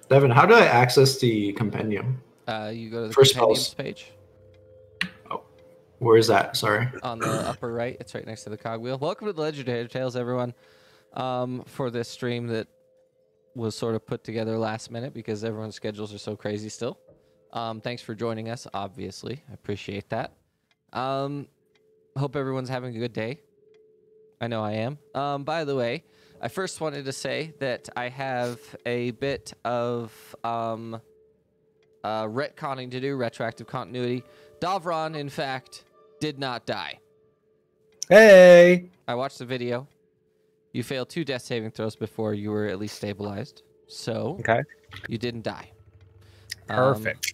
Devin, how do I access the compendium? You go to the First compendiums spells. page Oh, where is that? Sorry. on the upper right. It's right next to the cogwheel. Welcome to the Legendary Tales, everyone. For this stream that was sort of put together last minute because everyone's schedules are so crazy still. Thanks for joining us, obviously. I appreciate that. Hope everyone's having a good day. I know I am. By the way, I first wanted to say that I have a bit of retconning to do, retroactive continuity. Davron, in fact, did not die. Hey! I watched the video. You failed 2 death saving throws before you were at least stabilized. So, Okay. you didn't die. Perfect.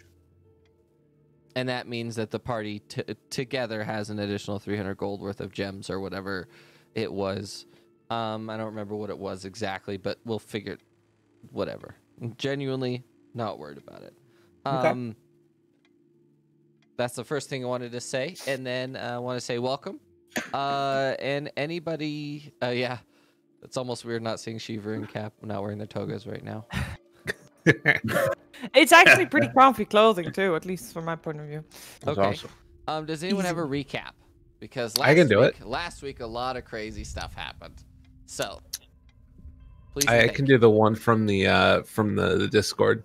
And that means that the party together has an additional 300 gold worth of gems or whatever it was. I don't remember what it was exactly, but we'll figure it. Whatever. Genuinely not worried about it. Okay. That's the first thing I wanted to say. And then I want to say welcome. And anybody... yeah. It's almost weird not seeing Shiva and Cap not wearing their togas right now. It's actually pretty comfy clothing too, at least from my point of view. That's Okay. awesome. Does anyone have a recap? Because last week a lot of crazy stuff happened. So, please. I can do the one from the Discord.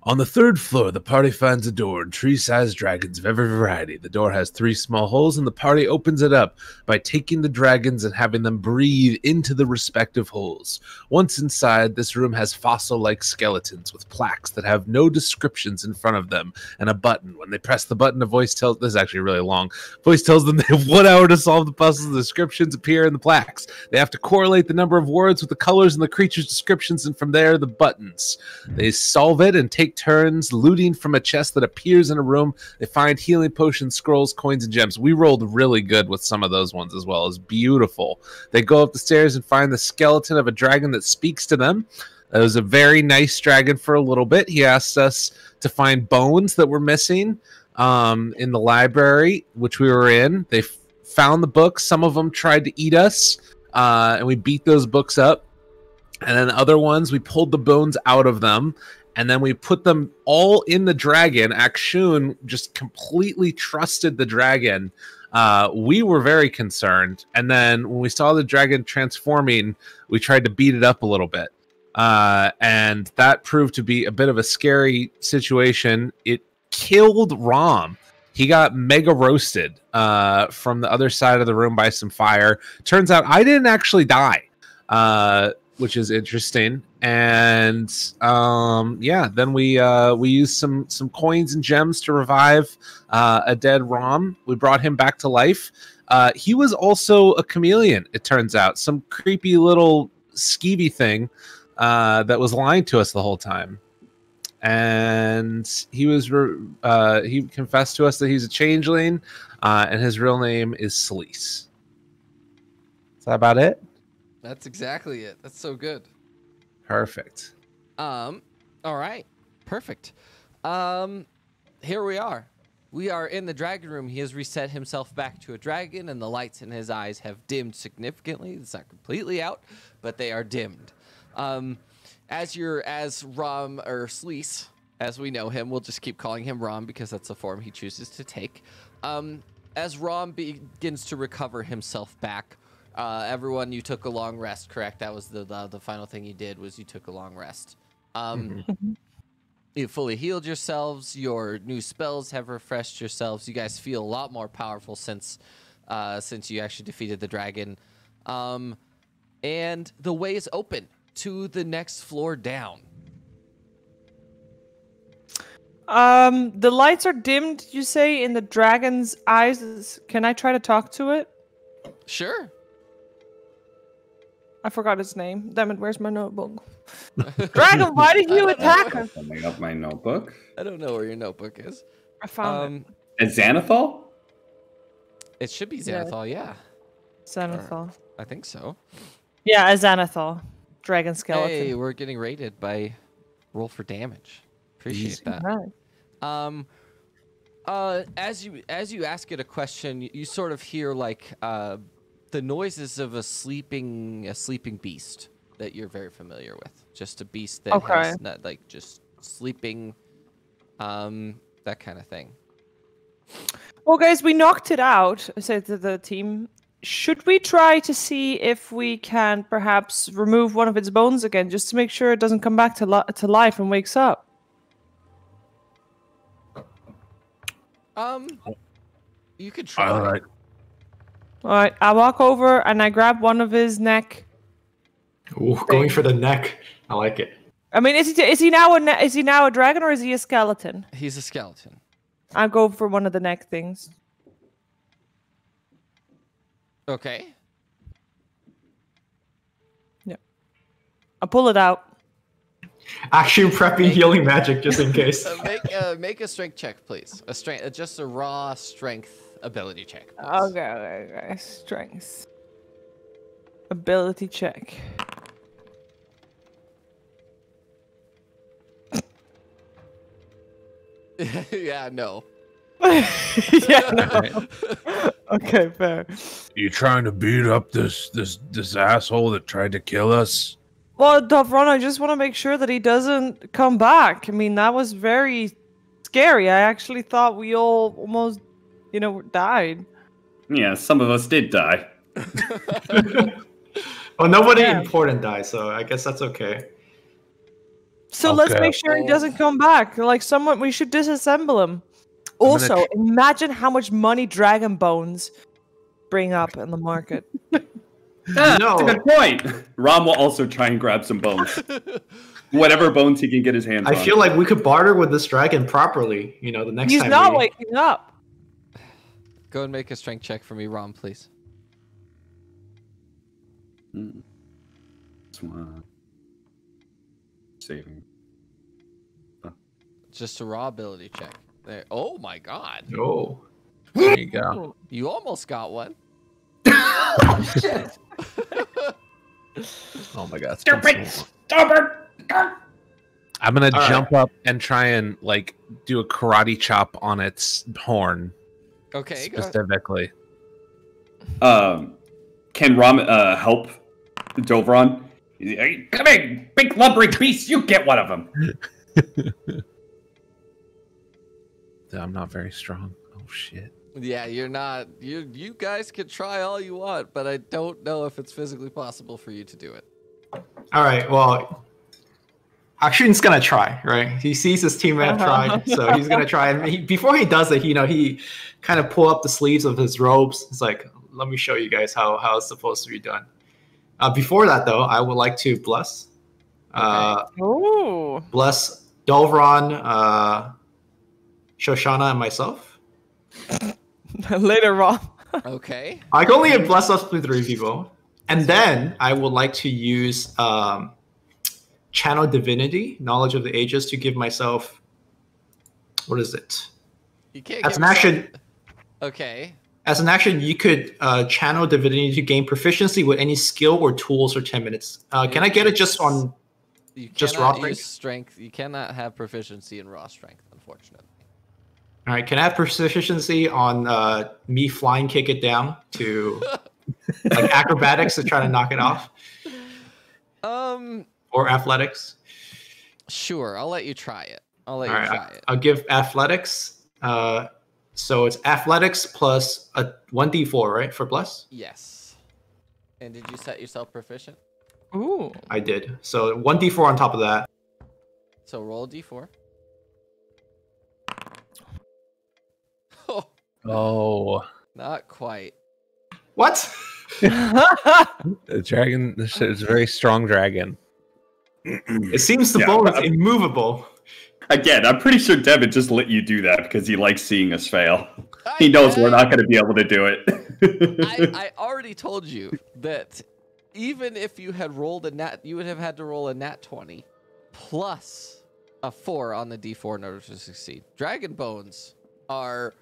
On the 3rd floor, the party finds a door and tree-sized dragons of every variety. The door has 3 small holes, and the party opens it up by taking the dragons and having them breathe into the respective holes. Once inside, this room has fossil-like skeletons with plaques that have no descriptions in front of them and a button. When they press the button, a voice tells... This is actually really long. Voice tells them they have 1 hour to solve the puzzles. The descriptions appear in the plaques. They have to correlate the number of words with the colors and the creature's descriptions, and from there, the buttons. They solve it and take turns looting from a chest that appears in a room. They find healing potions, scrolls, coins, and gems. We rolled really good with some of those ones as well. It's beautiful. They go up the stairs and find the skeleton of a dragon that speaks to them. It was a very nice dragon for a little bit. He asked us to find bones that were missing in the library, which we were in. They found the books. Some of them tried to eat us, and we beat those books up. And then other ones, we pulled the bones out of them, and then we put them all in the dragon. Akshun just completely trusted the dragon. We were very concerned. And then when we saw the dragon transforming, we tried to beat it up a little bit. And that proved to be a bit of a scary situation. It killed Rom. He got mega roasted from the other side of the room by some fire. Turns out I didn't actually die. Which is interesting. And yeah, then we used some coins and gems to revive a dead Rom. We brought him back to life. He was also a chameleon, it turns out. Some creepy little skeevy thing that was lying to us the whole time. And he was he confessed to us that he's a changeling, and his real name is Sleece. Is that about it? That's exactly it. That's so good. Perfect. All right. Perfect. Here we are. We are in the dragon room. He has reset himself back to a dragon, and the lights in his eyes have dimmed significantly. It's not completely out, but they are dimmed. As Rom, or Sleece, as we know him, we'll just keep calling him Rom because that's the form he chooses to take. As Rom begins to recover himself back, everyone, you took a long rest, correct? That was the final thing you did, was you took a long rest. You fully healed yourselves. Your new spells have refreshed yourselves. You guys feel a lot more powerful since you actually defeated the dragon. And the way is open to the next floor down. The lights are dimmed, you say, in the dragon's eyes. Can I try to talk to it? Sure. I forgot its name. Damn it, where's my notebook? Dragon, why did you attack us? Coming up my notebook. I don't know where your notebook is. I found it. Is Xanathol? It should be Xanathol, yeah. Xanathol. I think so. Yeah, a Xanathol. Dragon skeleton. Hey, we're getting rated by roll for damage. Appreciate that. Right. As you ask it a question, you sort of hear like the noises of a sleeping beast that you're very familiar with. just a beast that Okay. has not, like just sleeping, that kind of thing. Well, guys, we knocked it out, said to the team. Should we try to see if we can perhaps remove one of its bones again, just to make sure it doesn't come back to life and wakes up? You could try. All right. All right, I walk over and I grab one of his neck. Ooh, going for the neck. I like it. I mean, is he now a dragon or is he a skeleton? He's a skeleton. I go for one of the neck things. Okay. I pull it out. Actually prepping healing magic just in case. Make a strength check, please. Just a raw strength ability check. Please. Okay. Strength. Ability check. Yeah, no. Yeah, no. Okay, fair. You trying to beat up this asshole that tried to kill us? Well, Dovron, I just want to make sure that he doesn't come back. I mean, that was very scary. I actually thought we all almost, died. Yeah, some of us did die. Well, nobody Yeah. important died, so I guess that's okay. So let's Okay. make sure he doesn't come back. Like we should disassemble him. Also, imagine how much money dragon bones bring up in the market. Ah, No. that's a good point. Rom will also try and grab some bones. Whatever bones he can get his hands on. I feel like we could barter with this dragon properly, the next He's time not we... waking up. Go and make a strength check for me, Rom, please. This one. Saving. Just a raw ability check. There. Oh my god. Oh. There you go. You almost got one. Oh my god. Stupid! Stubborn! I'm gonna All jump up and try and do a karate chop on its horn Okay. Go. specifically. Can Rom help Dovron? Hey, come in, big lumbering beast! You get one of them. I'm not very strong. Oh shit. Yeah, you're not. You guys can try all you want, but I don't know if it's physically possible for you to do it. All right, well, Akshin's gonna try, right? He sees his teammate try, so he's gonna try. And before he does it, he kind of pull up the sleeves of his robes. It's like, let me show you guys how it's supposed to be done. Before that, though, I would like to bless. Ooh. Bless Dolvron, Shoshana, and myself. Later on. Okay. I can only bless us to 3 people. And then I would like to use Channel Divinity, Knowledge of the Ages, to give myself... What is it? You can't. As give an yourself- action... Okay. As an action, you could channel divinity to gain proficiency with any skill or tools for 10 minutes. Can I get it just on... You Just cannot raw use strength. You cannot have proficiency in raw strength, unfortunately. All right, can I have proficiency on me flying kick it down to acrobatics to try to knock it off? Or athletics? Sure. I'll let you try it. I'll let All you right, try it. I'll give athletics. So it's athletics plus a 1d4, right, for bless? Yes. And did you set yourself proficient? Ooh. I did. So 1d4 on top of that. So roll a d4. Oh, Oh, not quite. What? the dragon. This is a very strong dragon. It seems the Yeah, bone is but- immovable. Again, I'm pretty sure Devin just let you do that because he likes seeing us fail. He knows we're not going to be able to do it. I already told you that even if you had rolled a nat, you would have had to roll a nat 20 plus a 4 on the d4 in order to succeed. Dragon bones are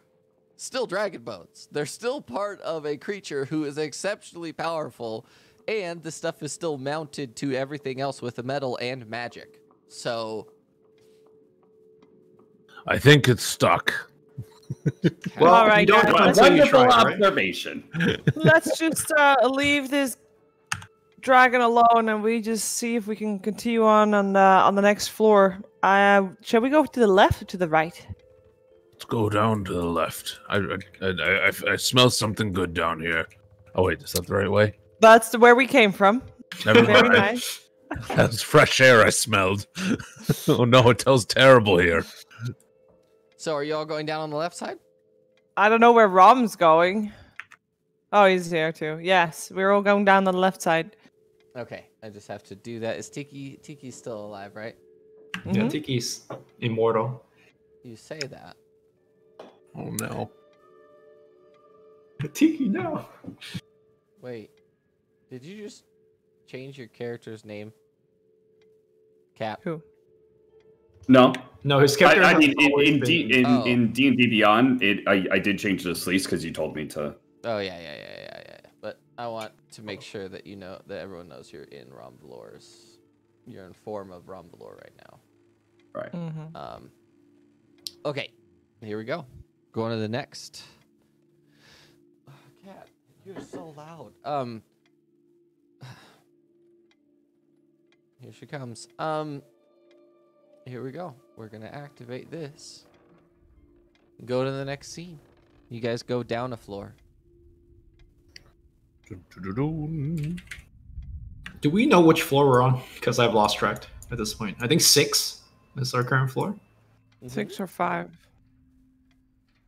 still dragon bones. They're still part of a creature who is exceptionally powerful, and the stuff is still mounted to everything else with the metal and magic. So, I think it's stuck. Well, All right, you don't guys, know let's- until you Wonderful try, right? observation. Let's just leave this dragging along, and we just see if we can continue on the next floor. Shall we go to the left or to the right? Let's go down to the left. I smell something good down here. Oh wait, is that the right way? That's where we came from. Never Very mind. nice. That's fresh air I smelled. Oh no, it smells terrible here. So are you all going down on the left side? I don't know where Rom's going. Oh, he's here too. Yes, we're all going down on the left side. Okay, I just have to do that. Is Tiki's still alive, right? Yeah, Mhm. Tiki's immortal. You say that. Oh no. Tiki, no. Wait, did you just change your character's name? Cap. Who? No. No, his character. I has mean, always in been- D&D Beyond, I did change the Sleece because you told me to. Oh yeah. But I want to make sure that you know that everyone knows you're in You're in form of Romvalor right now. Right. Mm-hmm. Okay, here we go. Going to the next. Oh, Cat, you're so loud. Here she comes. Here we go. We're gonna activate this. Go to the next scene. You guys go down a floor. Do we know which floor we're on? Because I've lost track at this point. I think 6 is our current floor. 6 or 5.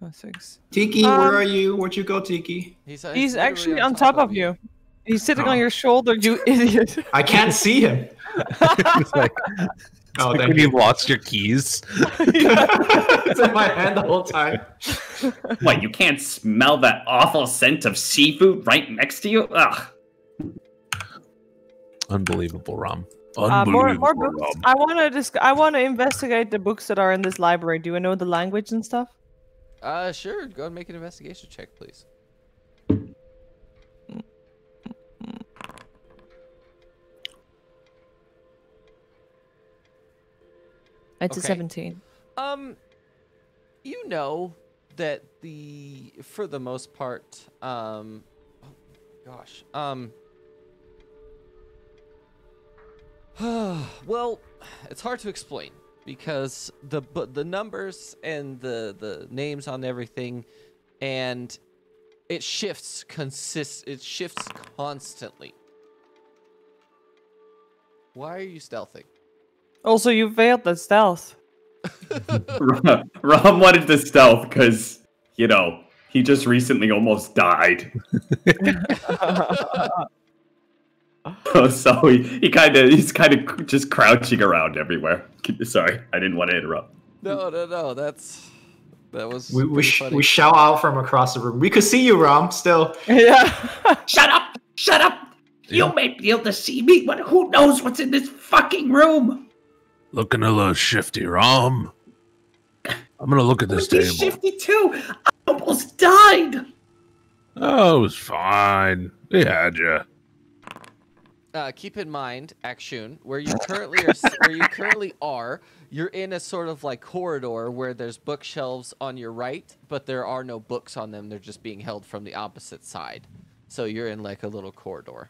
Oh, 6. Tiki, where are you? Where'd you go, Tiki? He's literally actually on top of you. He's sitting on your shoulder, you idiot. I can't see him. It's like, Oh, like thank when you. you've lost your keys. It's in my hand the whole time. What, you can't smell that awful scent of seafood right next to you? Ugh. Unbelievable, Rom. More Unbelievable, books. Rom. I want to investigate the books that are in this library. Do I know the language and stuff? Sure. Go and make an investigation check, please. It's a Okay. 17. You know that for the most part, oh gosh, well, it's hard to explain because the numbers and the names on everything, and it shifts constantly. Why are you stealthing? Also, you failed the stealth. Rom wanted to stealth because, you know, he just recently almost died. So he's kind of just crouching around everywhere. Sorry, I didn't want to interrupt. No. That was We pretty funny. we shout out from across the room. We could see you, Rom. Still. Yeah. Shut up! Shut up! You may be able to see me, but who knows what's in this fucking room? Looking a little shifty, Rom. I'm gonna look at this He's table. shifty too. I almost died. Oh, it was fine. We had you. Keep in mind, Akshun, where you currently are, you're in a sort of like corridor where there's bookshelves on your right, but there are no books on them. They're just being held from the opposite side. So you're in like a little corridor.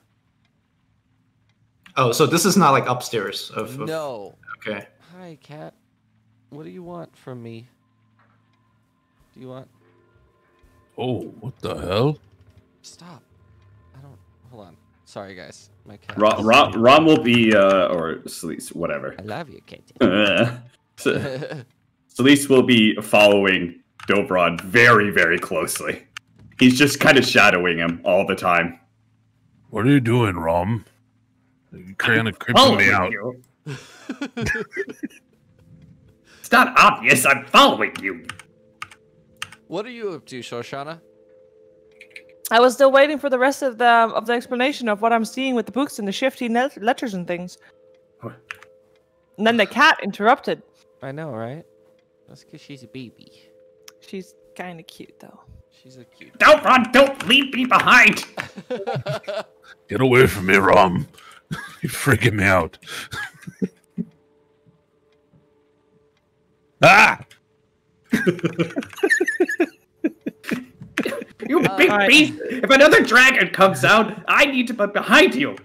Oh, so this is not like upstairs. No. Okay. Hi, Cat. What do you want from me? Do you want? Oh, what the hell? Stop. I don't. Hold on. Sorry, guys. My cat. Rom will be, or Celise, whatever. I love you, Cat. Celise will be following Dobron very, very closely. He's just kind of shadowing him all the time. What are you doing, Rom? You're kind of creeping me out. You. It's not obvious. I'm following you. What are you up to, Shoshana? I was still waiting for the rest of the explanation of what I'm seeing with the books and the shifty letters and things. What? And then the cat interrupted. I know, right? That's because she's a baby. She's kind of cute, though. She's a cute. Don't run! Don't leave me behind! Get away from me, Rom. You're freaking me out. Ah! You big Alright. beast! If another dragon comes out, I need to be behind you.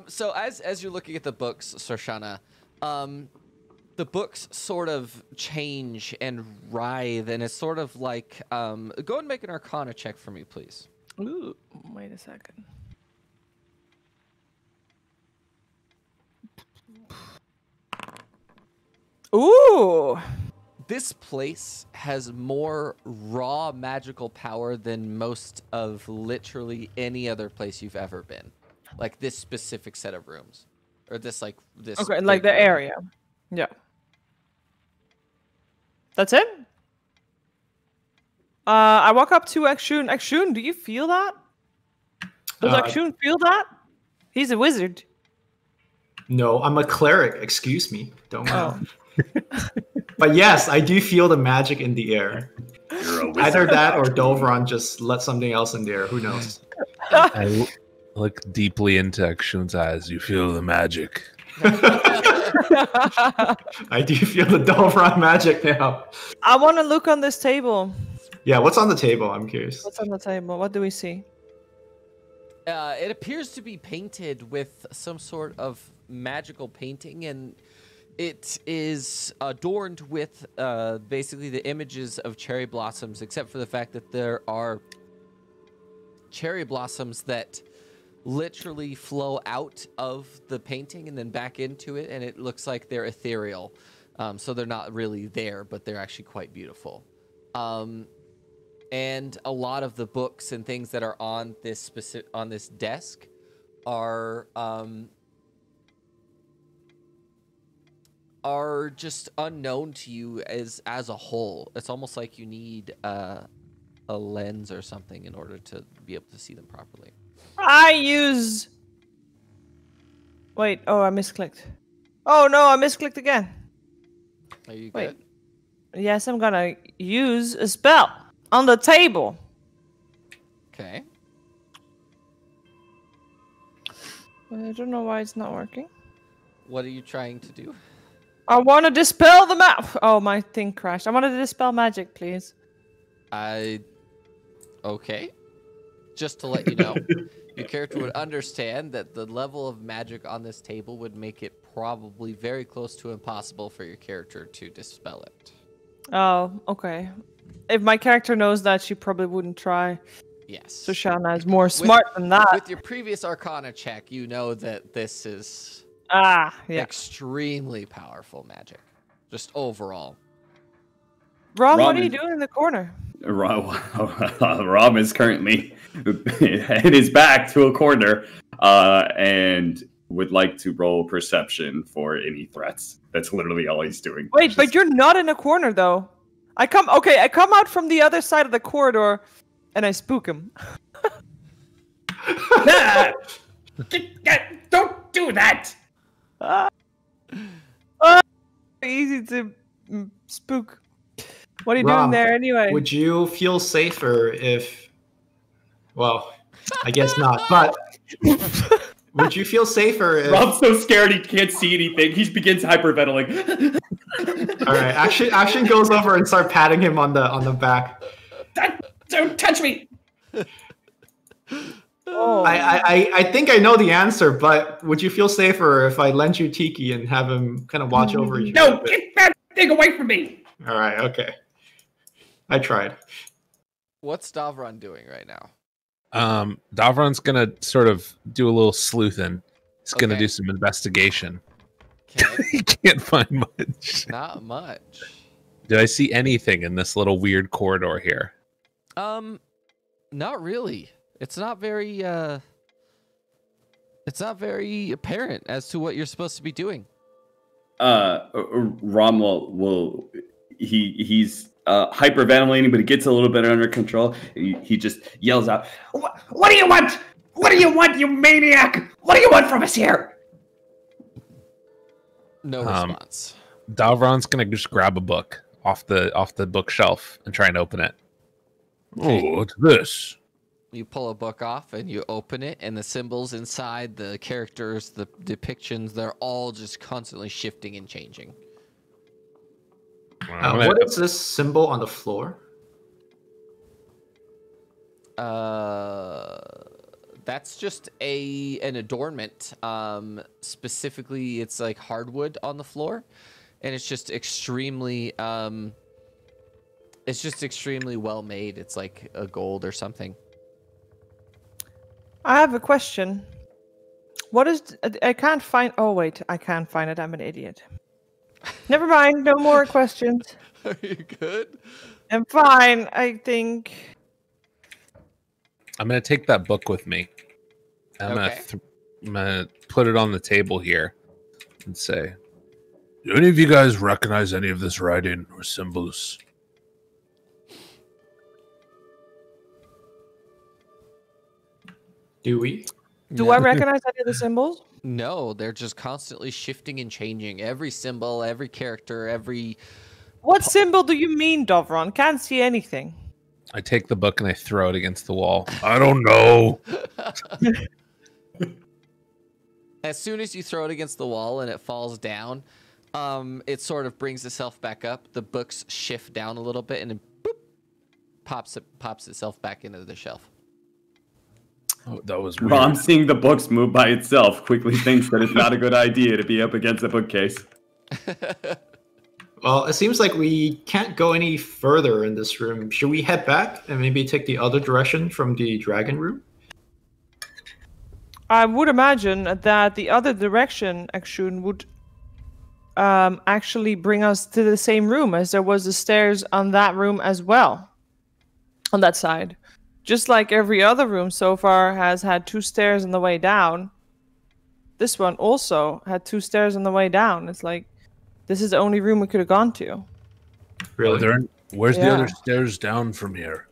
So as you're looking at the books, Sarshana, the books sort of change and writhe, and it's sort of like, go and make an Arcana check for me, please. Ooh, wait a second. Ooh. This place has more raw magical power than most of literally any other place you've ever been. Like this specific set of rooms, or this Okay, like the big room. area. Yeah. That's it? I walk up to Akshun. Akshun, do you feel that? Does Akshun feel that? He's a wizard. No, I'm a cleric. Excuse me. Don't know. Oh. But yes, I do feel the magic in the air. You're a wizard. Either that or Dovron just let something else in the air. Who knows? I look deeply into Akshun's eyes. You feel the magic. I do feel the Dovron magic now. I want to look on this table. Yeah, what's on the table? I'm curious. What's on the table? What do we see? It appears to be painted with some sort of magical painting, and it is adorned with basically the images of cherry blossoms, except for the fact that there are cherry blossoms that literally flow out of the painting and then back into it, and it looks like they're ethereal. So they're not really there, but they're actually quite beautiful. And a lot of the books and things that are on this desk are just unknown to you as a whole. It's almost like you need a lens or something in order to be able to see them properly. I use... Wait, oh, I misclicked. Oh no, I misclicked again. Are you Wait. good? Yes, I'm gonna use a spell on the table. Okay. I don't know why it's not working. What are you trying to do? I want to dispel the Oh, my thing crashed. I wanted to dispel magic, please. Okay. Just to let you know, your character would understand that the level of magic on this table would make it probably very close to impossible for your character to dispel it. Oh, okay. If my character knows that, she probably wouldn't try. Yes. So Shana is more smart than that. With your previous Arcana check, you know that this is Yeah. extremely powerful magic, just overall. Rob, what are you doing in the corner? Rob is currently head his back to a corner and would like to roll perception for any threats. That's literally all he's doing. Wait, but you're not in a corner though. I come out from the other side of the corridor and I spook him. Don't do that! Easy to spook. What are you Rob, doing there anyway? Would you feel safer if... Well, I guess not, but... Would you feel safer if... Rob's so scared he can't see anything. He begins hyperventilating. All right, Action goes over and start patting him on the back. Don't touch me! Oh. I think I know the answer, but would you feel safer if I lent you Tiki and have him kind of watch over you? No, get that thing away from me! All right, okay. I tried. What's Davron doing right now? Davron's gonna sort of do a little sleuthing. He's gonna Okay. do some investigation. Okay. He can't find much. Not much. Did I see anything in this little weird corridor here? Not really. It's not very apparent as to what you're supposed to be doing. Rom he's hyperventilating, but he gets a little bit under control. He just yells out, "What do you want? What do you want, you maniac? What do you want from us here?" No response. Davron's gonna just grab a book off the bookshelf and try and open it. Okay. Oh, what's this? You pull a book off and you open it, and the symbols inside, the characters, the depictions, they're all just constantly shifting and changing. What is this symbol on the floor? That That's just an adornment. Specifically, it's like hardwood on the floor, and it's just extremely well made. It's like a gold or something. I have a question. What is... I can't find... Oh, wait. I can't find it. I'm an idiot. Never mind. No more questions. Are you good? I'm fine, I think. I'm gonna take that book with me. I'm gonna put it on the table here and say, "Do any of you guys recognize any of this writing or symbols?" Do we? Do I recognize any of the symbols? No, they're just constantly shifting and changing. Every symbol, every character, every... What symbol do you mean, Dovron? Can't see anything. I take the book and I throw it against the wall. I don't know. As soon as you throw it against the wall and it falls down, it sort of brings itself back up. The books shift down a little bit and then boop, pops itself back into the shelf. Oh, that was weird. Rom, seeing the books move by itself, quickly thinks that it's not a good idea to be up against a bookcase. Well, it seems like we can't go any further in this room. Should we head back and maybe take the other direction from the dragon room? I would imagine that the other direction, Akshun, would actually bring us to the same room, as there was the stairs on that room as well. On that side. Just like every other room so far has had 2 stairs on the way down, this one also had 2 stairs on the way down. It's like, this is the only room we could have gone to. Really? Where's the other stairs down from here?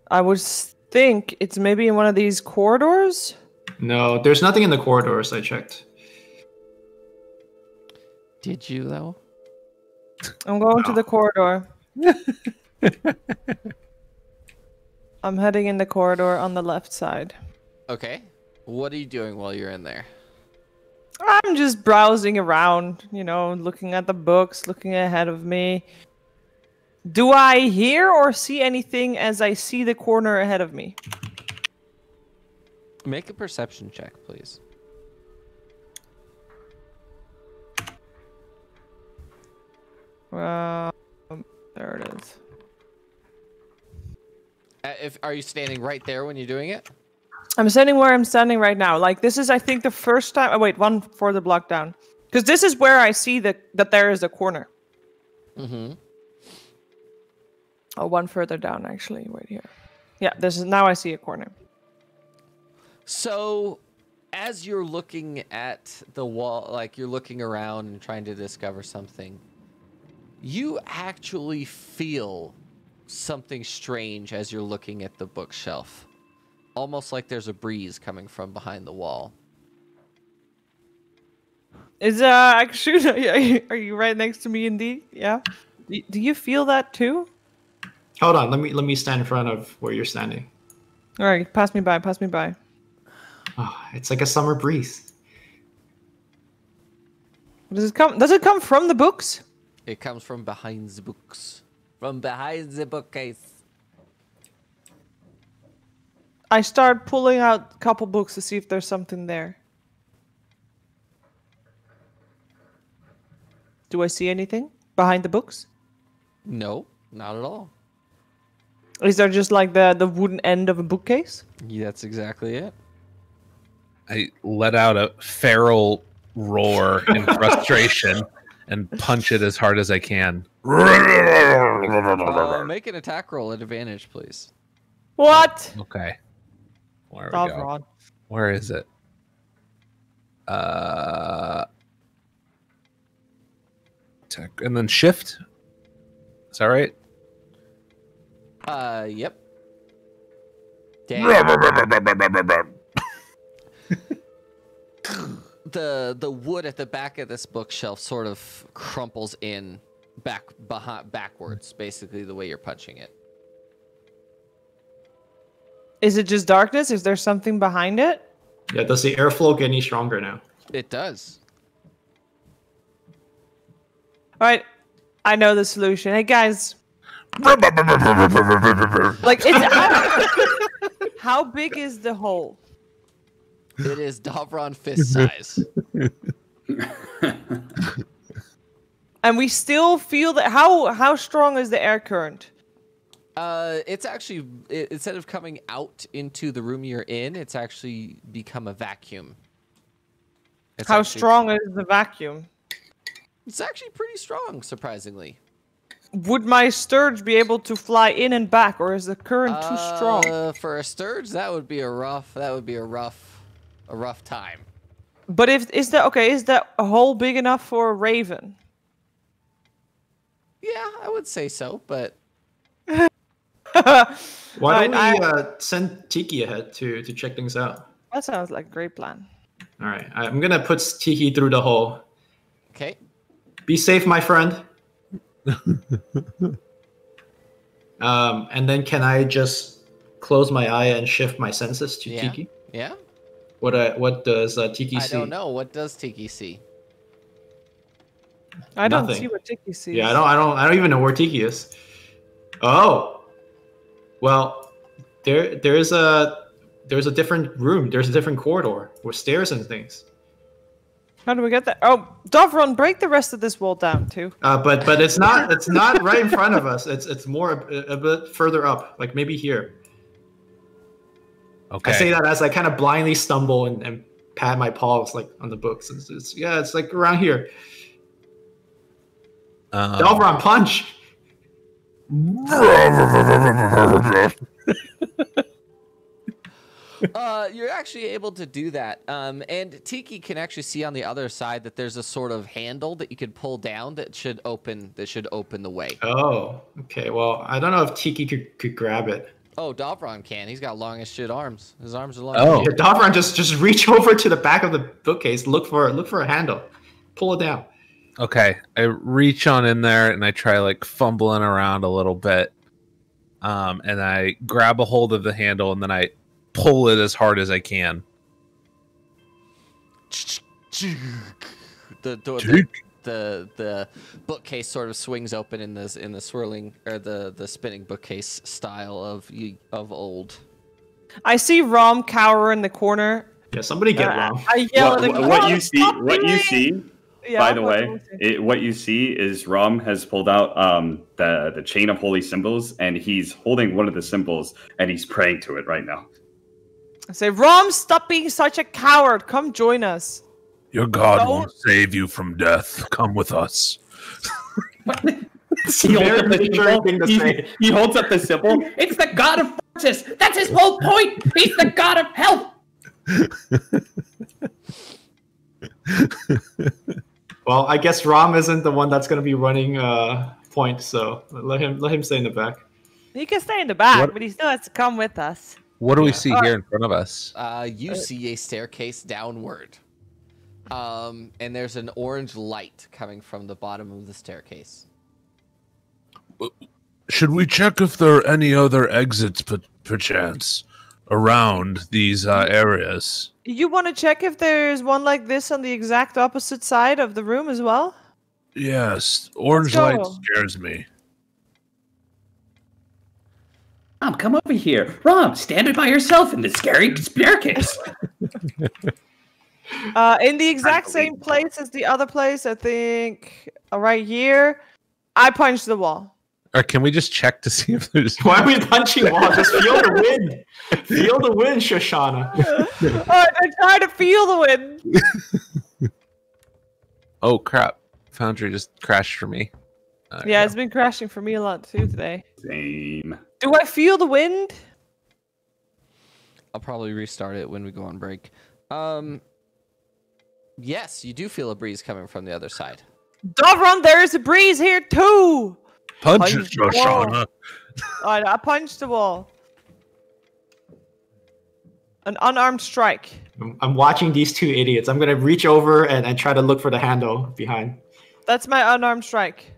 I would think it's maybe in one of these corridors. No, there's nothing in the corridors. I checked. Did you, though? I'm going to the corridor. I'm heading in the corridor on the left side. Okay. What are you doing while you're in there? I'm just browsing around, you know, looking at the books, looking ahead of me. Do I hear or see anything as I see the corner ahead of me? Make a perception check, please. There it is. Are you standing right there when you're doing it? I'm standing where I'm standing right now. Like, this is, I think, the first time... Oh, wait, one further block down. Because this is where I see that there is a corner. Mm-hmm. Oh, one further down, actually. Right here. Yeah, this is... Now I see a corner. So, as you're looking at the wall, like you're looking around and trying to discover something, you actually feel something strange as you're looking at the bookshelf. Almost like there's a breeze coming from behind the wall. Is actually, are you right next to me indeed? Yeah. Do you feel that too? Hold on, let me stand in front of where you're standing. All right, pass me by. Pass me by. Oh, it's like a summer breeze. Does it come? Does it come from the books? It comes from behind the books. From behind the bookcase. I start pulling out a couple books to see if there's something there. Do I see anything behind the books? No, not at all. Is there just like the wooden end of a bookcase? Yeah, that's exactly it. I let out a feral roar in frustration and punch it as hard as I can. Make an attack roll at advantage, please. What? Okay. There we Stop, go. Rod. Where is it? Attack and then shift. Is that right? Yep. Damn. The wood at the back of this bookshelf sort of crumples in backwards, basically the way you're punching it. Is it just darkness? Is there something behind it? Yeah, does the airflow get any stronger now? It does. All right, I know the solution. Hey guys, like it's how big is the hole? It is Davron fist size. And we still feel that. How strong is the air current? It's actually instead of coming out into the room you're in, it's actually become a vacuum. How strong is the vacuum? It's actually pretty strong, surprisingly. Would my Sturge be able to fly in and back, or is the current too strong? For a Sturge, that would be a rough time. But is that a hole big enough for a Raven? Yeah, I would say so, but Why don't we send Tiki ahead to check things out? That sounds like a great plan. All right, I'm gonna put Tiki through the hole. okay. Be safe, my friend. And then can I just close my eye and shift my senses to Tiki? Yeah. What does Tiki see? I don't know. What does Tiki see? I don't Nothing. see what Tiki sees. Yeah, I don't even know where Tiki is. Oh, well, there's a different room. There's a different corridor with stairs and things. How do we get there? Oh, Davron, break the rest of this wall down too. But it's not right in front of us. It's more a bit further up, like maybe here. Okay. I say that as I kind of blindly stumble and pat my paws like on the books. It's like around here. Delvron, punch! You're actually able to do that. And Tiki can actually see on the other side that there's a sort of handle that you could pull down that should open the way. Oh, okay. Well, I don't know if Tiki could grab it. Oh, Davron can. He's got long as shit arms. His arms are long. Oh. Yeah, Davron, just reach over to the back of the bookcase, look for a handle, pull it down. Okay, I reach on in there and I try like fumbling around a little bit, and I grab a hold of the handle and then I pull it as hard as I can. The bookcase sort of swings open in the swirling or the spinning bookcase style of old. I see Rom cower in the corner. Yeah, somebody get Rom. I yell at him. What you see. Yeah, by the way, what you see is Rom has pulled out the chain of holy symbols, and he's holding one of the symbols, and he's praying to it right now. I say, Rom, stop being such a coward. Come join us. Your God won't save you from death. Come with us. He holds up the symbol. It's the God of forces. That's his whole point. He's the God of health. Well, I guess Rom isn't the one that's going to be running point, so let him stay in the back. He can stay in the back, What? but he still has to come with us. What do we see here in front of us? You see a staircase downward. And there's an orange light coming from the bottom of the staircase. Should we check if there are any other exits, perchance, around these areas? You want to check if there's one like this on the exact opposite side of the room as well? Yes, orange Let's light go. scares me. Rom, come over here. Rom, stand by yourself in the scary staircase. In the exact same place as the other place, I think, right here. I punched the wall. Or can we just check to see if there's... Why are we punching walls? Just feel the wind. Feel the wind, Shoshana. I try to feel the wind. Oh, crap. Foundry just crashed for me. Yeah, it's been crashing for me a lot too today. Same. Do I feel the wind? I'll probably restart it when we go on break. Yes, you do feel a breeze coming from the other side. Davron, there is a breeze here too. Punch it, Punch the wall. Shoshana. Alright, I punched the wall. An unarmed strike. I'm watching these two idiots. I'm going to reach over and try to look for the handle behind. That's my unarmed strike.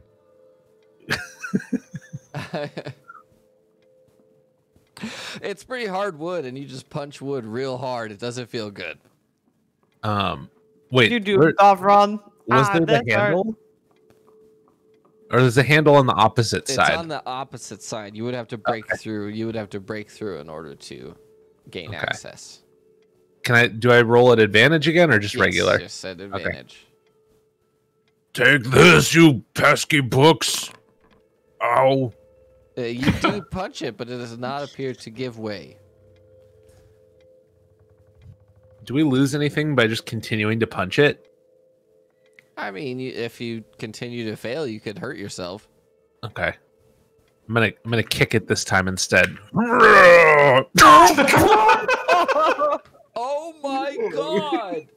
It's pretty hard wood, and you just punch wood real hard. It doesn't feel good. Wait. You do, Davron. Was there the that's hard. handle? Or is the handle on the opposite It's side? on the opposite side. You would have to break through. You would have to break through in order to gain access. Do I roll at advantage again or just Yes, regular? Just at advantage. Take this, you pesky books. Ow. You do punch it, but it does not appear to give way. Do we lose anything by just continuing to punch it? I mean, if you continue to fail, you could hurt yourself. Okay. I'm gonna kick it this time instead. Oh my god!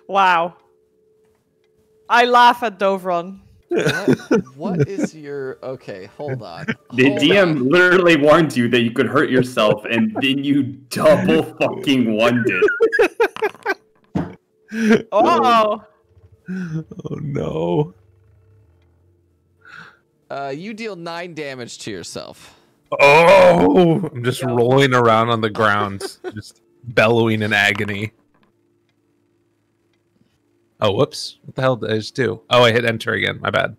Wow. I laugh at Dovron. What is your... Okay, hold on. The Hold DM on. literally warned you that you could hurt yourself, and then you double fucking won it. Oh. Oh no. You deal 9 damage to yourself. Oh, I'm just rolling around on the ground, just bellowing in agony. Oh, whoops. What the hell did I just do? Oh, I hit enter again. My bad.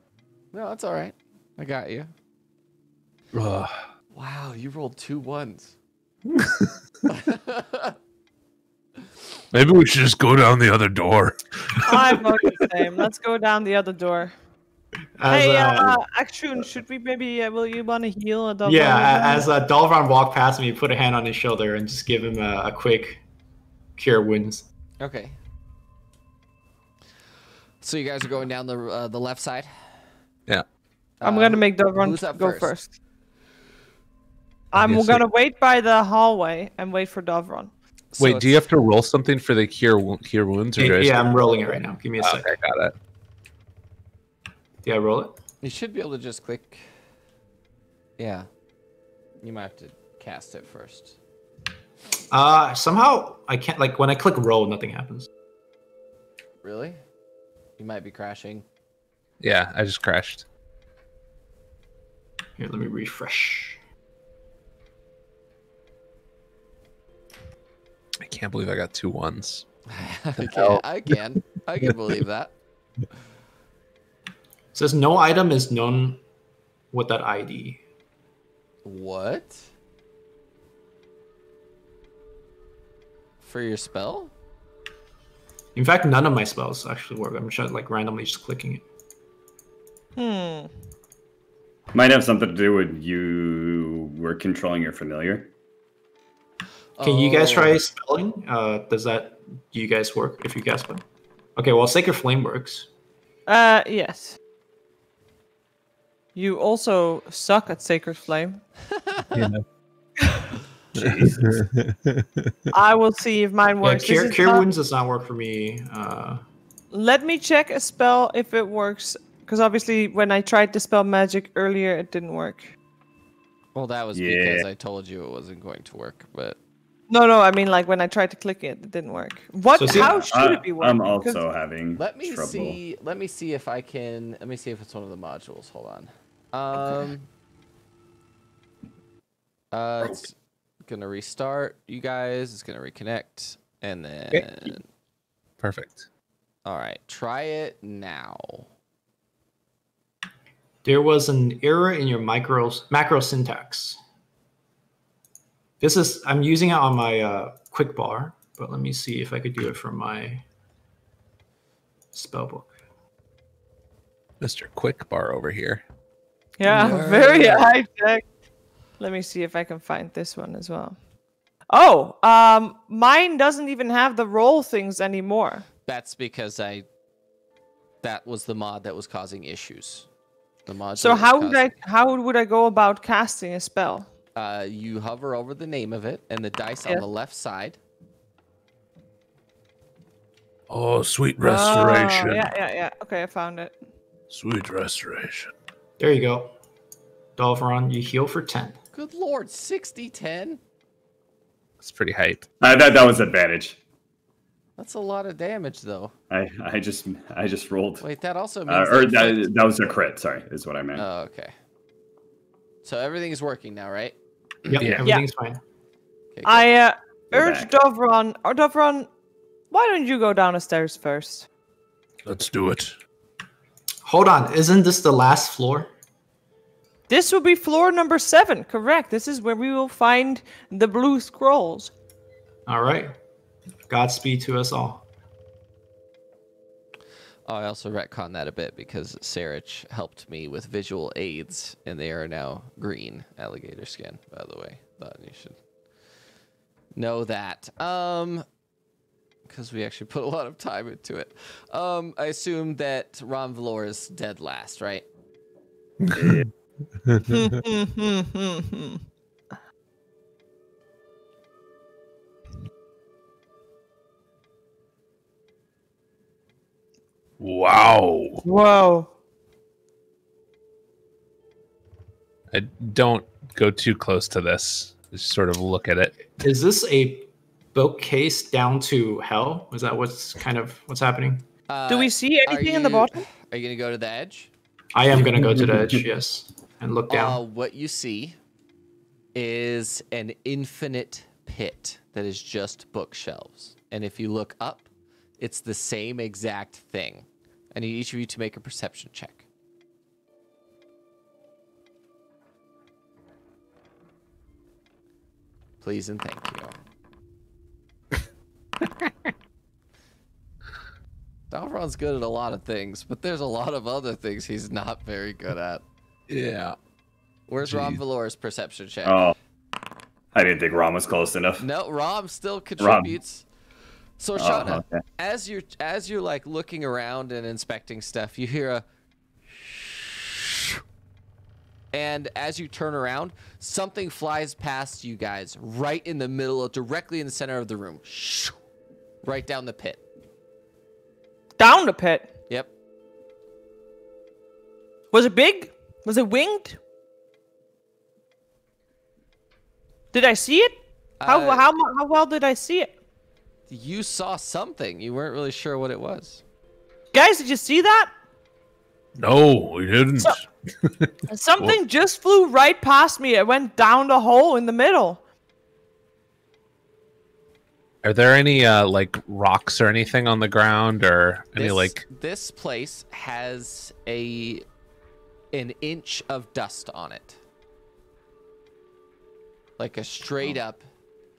No, that's all right. I got you. Ugh. Wow, you rolled 2 1s. Maybe we should just go down the other door. I vote the same. Let's go down the other door. Hey, Action, should we maybe, will you want to heal a Dovron? Yeah, as Dalvan walked past me, put a hand on his shoulder and just give him a quick cure wounds. Okay. So you guys are going down the left side? Yeah. I'm going to make Dovron who's up go first? first. I'm guess going to wait by the hallway and wait for Dovron. So Wait, do you have to roll something for the cure wounds? Or do I Yeah, I'm rolling it right now. Give me a just... sec. Okay, got it. Yeah, I roll it? You should be able to just click. Yeah. You might have to cast it first. Somehow I can't, like, when I click roll, nothing happens. Really? You might be crashing. Yeah, I just crashed. Here, let me refresh. I can't believe I got 2 1s. I can believe that. It says no item is known with that ID. What? For your spell? In fact, none of my spells actually work. I'm just like randomly just clicking it. Might have something to do with you were controlling your familiar. Can you guys try spelling? Do you guys work if you guys spell? Okay, well, Sacred Flame works. Yes. You also suck at Sacred Flame. Yeah. Jesus. I will see if mine Yeah, works. This is cure not- wounds does not work for me. Let me check a spell if it works. Because obviously, when I tried to spell magic earlier, it didn't work. Well, that was because I told you it wasn't going to work, but... No, I mean, like, when I tried to click it, it didn't work. What? So see, How should it be working? I'm also having Let me trouble. see. Let me see if I can. Let me see if it's one of the modules. Hold on. It's gonna restart you guys. It's gonna reconnect, and then. Okay. Perfect. All right, try it now. There was an error in your macro syntax. I'm using it on my quick bar, but let me see if I could do it from my spellbook. Mr. Quick Bar over here. Yeah, Nerd. very high tech. Let me see if I can find this one as well. Oh, mine doesn't even have the roll things anymore. That's because that was the mod that was causing issues. The mod. So how would I go about casting a spell? You hover over the name of it and the dice on Yeah. the left side. Oh, sweet restoration. Oh, yeah. Okay, I found it. Sweet restoration. There you go. Dalvaron, you heal for 10. Good lord, 60-10? That's pretty hype. That was advantage. That's a lot of damage, though. I just rolled. Wait, that also means... Or that that was a crit. Sorry, is what I meant. Oh, okay. So everything is working now, right? Yep, Yeah. everything's fine. Okay, I Go urge back. Dovron. Or Dovron, why don't you go down the stairs first? Let's do it. Hold on, isn't this the last floor? This will be floor number 7. Correct. This is where we will find the blue scrolls. All right. Godspeed to us all. Oh, I also retconned that a bit because Sarich helped me with visual aids, and they are now green alligator skin, by the way. Thought you should know that. Because we actually put a lot of time into it. I assume that Ron Valor is dead last, right? Wow. Whoa. I don't go too close to this. Just sort of look at it. Is this a bookcase down to hell? Is that what's happening? Do we see anything in the bottom? Are you going to go to the edge? I am gonna go to the edge, yes, and look down. What you see is an infinite pit that is just bookshelves. And if you look up, it's the same exact thing. I need each of you to make a perception check. Please and thank you. Dalron's good at a lot of things, but there's a lot of other things he's not very good at. Yeah. Where's Ron Valor's perception check? Oh, I didn't think Rom was close enough. No, Rom still contributes. So Shauna, okay. as you're like looking around and inspecting stuff, you hear a and as you turn around, something flies past you guys right in the middle, directly in the center of the room. Right down the pit. Down the pit. Yep. Was it big? Was it winged? Did I see it? How well did I see it? You saw something. You weren't really sure what it was. Guys, did you see that? No, we didn't. Something just flew right past me. It went down the hole in the middle. Are there any like rocks or anything on the ground, or any like? This place has an inch of dust on it, like a straight up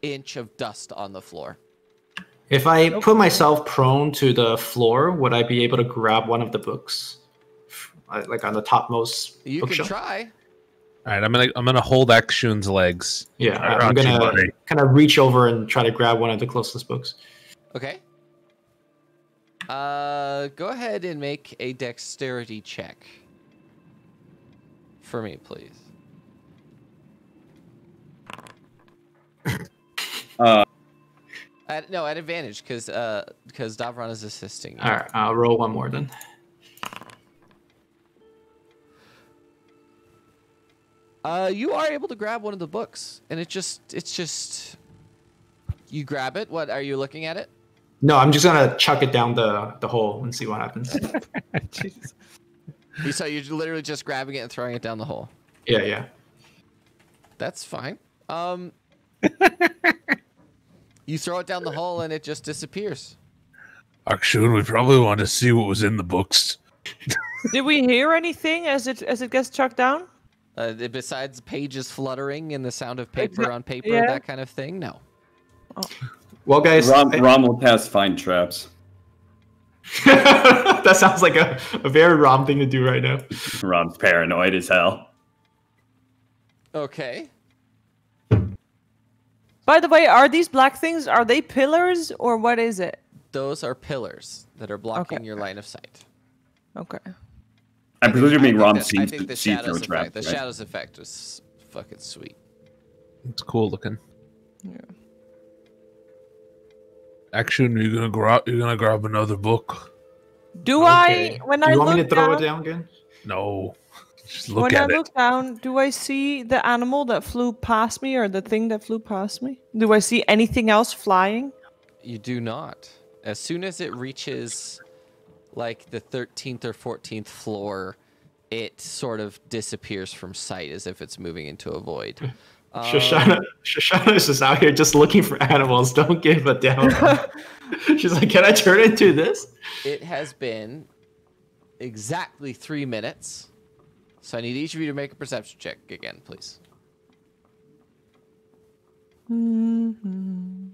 inch of dust on the floor. If I put myself prone to the floor, would I be able to grab one of the books, like on the topmost You bookshelf? can try. All right, I'm gonna hold Akshun's legs. Yeah, I'm around you, gonna buddy. kind of reach over and try to grab one of the closest books. Okay. Go ahead and make a dexterity check for me, please. At advantage, because Davron is assisting you. All right, I'll roll one more then. You are able to grab one of the books, and it's just you grab it. What are you looking at it? No, I'm just gonna chuck it down the hole and see what happens. Jesus. So you're literally just grabbing it and throwing it down the hole. Yeah. That's fine. You throw it down the hole and it just disappears. Akshun, we probably want to see what was in the books. Did we hear anything as it gets chucked down? Besides pages fluttering and the sound of paper on paper, yeah. that kind of thing? No. Oh. Well, guys, Rom will cast Find Traps. that sounds like a very Rom thing to do right now. Rom's paranoid as hell. Okay. By the way, are these black things, are they pillars or what is it? Those are pillars that are blocking your line of sight. Okay. I'm presuming Rom I sees think the see through shadows a trap. effect. The right? shadows effect is fucking sweet. It's cool looking. Yeah. Akshun, you're gonna grab another book. Do Okay. I, when Do I you want look me to throw down, it down again? No, just look when at I it. look down, do I see the animal that flew past me or the thing that flew past me? Do I see anything else flying? You do not. As soon as it reaches like the 13th or 14th floor, it sort of disappears from sight as if it's moving into a void. Shoshana is just out here just looking for animals. Don't give a damn. She's like, can I turn into this? It has been exactly 3 minutes So I need each of you to make a perception check again, please. Mm-hmm.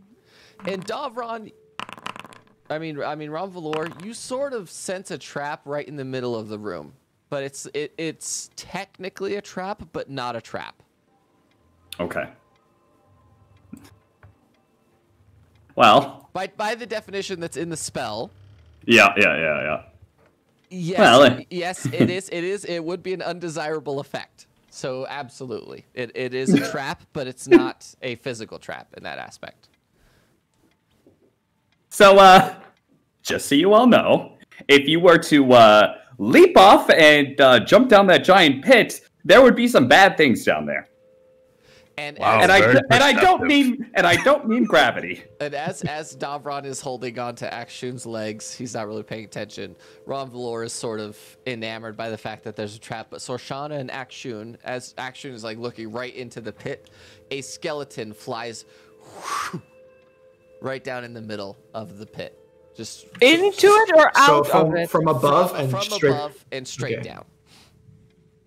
And Davron, I mean Ron Valor, you sort of sense a trap right in the middle of the room, but it's technically a trap, but not a trap. Okay. Well. By the definition that's in the spell. Yeah. Yes, Well, yes, it is. It would be an undesirable effect. So absolutely, it is a trap, but it's not a physical trap in that aspect. So, just so you all know, if you were to leap off and jump down that giant pit, there would be some bad things down there. And Wow. as, I don't mean gravity. and as Davron is holding on to Akshun's legs, he's not really paying attention. Ron Valor is sort of enamored by the fact that there's a trap. But Sorshana and Akshun, as Akshun is like looking right into the pit, a skeleton flies right down in the middle of the pit, just Into it or out So of it? from above and from straight. above and straight Okay. down.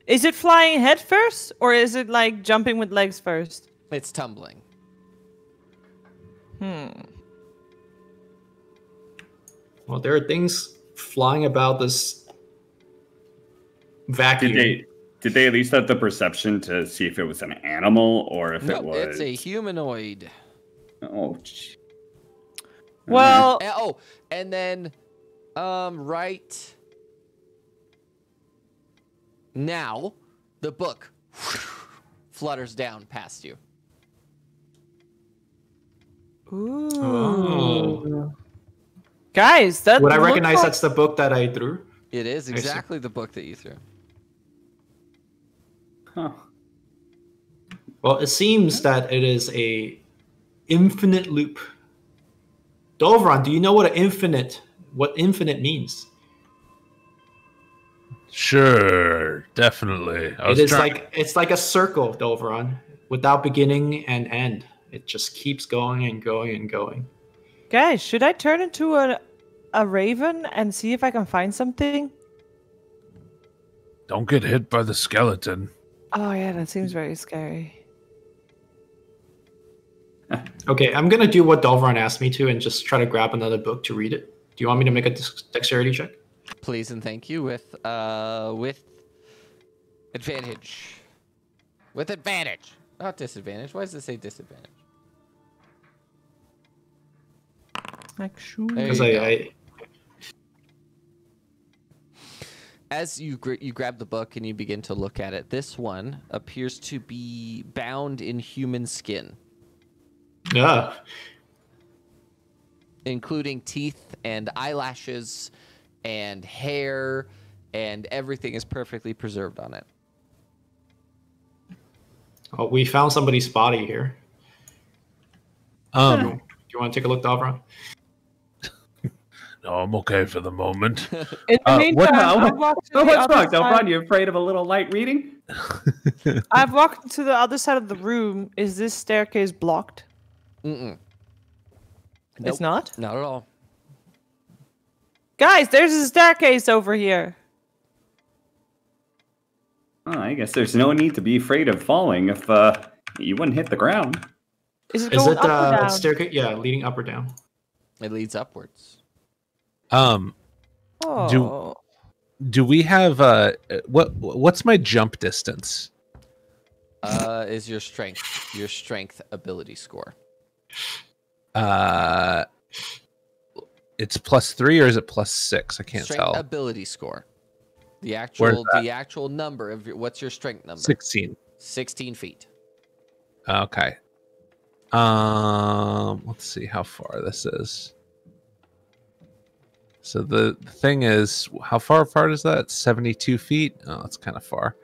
Is it flying head first, or is it like jumping with legs first? It's tumbling. Well, there are things flying about this vacuum. Did they at least have the perception to see if it was an animal or if No, it was? it's a humanoid. Oh. Gee. Well, Oh, and then, right now, the book flutters down past you. ooh. Oh. Guys, that Would I looks recognize like- that's the book that I threw? It is see. exactly the book that you threw. Huh. Well, it seems that it is a infinite loop. Dovron, do you know what infinite means? Sure, definitely. It's like a circle, Dovron, without beginning and end. It just keeps going and going and going. Guys, should I turn into a raven and see if I can find something? Don't get hit by the skeleton. Oh yeah, that seems very scary. Okay, I'm gonna do what Dovron asked me to and just try to grab another book to read it. Do you want me to make a dexterity check? Please and thank you with advantage. With advantage, not disadvantage. Why does it say disadvantage? Actually, There Because you go. I As you grab the book and you begin to look at it, this one appears to be bound in human skin, including teeth and eyelashes and hair, and everything is perfectly preserved on it. oh, we found somebody's body here. Do you want to take a look, Dovron? No, I'm okay for the moment. in the meantime, I've walked to the What's other wrong, Delphron? side. You afraid of a little light reading? I've walked to the other side of the room. Is this staircase blocked? Mm-mm. It's not? Not at all. Guys, there's a staircase over here. Oh, I guess there's no need to be afraid of falling if you wouldn't hit the ground. Is it Is going it up or down? staircase? Yeah, leading up or down. It leads upwards. Oh. Do we have what's my jump distance? Is your strength ability score? It's +3 or is it +6? I can't Strength tell. ability score. The Where's actual number of what's your strength number? 16. 16 feet. Okay. Let's see how far this is. So the thing is, how far apart is that? 72 feet? Oh, that's kind of far.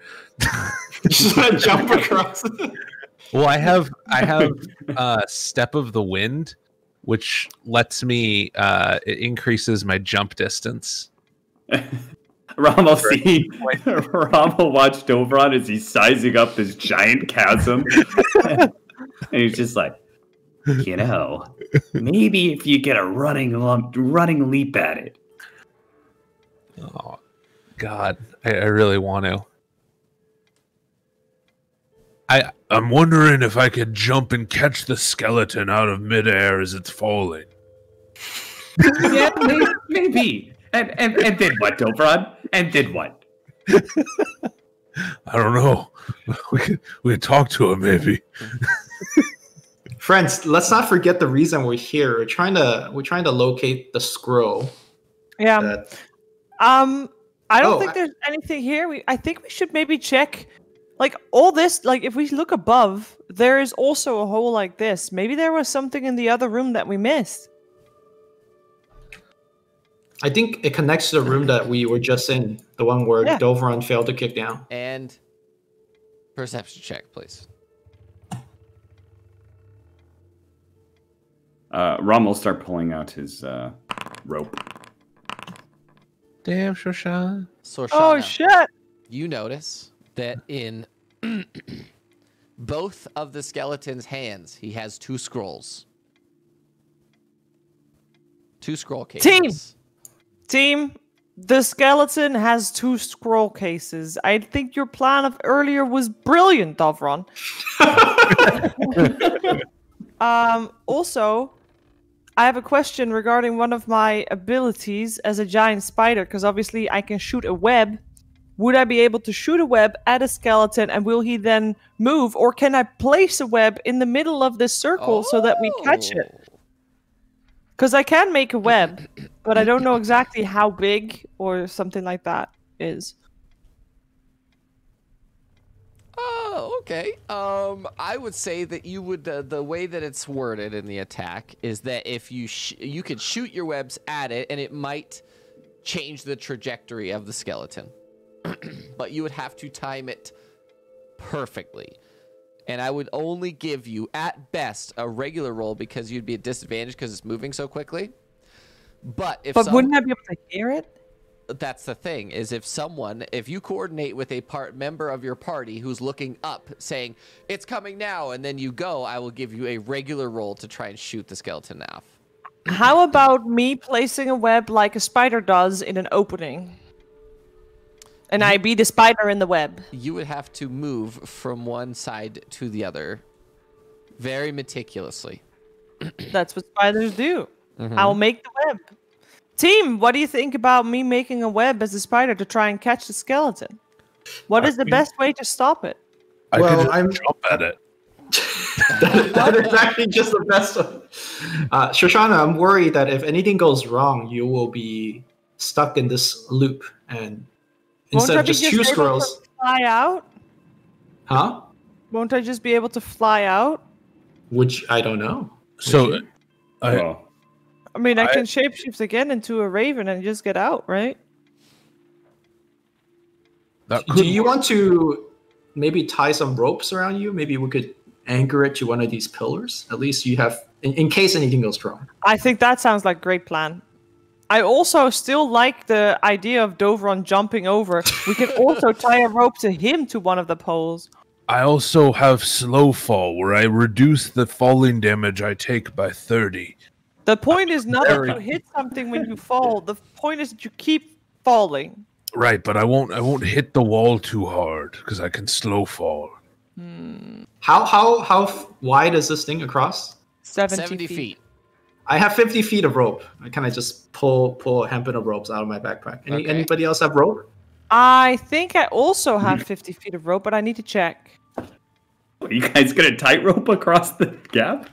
Just want to jump across. Well, I have Step of the Wind, which lets me it increases my jump distance. Rom will see. Rom will watch Dovron as he's sizing up this giant chasm, and he's just like, you know, maybe if you get a running leap at it. Oh, God, I really want to. I'm wondering if I could jump and catch the skeleton out of midair as it's falling. Yeah, maybe. And then what, Dobron? And then what? I don't know. We could talk to him maybe. Friends, let's not forget the reason we're here. We're trying to locate the scroll. Yeah. That... I don't think there's anything here. I think we should maybe check, like, all this. Like, if we look above, there is also a hole like this. Maybe there was something in the other room that we missed. I think it connects to the room that we were just in, the one where Dovron failed to kick down. And perception check, please. Rom will start pulling out his rope. Damn, Shoshana. Sorshana, Oh shit! You notice that in both of the skeleton's hands, he has 2 scrolls. 2 scroll cases. Team, the skeleton has 2 scroll cases. I think your plan of earlier was brilliant, Dovron. Also, I have a question regarding one of my abilities as a giant spider, because obviously I can shoot a web. Would I be able to shoot a web at a skeleton, and will he then move? Or can I place a web in the middle of this circle so that we catch it? Because I can make a web, but I don't know exactly how big or something like that is. Oh, okay. I would say that you would the way that it's worded in the attack is that if you could shoot your webs at it, and it might change the trajectory of the skeleton, but you would have to time it perfectly. And I would only give you, at best, a regular roll because you'd be at disadvantage because it's moving so quickly. But wouldn't I be able to hear it? That's the thing, is if you coordinate with a member of your party who's looking up saying, it's coming now, and then you go, I will give you a regular roll to try and shoot the skeleton off. How about me placing a web like a spider does in an opening? And I be the spider in the web. You would have to move from one side to the other very meticulously. That's what spiders do. I'll make the web. Team, what do you think about me making a web as a spider to try and catch the skeleton? What is the best way to stop it? I'm jump at it. that is actually just the best one. Shoshana, I'm worried that if anything goes wrong, you will be stuck in this loop, and instead of just 2 scrolls, fly out? Huh? Won't I just be able to fly out? Which I don't know. So, I mean, I can shapeshift again into a raven and just get out, right? Do you want to maybe tie some ropes around you? Maybe we could anchor it to one of these pillars. At least you have, in case anything goes wrong. I think that sounds like a great plan. I also still like the idea of Dovron jumping over. We can also tie a rope to him to one of the poles. I also have slow fall, where I reduce the falling damage I take by 30. The point is not that you hit something when you fall. The point is that you keep falling. Right, but I won't hit the wall too hard because I can slow fall. How wide is this thing across? 70 feet. I have 50 feet of rope. I kind of just pull a hempen of ropes out of my backpack. Anybody else have rope? I think I also have 50 feet of rope, but I need to check. Are you guys gonna tightrope across the gap?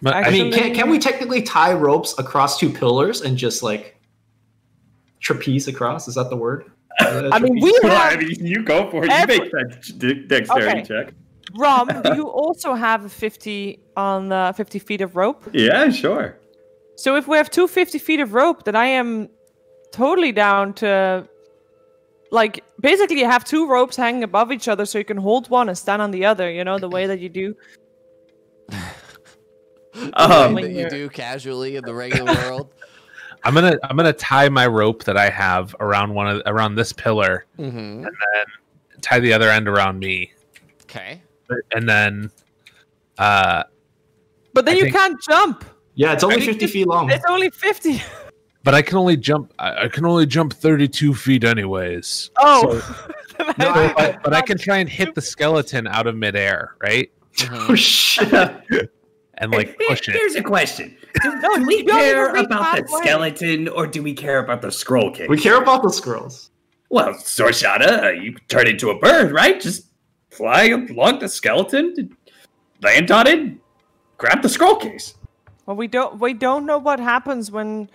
I mean, can we technically tie ropes across 2 pillars and just like trapeze across? Is that the word? I mean, you go for it. You make that dexterity check. Rom, do you also have a 50 on 50 feet of rope? Yeah, sure. So if we have 250 feet of rope, then I am totally down to, like, basically you have 2 ropes hanging above each other so you can hold one and stand on the other, you know, the way that you do. That you do casually in the regular world. I'm gonna tie my rope that I have around this pillar, and then tie the other end around me. Okay. And then, but then you can't jump. Yeah, it's only 50 feet long. It's only 50. But I can only jump. I can only jump 32 feet, anyways. Oh, But I can try and hit the skeleton out of midair, right? Oh shit! And like push it. Here's a question: Do we you don't care even reach about the halfway. skeleton, or do we care about the scroll case? We care about the squirrels. Well, Sorshada, you turn into a bird, right? Just fly along the skeleton, land on it, grab the scroll case. Well, we don't know what happens when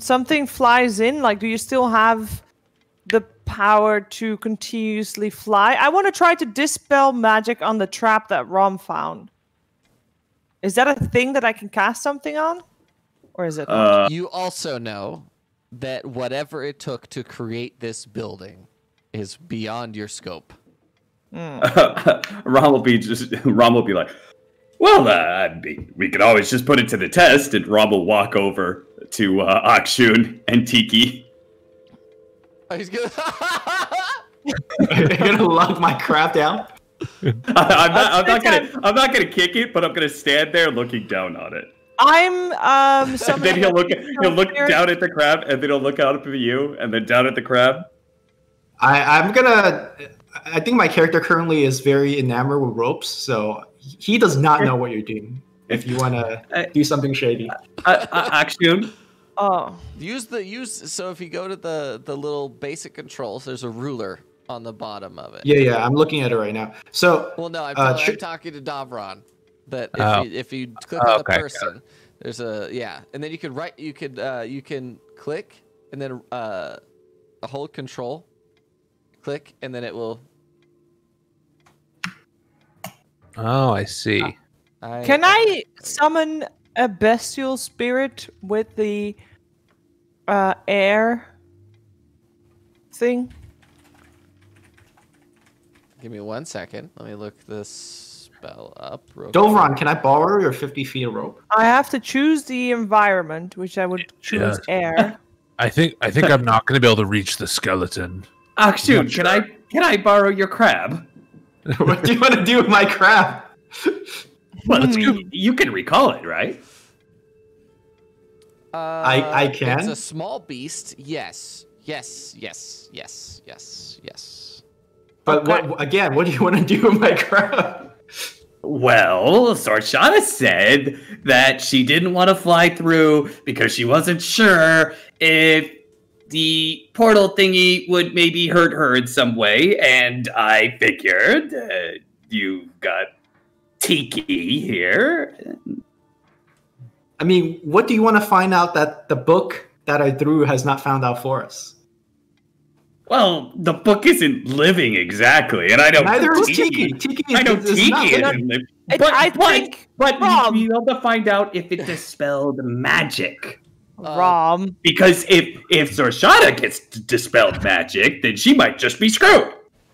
something flies in. Like, do you still have the power to continuously fly? I want to try to dispel magic on the trap that Rom found. Is that a thing that I can cast something on, or is it? Not? You also know that whatever it took to create this building is beyond your scope. Rom will be like, well, we could always just put it to the test, and Rom will walk over to Akshun and Tiki. Oh, he's gonna. You're gonna lug my crab down. I'm not gonna kick it, but I'm gonna stand there looking down on it. I'm And then he'll look down at the crab, and then he'll look out up at you, and then down at the crab. I think my character currently is very enamored with ropes, so he does not know what you're doing. If you want to do something shady, Akshun. Oh, So if you go to the little basic controls, there's a ruler on the bottom of it. yeah, I'm looking at it right now. So, Well, no, I'm talking to Davron. That if you click on the person, there's and then you can you can click and then hold control, click, and then it will. Oh, I see. can I summon a bestial spirit with the air thing? Give me 1 second. Let me look this spell up. Dovron, can I borrow your 50 feet of rope? I have to choose the environment, which I would choose air. I think I'm not going to be able to reach the skeleton. Akshun, can I borrow your crab? What do you want to do with my crab? Well, you can recall it, right? I can. It's a small beast. Yes. But Okay. what do you want to do with my crab? Well, Sorshana said that she didn't want to fly through because she wasn't sure if the portal thingy would maybe hurt her in some way, and I figured you got Tiki here. I mean, what do you want to find out that the book that I threw has not found out for us? Well, the book isn't living exactly, and I know Neither is Tiki. I know Tiki isn't living. But Rom. we have to find out if it dispelled magic. Rom. Because if Sorshana gets dispelled magic, then she might just be screwed.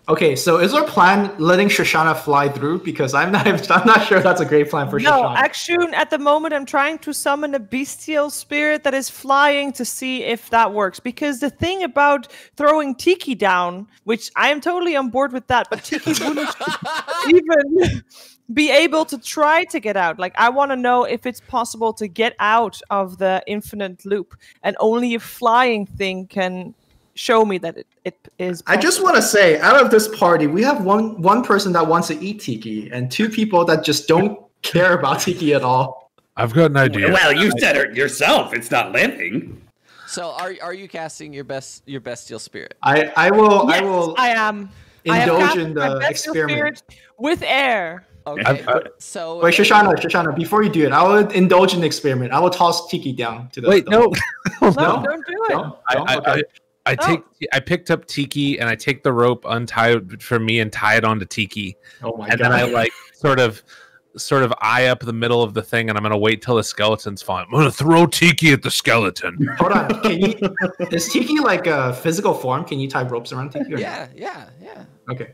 Okay, so is our plan letting Shoshana fly through? Because I'm not sure that's a great plan for No, Shoshana. actually, at the moment, I'm trying to summon a bestial spirit that is flying to see if that works. Because the thing about throwing Tiki down, which I am totally on board with that, but Tiki wouldn't even be able to try to get out. Like, I want to know if it's possible to get out of the infinite loop, and only a flying thing can show me that it is possible. I just want to say, out of this party, we have one person that wants to eat Tiki, and two people that just don't care about Tiki at all. I've got an idea. Well, you said it yourself. It's not living. So are you casting your bestial spirit? I will I am. indulge in my the bestial experiment. spirit with air. Okay. So Wait, Shoshana, before you do it, I will indulge in the experiment. I will toss Tiki down to the. Wait, the no. No, No? don't do it. No? Okay. I picked up Tiki and I take the rope untied from me and tie it onto Tiki. Oh my And god. then I like sort of eye up the middle of the thing, and I'm gonna wait till the skeleton's fine. I'm gonna throw Tiki at the skeleton. Hold on. Is Tiki like a physical form? Can you tie ropes around Tiki? Or yeah. not? Okay.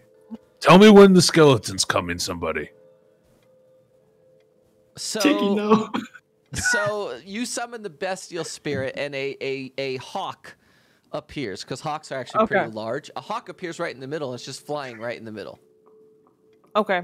Tell me when the skeleton's coming, somebody. So Tiki, no. So you summon the bestial spirit, and a hawk appears, because hawks are actually pretty large. A hawk appears right in the middle, and it's just flying right in the middle. Okay.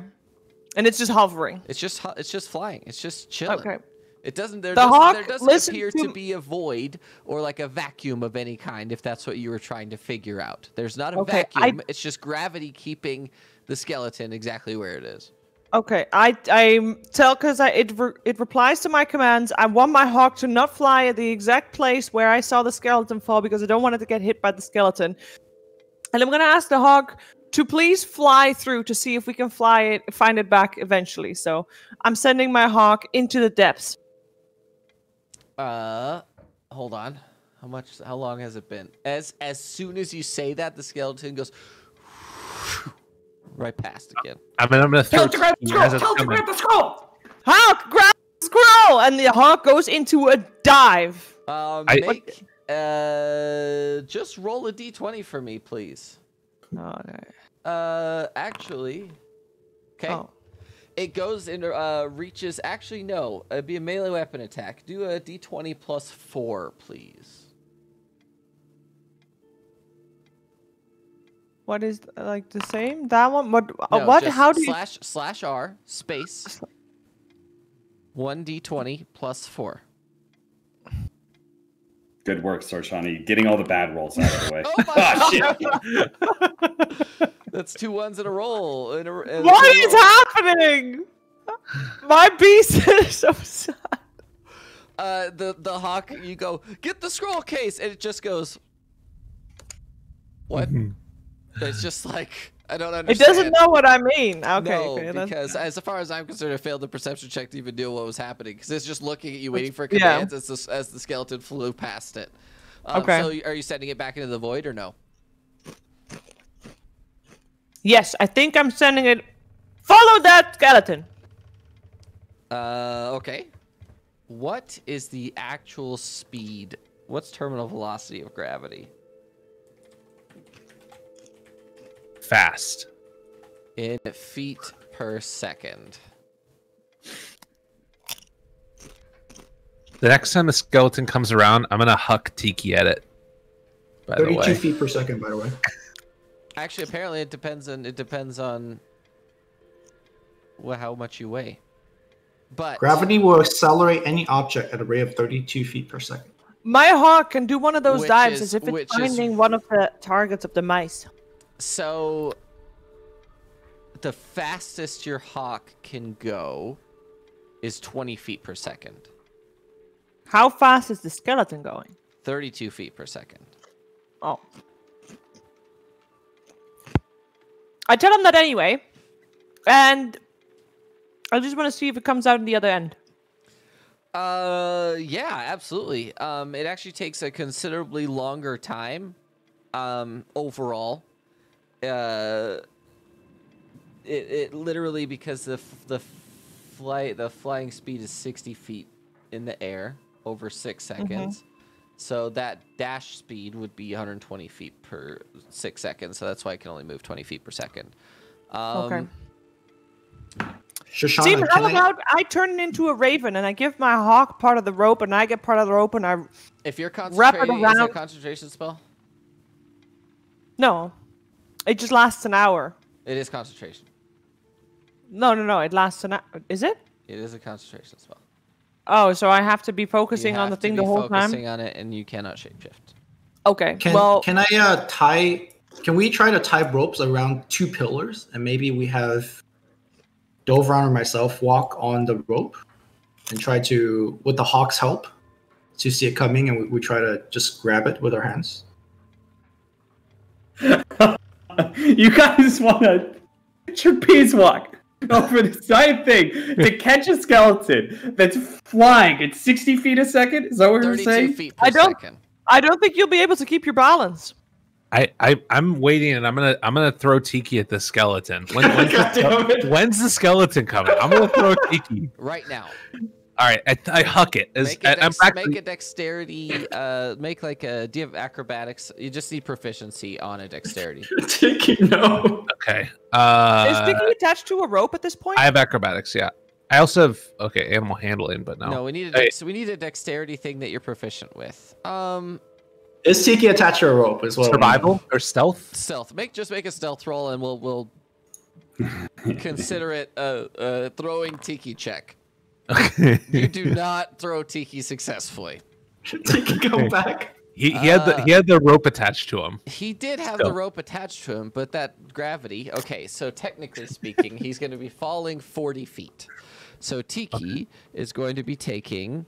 And it's just hovering. It's just flying. It's just chilling. Okay. It doesn't. There Hawk, doesn't listen appear to- to be a void or like a vacuum of any kind. If that's what you were trying to figure out, there's not a vacuum. It's just gravity keeping the skeleton exactly where it is. Okay, I tell because it replies to my commands. I want my hawk to not fly at the exact place where I saw the skeleton fall because I don't want it to get hit by the skeleton. And I'm gonna ask the hawk to please fly through to see if we can find it back eventually. So I'm sending my hawk into the depths. Hold on. How long has it been? As soon as you say that, the skeleton goes right past again. I'm gonna throw Grab the scroll! Tell to grab the scroll! Hawk, grab the squirrel! And the hawk goes into a dive. Just roll a d20 for me, please. Actually, okay. Oh. It goes and reaches. Actually, no. It'd be a melee weapon attack. Do a d20 plus 4, please. What is like the same? That one? What? No, What? just How do you? /r space 1d20 plus 4. Good work, Sarshani. Getting all the bad rolls out of the way. Oh my shit! That's 2 1s in a roll. What is happening? My beast is so sad. The hawk, you go, get the scroll case, and it just goes, what? It's just like, I don't understand. It doesn't know what I mean. Okay. No, okay, because as far as I'm concerned, I failed the perception check to even know what was happening. Because it's just looking at you, waiting for commands as the skeleton flew past it. Okay. So are you sending it back into the void or no? Yes, I think I'm sending it. Follow that skeleton. Okay. What is the actual speed? What's terminal velocity of gravity? Fast. In feet per second. The next time a skeleton comes around, I'm gonna huck Tiki at it. By the 32 way. feet per second, by the way. Actually, apparently it depends on how much you weigh. But Gravity will accelerate any object at a rate of 32 feet per second. My hawk can do one of those Which dives is- as if which it's is- finding one of the targets of the mice. So the fastest your hawk can go is 20 feet per second. How fast is the skeleton going? 32 feet per second. Oh. I tell him that anyway. And I just want to see if it comes out in the other end. Yeah, absolutely. It actually takes a considerably longer time, overall. It literally, because the flying speed is 60 feet in the air over 6 seconds. So that dash speed would be 120 feet per 6 seconds. So that's why I can only move 20 feet per second. Okay. Shoshana, See, how can about I turn it into a raven and I give my hawk part of the rope and I get part of the rope and I... If you're Wrap it concentrating, is it a around- concentration spell? No. It just lasts an hour. It is concentration. No. It lasts an hour. Is it? It is a concentration spell. Oh, so I have to be You focusing on the have to thing be the whole time? focusing on it, and you cannot shapeshift. Okay, Can I tie? Can we try to tie ropes around 2 pillars, and maybe we have Dovran or myself walk on the rope and try to, with the hawk's help, to see it coming, and we try to just grab it with our hands. You guys want to trapeze walk over the side thing to catch a skeleton that's flying at 60 feet a second? Is that what you're 32 saying? feet per I don't- second. I don't think you'll be able to keep your balance. I'm waiting, and I'm gonna throw Tiki at the skeleton. God damn it. When's the skeleton coming? I'm gonna throw Tiki. Right now. All right, I huck it. Make a dexterity. Make like a. Do you have acrobatics? You just need proficiency on a dexterity. Tiki, no. Okay. Is Sticky attached to a rope at this point? I have acrobatics. Yeah. I also have animal handling, but no. No, we need a dexterity thing that you're proficient with. Is Tiki attached to a rope as well? Survival or stealth? Stealth. Just make a stealth roll, and we'll consider it a throwing Tiki check. Okay. You do not throw Tiki successfully. Tiki, come back. He had the rope attached to him. He did have Still. the rope attached to him, but that gravity. Okay, so technically speaking, he's going to be falling 40 feet. So Tiki is going to be taking.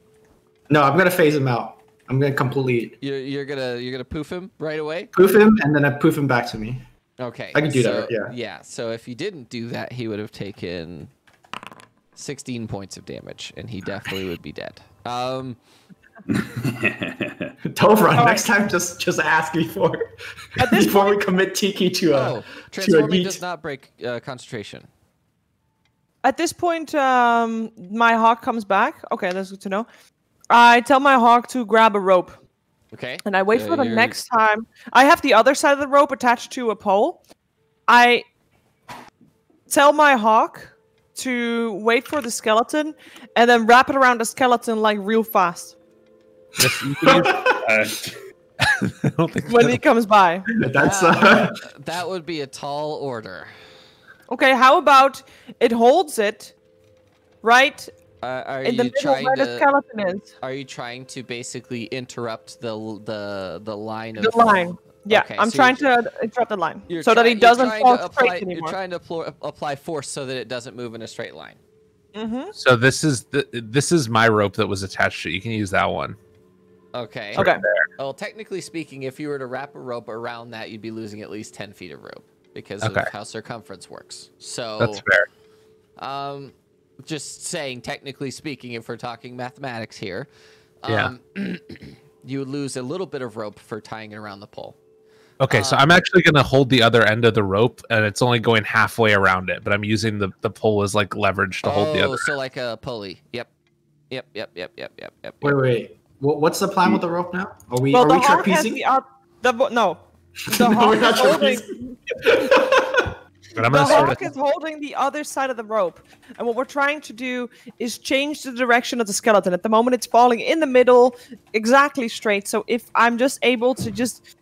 No, I'm gonna phase him out. I'm gonna completely You're gonna poof him right away. poof him, and then I poof him back to me. Okay, I can do so, that. Yeah. Yeah. So if you didn't do that, he would have taken 16 points of damage, and he definitely would be dead. Don't run. Next time, just ask before we commit Tiki to a transforming yeet. does not break concentration. At this point, my hawk comes back. Okay, that's good to know. I tell my hawk to grab a rope. Okay. And I wait for the next time. I have the other side of the rope attached to a pole. I tell my hawk to wait for the skeleton and then wrap it around the skeleton like real fast. I don't think When he comes by. That's That would be a tall order. Okay, how about it holds it right Are in the you middle trying where the to? skeleton is? Are you trying to basically interrupt the line of The line. Yeah, Okay, I'm so trying to interrupt the line You're so that he you're doesn't trying fall to straight apply, anymore. You're trying to apply force so that it doesn't move in a straight line. Mm-hmm. So this is my rope that was attached to it. You can use that one. Okay. Okay. Well, technically speaking, if you were to wrap a rope around that, you'd be losing at least 10 feet of rope because of how circumference works. So That's fair. Just saying, technically speaking, if we're talking mathematics here, Yeah. you would lose a little bit of rope for tying it around the pole. Okay, so I'm actually going to hold the other end of the rope, and it's only going halfway around it, but I'm using the pole as like leverage to hold the other. So like a pulley. Yep. Wait. What's the plan with the rope now? Are we Well, the hawk has trapezing? the no. The No, we're hawk not is holding. trapezing. But I'm The going to sort hawk of is holding the other side of the rope. And what we're trying to do is change the direction of the skeleton. At the moment, it's falling in the middle, exactly straight. So if I'm just able to just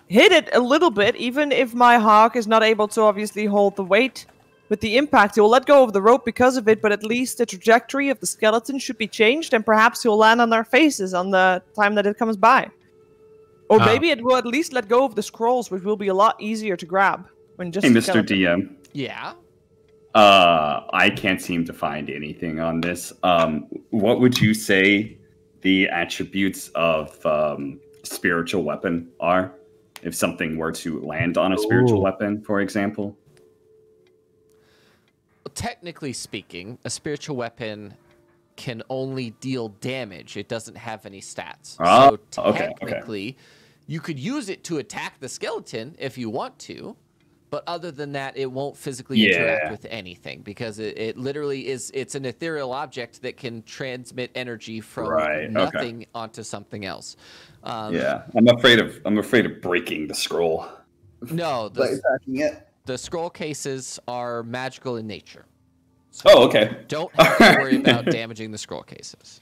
hit it a little bit, even if my hawk is not able to obviously hold the weight with the impact, he'll let go of the rope because of it, but at least the trajectory of the skeleton should be changed, and perhaps he'll land on our faces on the time that it comes by. Or maybe it will at least let go of the scrolls, which will be a lot easier to grab. When just Hey, a Mr. skeleton. DM. Yeah. I can't seem to find anything on this. What would you say the attributes of spiritual weapon are? If something were to land on a spiritual weapon, for example? Technically speaking, a spiritual weapon can only deal damage. It doesn't have any stats. Oh, so okay. technically, you could use it to attack the skeleton if you want to. But other than that, it won't physically interact with anything because it literally it's an ethereal object that can transmit energy from nothing onto something else. I'm afraid of breaking the scroll. No, By attacking it. the scroll cases are magical in nature. So okay. Don't have to worry about damaging the scroll cases.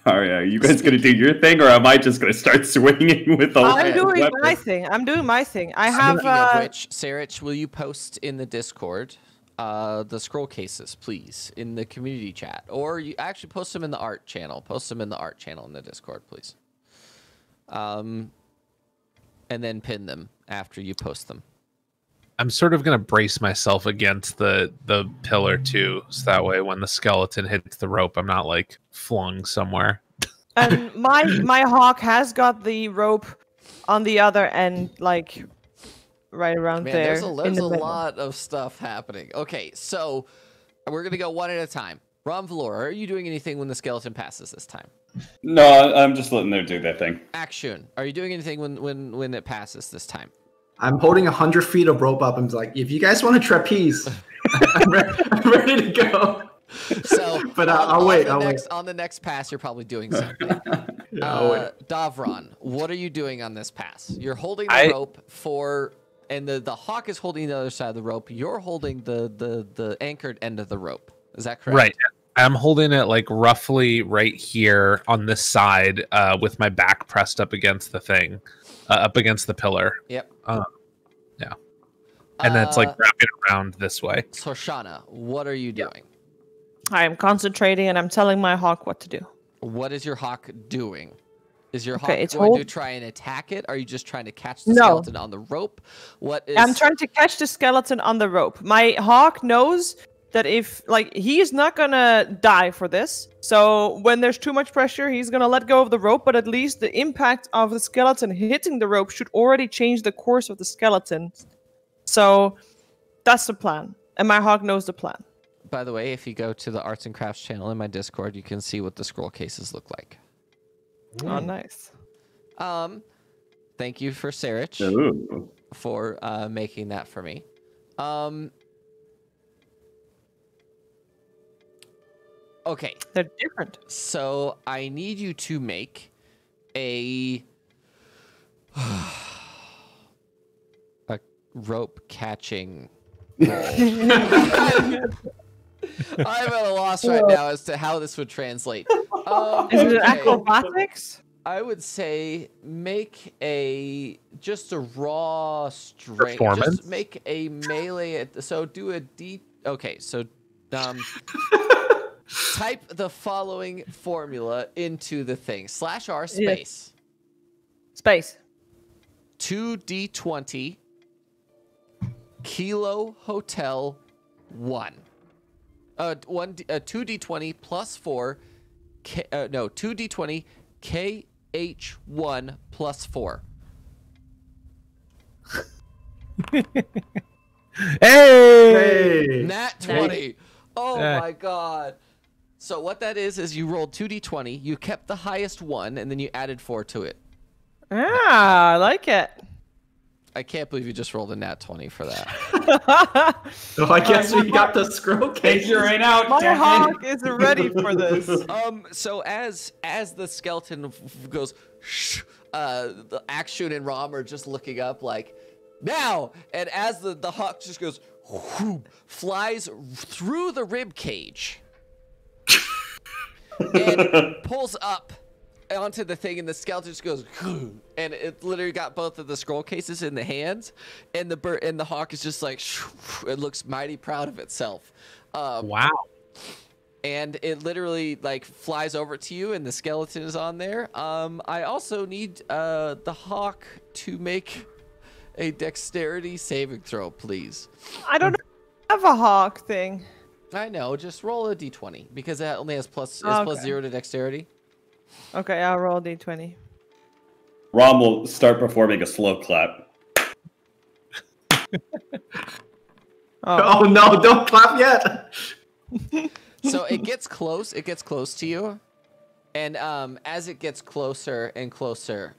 All right, are you guys gonna do your thing, or am I just gonna start swinging with all? I'm doing my thing. I have. Speaking of which, Sarich, will you post in the Discord the scroll cases, please, in the community chat, or you actually post them in the art channel. Post them in the art channel in the Discord, please. And then pin them after you post them. I'm sort of going to brace myself against the pillar too, so that way when the skeleton hits the rope, I'm not like flung somewhere. And my hawk has got the rope on the other end, like right around Man, there. there's a lot of stuff happening. Okay, so we're gonna go one at a time. Ron Valor, are you doing anything when the skeleton passes this time? No, I'm just letting them do their thing. Action. Are you doing anything when it passes this time? I'm holding 100 feet of rope up. I'm like, if you guys want to trapeze, I'm ready to go. So, but I'll wait. On the next pass, you're probably doing something. I'll wait. Davron, what are you doing on this pass? You're holding the rope and the hawk is holding the other side of the rope. You're holding the anchored end of the rope. Is that correct? Right. I'm holding it like roughly right here on this side, with my back pressed up against the thing, up against the pillar. Yep. Yeah. And that's like wrapping around this way. So Shauna, what are you doing? I am concentrating and I'm telling my hawk what to do. What is your hawk doing? Is your Okay, hawk it's going to hold- try and attack it? Are you just trying to catch the No. skeleton on the rope? What is? I'm trying to catch the skeleton on the rope. My hawk knows that if, like, he is not gonna die for this. So when there's too much pressure, he's gonna let go of the rope, but at least the impact of the skeleton hitting the rope should already change the course of the skeleton. So that's the plan. And my hawk knows the plan. By the way, if you go to the Arts and Crafts channel in my Discord, you can see what the scroll cases look like. Oh, nice. Thank you for Sarich Ooh. for making that for me. Okay, They're different. so I need you to make a rope catching roll. I'm at a loss right now as to how this would translate. Is it Okay. acrobatics? I would say make just a raw strength. Performance? Just make a melee. So do a D. Okay, so type the following formula into the thing. /r space. Space. 2d20 Kilo Hotel 1. 2d20 plus 4. 2d20 KH1 plus 4. Hey! Nat 20. Oh Eh. my god. So what that is you rolled 2d20, you kept the highest one, and then you added 4 to it. Ah, I like it. I can't believe you just rolled a nat 20 for that. So I guess we got the scroll case. Take your rain out, My damn it. hawk is ready for this. So as the skeleton goes, shh, the Action and Rom are just looking up like, now! And as the hawk just goes, whoop, flies through the rib cage and pulls up onto the thing, and the skeleton just goes, and it literally got both of the scroll cases in the hands, and the bird and the hawk is just like, it looks mighty proud of itself. Wow. And it literally like flies over to you, and the skeleton is on there. I also need the hawk to make a dexterity saving throw, please. I don't have a hawk thing. I know, just roll a d20 because that only has plus Okay. 0 to dexterity. Okay, I'll roll d20. Rom will start performing a slow clap. Oh, Oh no! Don't clap yet. So it gets close. It gets close to you, and as it gets closer and closer,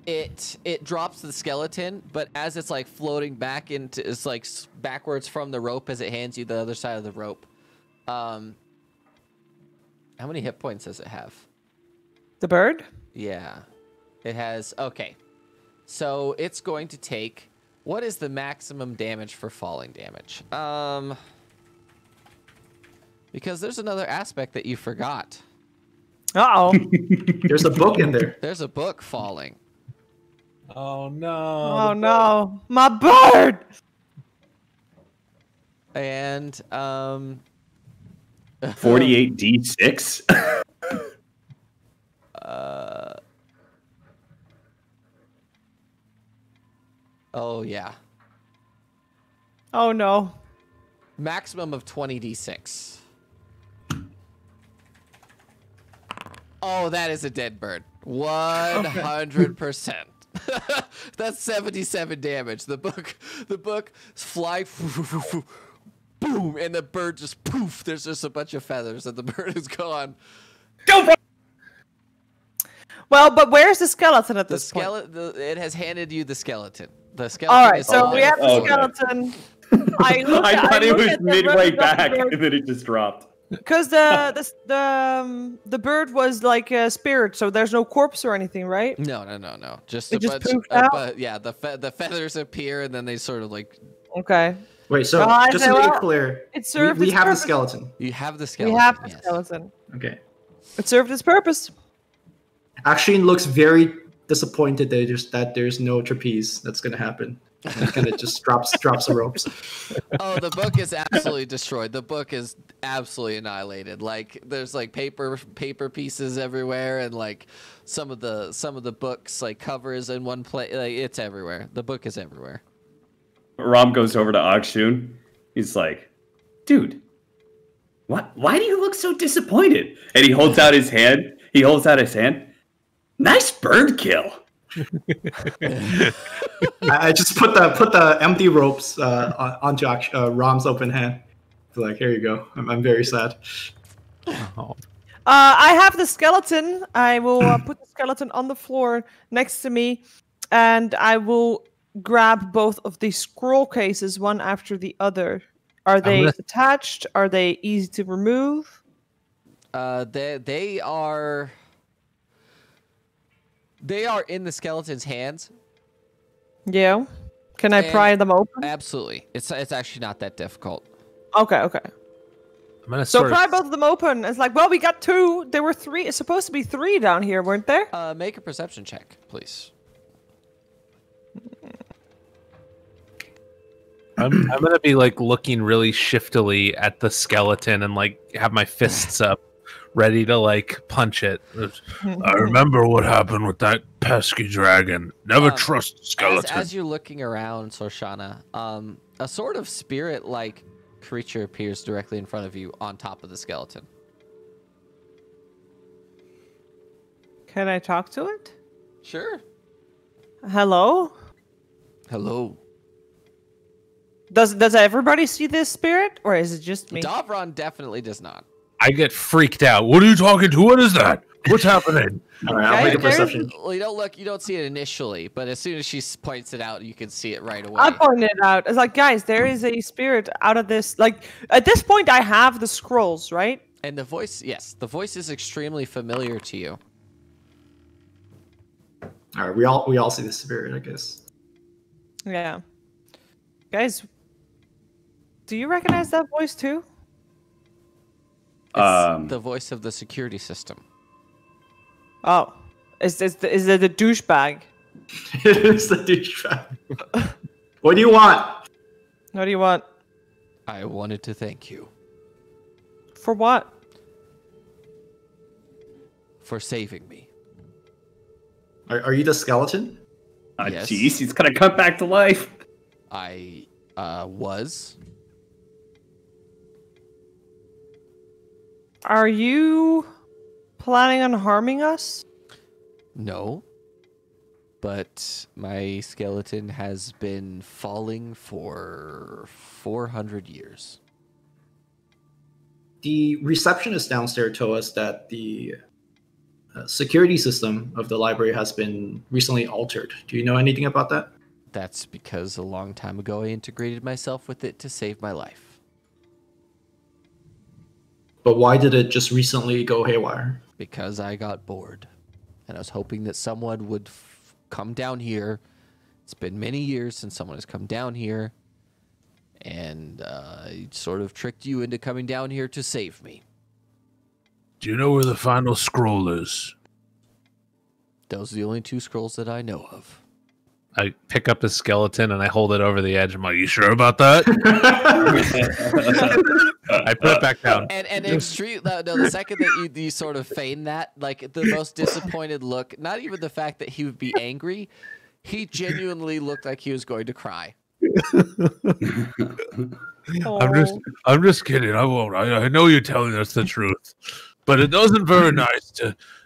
it drops the skeleton, but as it's like floating back into, it's like backwards from the rope as it hands you the other side of the rope. How many hit points does it have? the bird? Yeah, it has. Okay, so it's going to take. What is the maximum damage for falling damage? Because there's another aspect that you forgot. Uh-oh. There's a book in there. There's a book falling. Oh no. Oh, no. My bird! And 48d6. oh yeah, Oh, no. maximum of 20d6. Oh, that is a dead bird. 100%. That's 77 damage. The book fly, boom, and the bird just poof. There's just a bunch of feathers, and the bird is gone. Well, but where's the skeleton at The this point? skeleton. It has handed you the skeleton. The skeleton. All right, is so on we it. have the Okay. skeleton. I thought it was midway back, and then it just dropped. Because the bird was like a spirit, so there's no corpse or anything, right? No. Just It a just bunch. poofed out? But yeah, the feathers appear, and then they sort of like. Okay. Wait, so Well, I just say, to make well, it clear, It served we its have the purpose. skeleton. You have the We skeleton. have the yes. skeleton. Okay. It served its purpose. Akshin looks very disappointed that there's no trapeze that's gonna happen. And kind of just drops the ropes. Oh, the book is absolutely destroyed. The book is absolutely annihilated. Like there's like paper pieces everywhere, and like some of the books like covers in one place. Like it's everywhere. The book is everywhere. Rom goes over to Akshun. He's like, "Dude, what? Why do you look so disappointed?" And he holds out his hand. Nice bird kill. I just put the empty ropes onto Rom's open hand. Like, here you go. I'm very sad. I have the skeleton. I will put the skeleton on the floor next to me, and I will grab both of these scroll cases one after the other. Are they attached? Are they easy to remove? They are in the skeleton's hands. Yeah. Can I pry them open? Absolutely. It's actually not that difficult. Okay. I'm gonna So pry both of them open. It's like, well, we got 2. There were 3. It's supposed to be 3 down here, weren't there? Make a perception check, please. I'm gonna be like looking really shiftily at the skeleton and like have my fists up, ready to like punch it. I remember what happened with that pesky dragon. Never trust skeleton. As you're looking around, Sorshana, a sort of spirit-like creature appears directly in front of you on top of the skeleton. Can I talk to it? Sure. Hello? Hello. Does everybody see this spirit, or is it just me? Davron definitely does not. I get freaked out. What are you talking to? What is that? What's happening? All right, I'll make a perception. Well, you don't see it initially, but as soon as she points it out, you can see it right away. I pointed it out. It's like, guys, there is a spirit out of this. Like, at this point, I have the scrolls, right? And the voice, yes, the voice is extremely familiar to you. All right, we all see the spirit, I guess. Yeah. Guys, do you recognize that voice too? It's the voice of the security system. Oh, is it the douchebag? It is the douchebag. What do you want? What do you want? I wanted to thank you For what? for saving me. Are you the skeleton? Yes. Jeez, he's gonna come back to life. I was. Are you planning on harming us? No. But my skeleton has been falling for 400 years. The receptionist downstairs told us that the security system of the library has been recently altered. Do you know anything about that? That's because a long time ago I integrated myself with it to save my life. But why did it just recently go haywire? Because I got bored. And I was hoping that someone would come down here. It's been many years since someone has come down here. And I sort of tricked you into coming down here to save me. Do you know where the final scroll is? Those are the only 2 scrolls that I know of. I pick up the skeleton and I hold it over the edge. I'm like, you sure about that? I put it back down. And extreme. No, the second that you sort of feign that, like the most disappointed look, not even the fact that he would be angry, he genuinely looked like he was going to cry. I'm just kidding. I won't. I know you're telling us the truth, but it wasn't very nice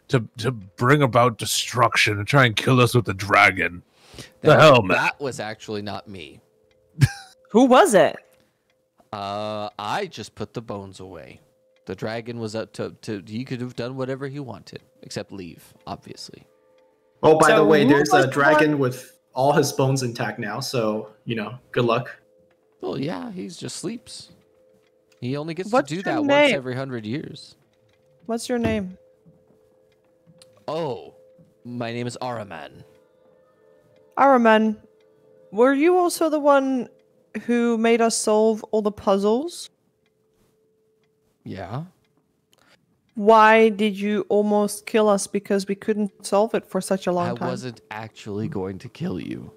to bring about destruction and try and kill us with the dragon. The hell, man. That was actually not me. Who was it? I just put the bones away. The dragon was up to he could have done whatever he wanted, except leave, obviously. Oh, by So the way, who there's was a the dragon one- with all his bones intact now, so, good luck. Well, yeah, he just sleeps. He only gets What's to do your that once name? every 100 years. What's your name? Oh, my name is Araman. Araman, were you also the one who made us solve all the puzzles? Yeah. Why did you almost kill us because we couldn't solve it for such a long I time? wasn't actually going to kill you.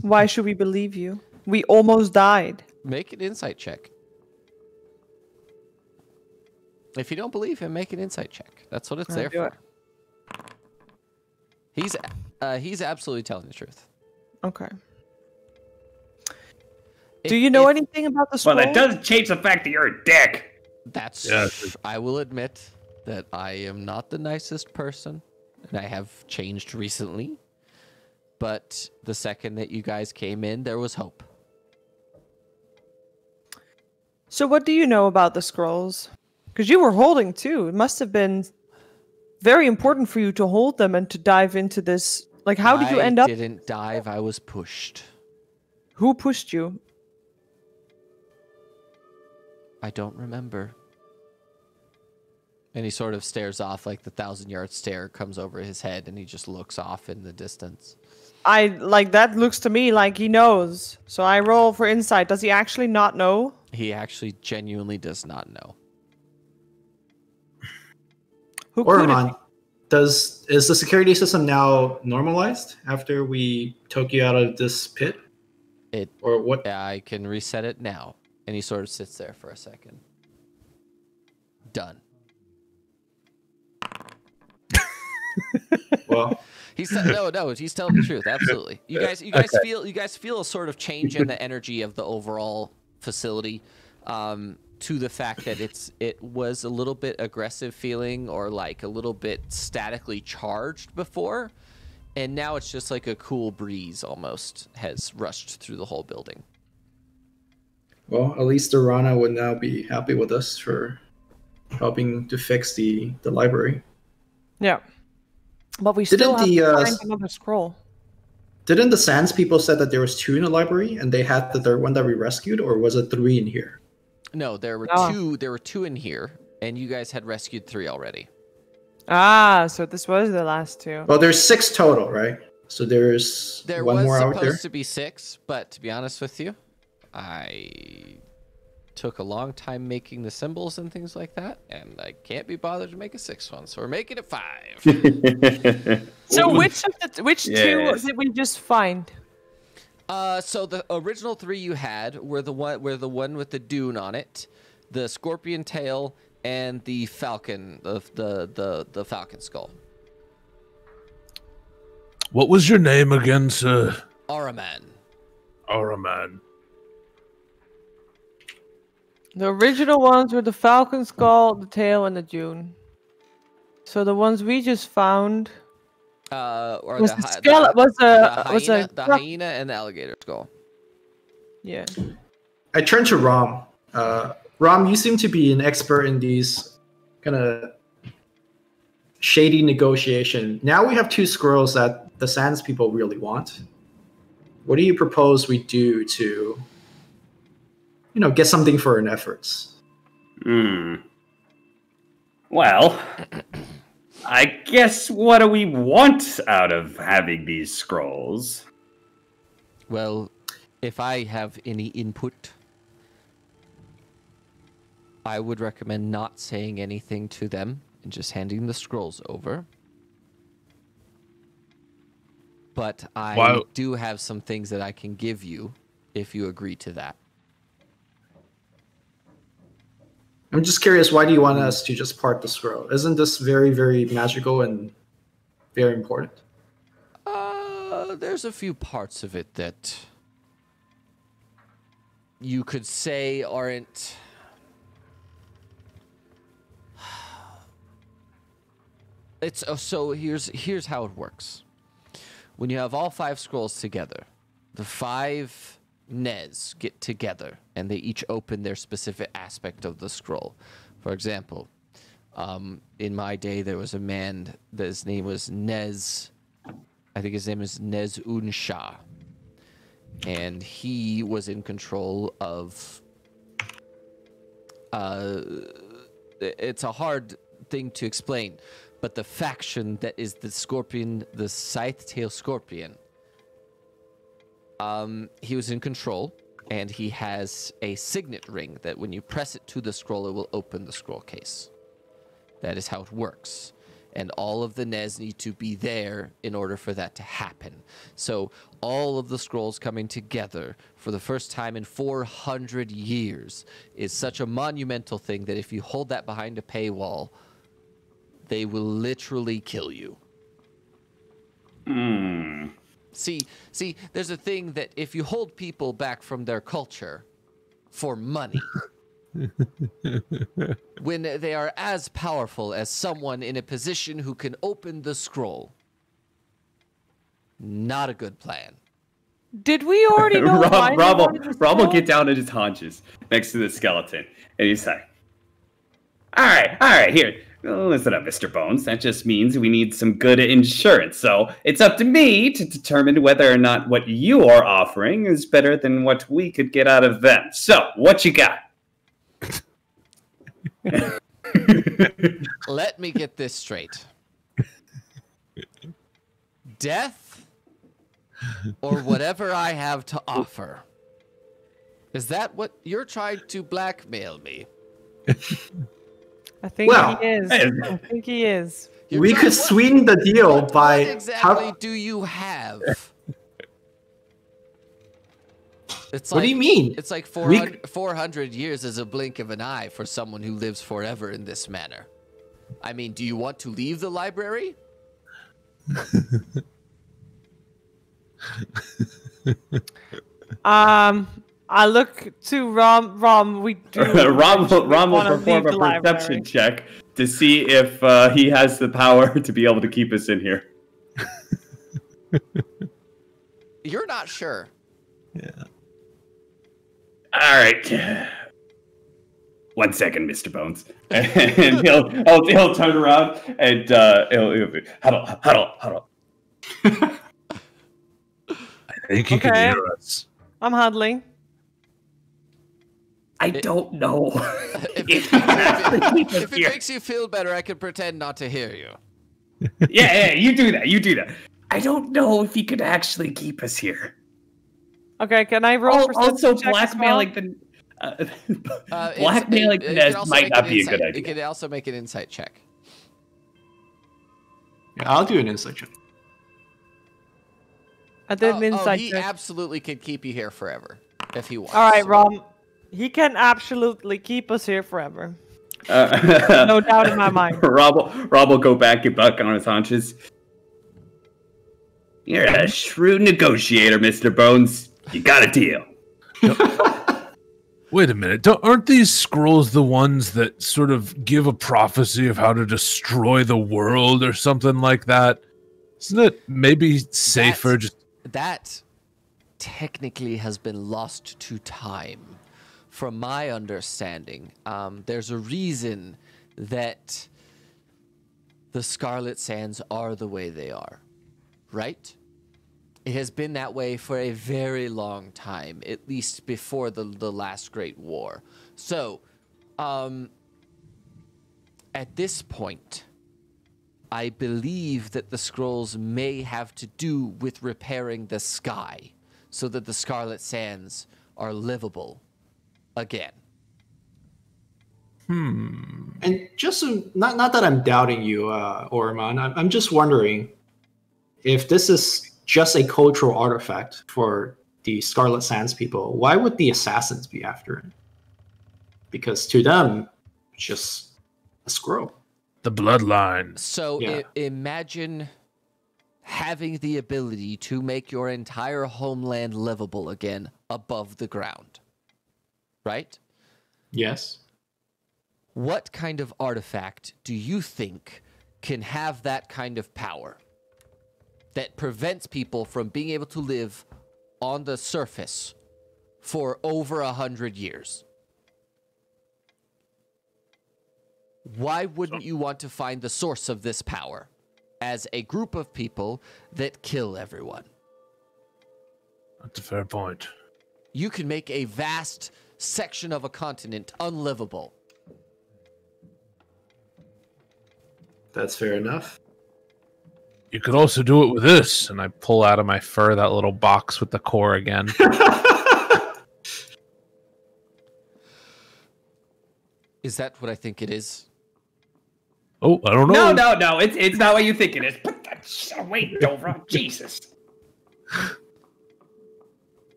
Why should we believe you? We almost died. Make an insight check. If you don't believe him, make an insight check. That's what it's there do for. He's absolutely telling the truth. Okay. Do you know anything about the scroll? Well, that doesn't change the fact that you're a dick. That's. Yeah. I will admit that I am not the nicest person, and I have changed recently. But the second that you guys came in, there was hope. So what do you know about the scrolls? Because you were holding two. It must have been very important for you to hold them and to dive into this. Like, how did you end up? I didn't dive. I was pushed. Who pushed you? I don't remember. And he sort of stares off, like the 1,000-yard stare comes over his head, and he just looks off in the distance. That looks to me like he knows. So I roll for insight. Does he actually not know? He actually genuinely does not know. Who could it Ormond, is the security system now normalized after we took you out of this pit? Or what? I can reset it now. And he sort of sits there for a second. Done. Well, He's telling the truth. Absolutely. You guys feel a sort of change in the energy of the overall facility, to the fact that it was a little bit aggressive feeling or like a little bit statically charged before, and now it's just like a cool breeze almost has rushed through the whole building. well, at least the Rana would now be happy with us for helping to fix the library. Yeah. But we still have to find another scroll. Didn't the Sands people said that there was 2 in the library and they had the third one that we rescued, or was it 3 in here? No, there were two. There were 2 in here, and you guys had rescued 3 already. Ah, so this was the last 2. Well, there's 6 total, right? So there's one more out there. There was supposed to be 6, but to be honest with you, I took a long time making the symbols and things like that, and I can't be bothered to make a 6th one, so we're making it 5. So which 2 did we just find? So the original 3 you had were the one with the dune on it, the scorpion tail, and the falcon, the falcon skull. What was your name again, sir? Araman. Araman. The original ones were the falcon skull, the tail, and the dune. So the ones we just found was the hyena and the alligator skull. Yeah. I turn to Rom. Rom, you seem to be an expert in these kind of shady negotiation. Now we have 2 squirrels that the Sands people really want. What do you propose we do to, get something for our efforts? Well, I guess what do we want out of having these scrolls? Well, if I have any input, I would recommend not saying anything to them and just handing the scrolls over. But I do have some things that I can give you if you agree to that. I'm just curious, why do you want us to just part the scroll? Isn't this very, very magical and very important? There's a few parts of it that you could say aren't... So here's how it works. When you have all 5 scrolls together, the 5 Nez get together and they each open their specific aspect of the scroll. For example, in my day there was a man that his name was Nez. I think his name is Nez Unsha, and he was in control of. It's a hard thing to explain, but the faction that is the scorpion, the scythe-tail scorpion. He was in control, and he has a signet ring that when you press it to the scroll, it will open the scroll case. That is how it works. And all of the Nez need to be there in order for that to happen. So all of the scrolls coming together for the first time in 400 years is such a monumental thing that if you hold that behind a paywall, they will literally kill you. See, there's a thing that if you hold people back from their culture for money, when they are as powerful as someone in a position who can open the scroll, not a good plan. Did we already know why Rob will get down on his haunches next to the skeleton, and he's like, all right, here. Listen up, Mr. Bones. That just means we need some good insurance. So it's up to me to determine whether or not what you are offering is better than what we could get out of them. So, what you got? Let me get this straight. Death or whatever I have to offer. Is that what you're trying to blackmail me? I think Well, he is. I think he is. We could sweeten the deal by... What exactly do you have? It's What do you mean? It's like 400 years is a blink of an eye for someone who lives forever in this manner. I mean, do you want to leave the library? I look to Rom. We do. Rom will perform a perception check to see if he has the power to be able to keep us in here. You're not sure. Yeah. All right. 1 second, Mr. Bones. And he'll turn around and he'll huddle. I think he can hear us. I'm huddling. I don't know. If it makes you feel better, I can pretend not to hear you. Yeah, you do that. I don't know if he could actually keep us here. Okay, can I roll for also check blackmailing as well? blackmailing the Nez might not be a good You idea. can also make an insight check. Yeah, I'll do an insight check. I did an insight he check. absolutely could keep you here forever if he wants. All right, Rom. He can absolutely keep us here forever. No doubt in my mind. Rob will go back and buck on his haunches. You're a shrewd negotiator, Mr. Bones. You got a deal. Wait a minute. Aren't these scrolls the ones that sort of give a prophecy of how to destroy the world or something like that? Isn't it maybe safer That technically has been lost to time. From my understanding, there's a reason that the Scarlet Sands are the way they are, right? It has been that way for a very long time, at least before the last Great War. So, at this point, I believe that the scrolls may have to do with repairing the sky so that the Scarlet Sands are livable again. And just not that I'm doubting you, Orman. I'm just wondering if this is just a cultural artifact for the Scarlet Sands people. Why would the assassins be after it? Because to them, it's just a scroll. the bloodline? So Yeah. imagine having the ability to make your entire homeland livable again above the ground, right? Yes. What kind of artifact do you think can have that kind of power that prevents people from being able to live on the surface for over 100 years? Why wouldn't you want to find the source of this power as a group of people that kill everyone? That's a fair point. You can make a vast section of a continent unlivable. That's fair enough. You could also do it with this. And I pull out of my fur that little box with the core again. Is that what I think it is? Oh, I don't know. No. It's not what you think it is. Put that away, Dovra. Jesus.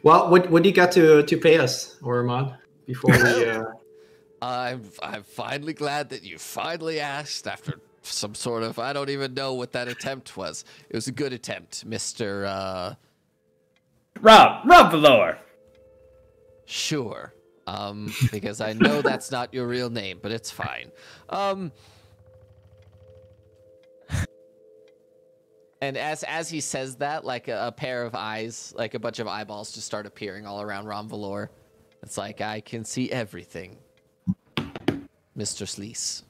Well, what do you got to pay us, Ormond, before we? I'm finally glad that you finally asked after some sort of, I don't even know what that attempt was. It was a good attempt, Mr. Rob Valor. Sure. Because I know that's not your real name, but it's fine. And as he says that, like a pair of eyes, like a bunch of eyeballs just start appearing all around Ron Valor. It's like, I can see everything, Mr. Sleece.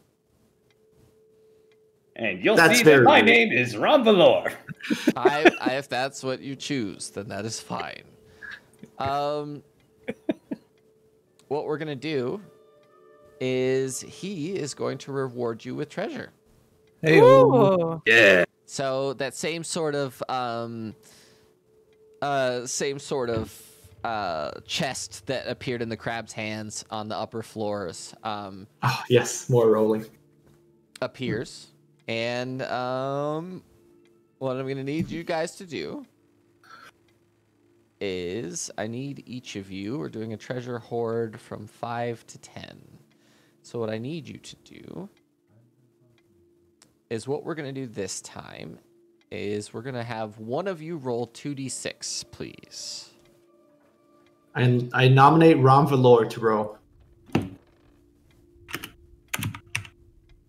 And you'll see that my name is Ron Valor. If that's what you choose, then that is fine. What we're going to do is he is going to reward you with treasure. Hey, Yeah. So that same sort of chest that appeared in the crab's hands on the upper floors Oh yes, more rolling. appears, and what I'm going to need you guys to do is I need each of you. We're doing a treasure hoard from 5 to 10. So what I need you to do is what we're going to do this time is we're going to have one of you roll 2d6, please. And I nominate Ron Valor to roll.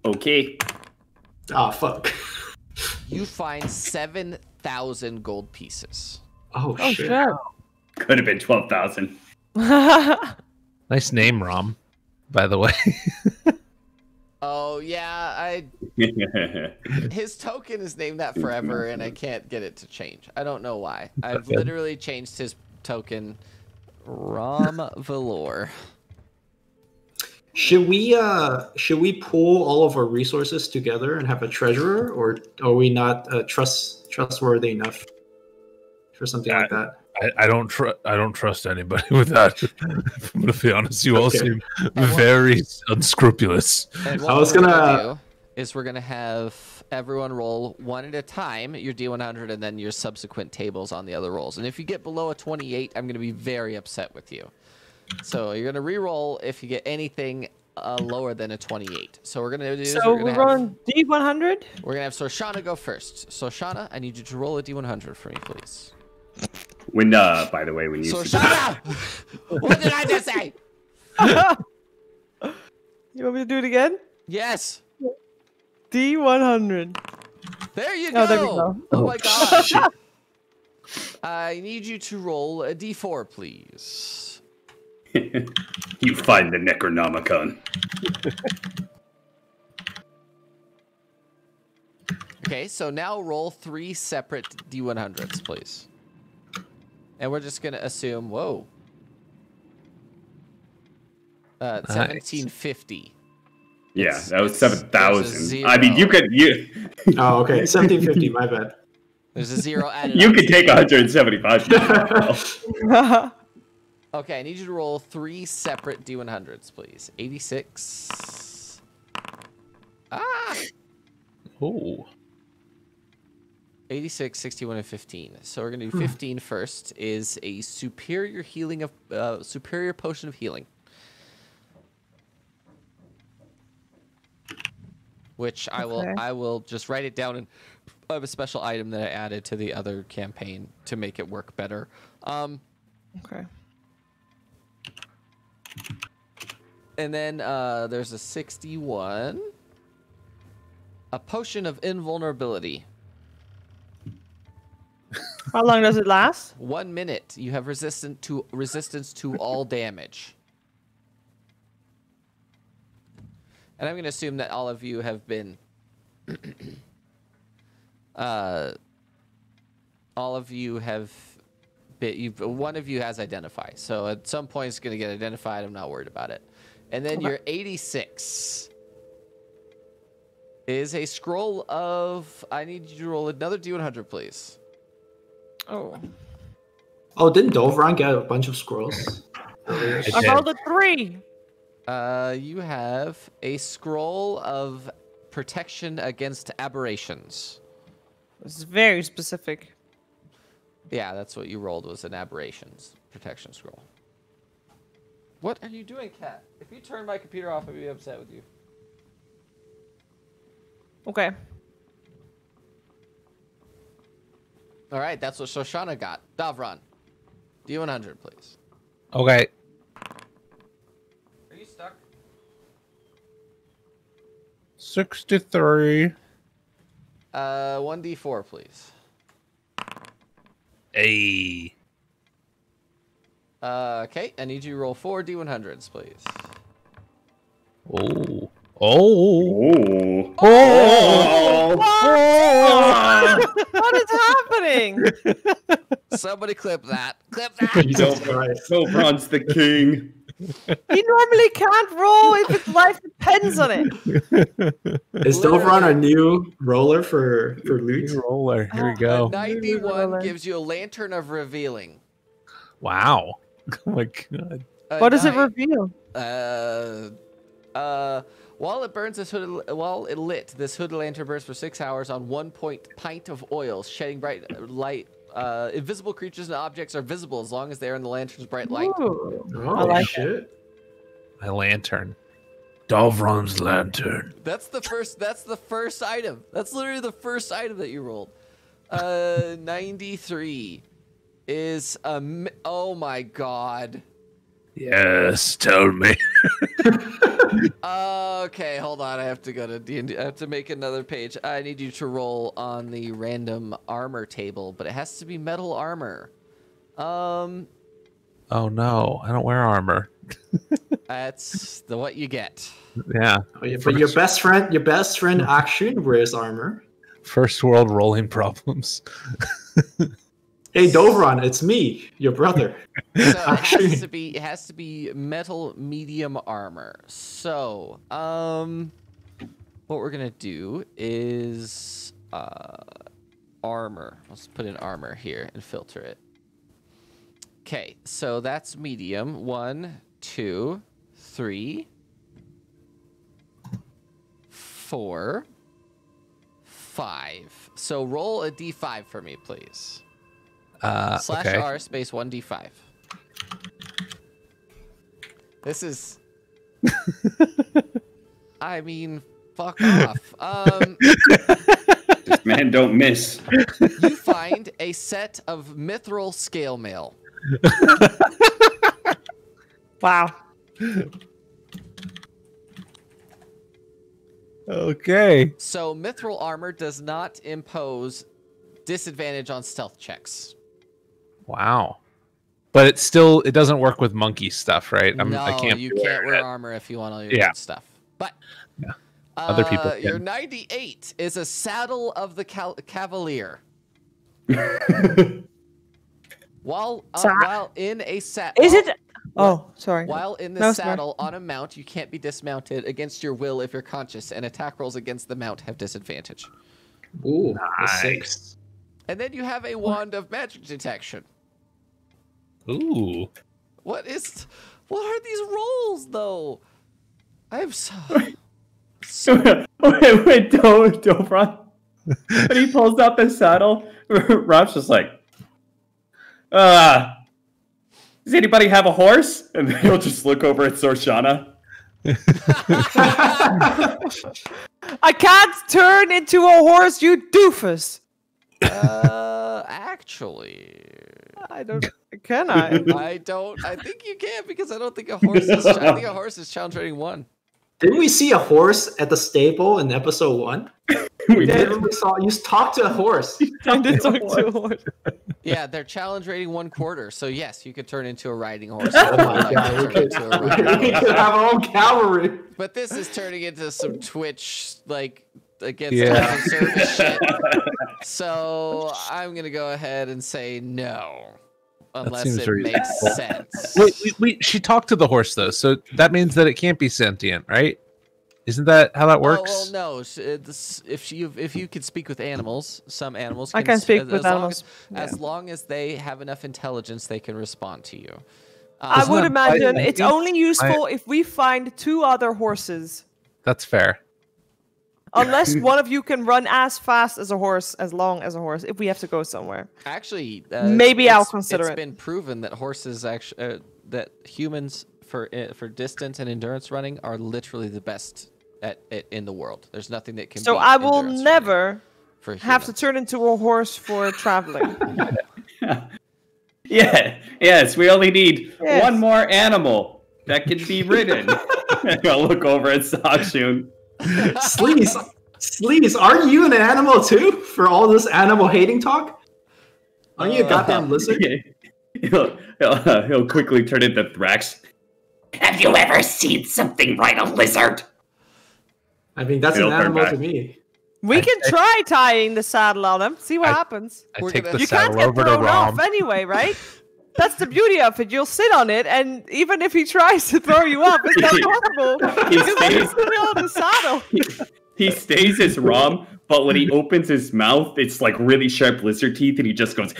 Okay. Oh, fuck. You find 7,000 gold pieces. Oh, Oh, shit. shit. Could have been 12,000. nice name, Rom. By the way. Oh, yeah, his token is named that forever, and I can't get it to change. I don't know why. I've literally changed his token, Rom Valor. Should we pool all of our resources together and have a treasurer, or are we not trustworthy enough for something like that? I don't trust anybody with that. If I'm gonna be honest, you all Okay. seem very unscrupulous. And I was gonna do is we're gonna have everyone roll one at a time, your D100, and then your subsequent tables on the other rolls. And if you get below a 28, I'm gonna be very upset with you. So you're gonna re-roll if you get anything lower than a 28. So we're gonna do. So we're rolling D100. We're gonna have Sorshana go first. Sorshana, I need you to roll a D100 for me, please. When by the way, when you Sorshana, what did I just say? You want me to do it again? Yes. D100. There you go. Oh, there we go. Oh my god. I need you to roll a D4, please. you find the Necronomicon. Okay, so now roll 3 separate D100s, please. And we're just gonna assume, whoa. 1750. Yeah, that was there's a 7,000. I mean, you could Oh, okay. 1750. My bad. There's a 0 added. you on could to take it. 175. Okay, I need you to roll 3 separate D100s, please. 86. Ah! Oh. 86, 61, and 15. So we're gonna do 15 first. Is a superior healing of superior potion of healing, which I will just write it down, and I have a special item that I added to the other campaign to make it work better. Okay. And then there's a 61, a potion of invulnerability. How long does it last? 1 minute. You have resistance to all damage. And I'm going to assume that all of you have been all of you have been, one of you has identify. So at some point it's going to get identified. I'm not worried about it. And then your 86 is a scroll of, I need you to roll another D100, please. Oh. Oh, didn't Dovran get a bunch of scrolls? It I did. rolled a 3. You have a scroll of protection against aberrations. This is very specific. Yeah, that's what you rolled, was an aberrations protection scroll. What are you doing, Cat? If you turn my computer off, I'd be upset with you. Okay. All right, that's what Shoshana got. Davron, D100, please. Okay. Are you stuck? 63. 1d4, please. Hey. Okay, I need you to roll 4 D100s, please. Oh. Oh. Oh. What is happening? Somebody clip that. Clip that. Jesus Christ. Dobron's the king. He normally can't roll if his life depends on it. Is Dobron a new roller for loot? Roller. Here we go. 91 gives you a lantern of revealing. Wow. Oh my god. What does it reveal? While it burns this while it lit, this hooded lantern burns for 6 hours on 1 pint of oil, shedding bright light. Invisible creatures and objects are visible as long as they are in the lantern's bright light. Ooh. Oh, I like shit. My lantern. Davron's lantern. That's the first item. That's literally the first item that you rolled. 93 is oh my god. Yes, tell me. Okay, hold on. I have to go to D&D. I have to make another page. I need you to roll on the random armor table, but it has to be metal armor. Oh no, I don't wear armor. That's what you get. Yeah. Oh, yeah, but your best friend Action wears armor. First world rolling problems. Hey Dobron, it's me, your brother. So it has to be metal medium armor. So, what we're gonna do is armor. Let's put in armor here and filter it. Okay, so that's medium. 1, 2, 3, 4, 5. So roll a d5 for me, please. Slash okay. R space 1d5. This is. I mean, fuck off. This man don't miss. You find a set of mithril scale mail. Wow. Okay. So mithril armor does not impose disadvantage on stealth checks. Wow. But it doesn't work with monkey stuff, right? I can't you can't wear armor if you want all your good stuff. But other people can. Your 98 is a saddle of the cavalier. While in a saddle. Is it? Oh, sorry. While in the saddle on a mount, you can't be dismounted against your will if you're conscious, and attack rolls against the mount have disadvantage. Ooh, Nice. And then you have a wand of magic detection. Ooh. What are these rolls, though? I have so. Wait, Dobron. When he pulls out the saddle, Rob's just like, does anybody have a horse? And then he'll just look over at Sorshana. I can't turn into a horse, you doofus. Actually, I don't. Can I? I don't. I think you can because I don't think a horse is. I think a horse is challenge rating 1. Didn't we see a horse at the stable in episode 1? We did. You talked to a horse. I did talk to a horse. Yeah, they're challenge rating 1/4. So yes, you could turn into a riding horse. Oh my god, we could have our own cavalry. But this is turning into some Twitch against customer service shit. So I'm gonna go ahead and say no, unless it makes sense. Wait. She talked to the horse though, so that means that it can't be sentient, right? Isn't that how that works? Oh, well, no. If you can speak with animals, some animals. I can speak with animals. As long as they have enough intelligence, they can respond to you. I would imagine it's only useful if we find 2 other horses. That's fair. Unless one of you can run as fast as a horse, as long as a horse, if we have to go somewhere. Actually, Maybe I'll consider It's it. been proven that horses actually, that humans for distance and endurance running are literally the best at it in the world. There's nothing that can. So beat I will endurance never for have to humans. turn into a horse for traveling. Yes, we only need Yes. one more animal that can be ridden. I'll look over at Sakshun. Sleaze, aren't you an animal too? For all this animal hating talk? Aren't you a goddamn lizard? He'll quickly turn into Thrax. Have you ever seen something ride a lizard? I mean, that's He'll an turn animal back. to me. We can try tying the saddle on him. See what happens. I We're take gonna- the You can't saddle get over to thrown off Rom. anyway, right? That's the beauty of it. You'll sit on it, and even if he tries to throw you off, it's not possible. Because he's still on the saddle. He stays as Rom, but when he opens his mouth, it's like really sharp lizard teeth, and he just goes.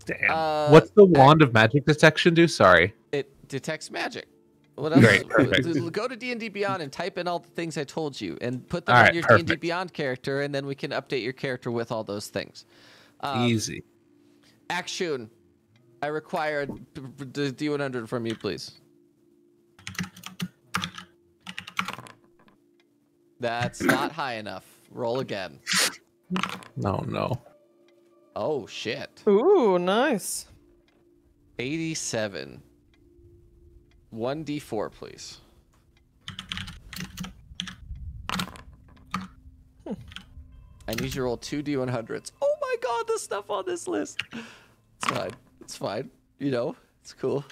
Damn. What's the wand of magic detection do? Sorry. It detects magic. What else? Great, perfect. Go to D&D Beyond and type in all the things I told you, and put them All on right, your perfect. D&D Beyond character, and then we can update your character with all those things. Easy. Action. I require the D100 from you, please. That's not high enough. Roll again. No. Oh, shit. Ooh, nice. 87. 1d4, please. I need you to roll 2 D100s. Oh my god, the stuff on this list. It's fine. It's fine. You know, it's cool.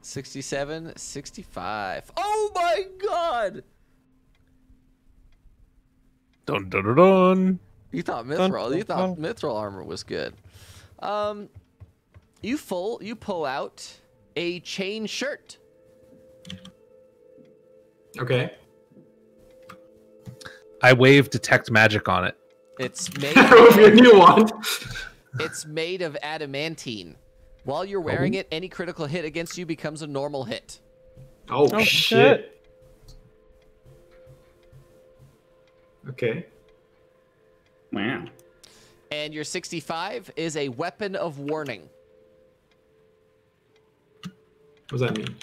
67, 65. Oh my god! Dun dun dun dun. You thought Dun, mithril. dun, You thought dun. mithril armor was good. You pull out a chain shirt. Okay. I wave detect magic on it. It's made. With your new wand. It's made of adamantine. While you're wearing it, any critical hit against you becomes a normal hit. Oh, Oh, shit. shit. Okay. Wow. And your 65 is a weapon of warning. What does that mean?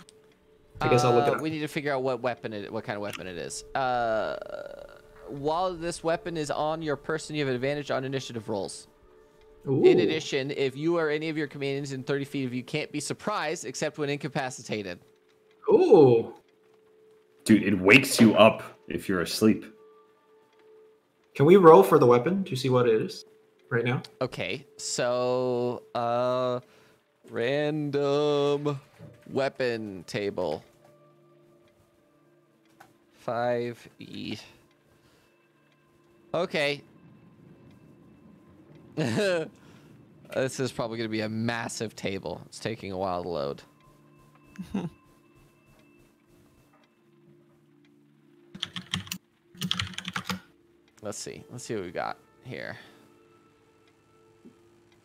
I guess I'll look it up. We need to figure out what kind of weapon it is. While this weapon is on your person, you have an advantage on initiative rolls. Ooh. In addition, if you or any of your companions in 30 feet of you can't be surprised except when incapacitated. Ooh. Dude, it wakes you up if you're asleep. Can we roll for the weapon to see what it is right now? Okay, so random weapon table. 5E. Okay. This is probably going to be a massive table. It's taking a while to load. Let's see. Let's see what we got here.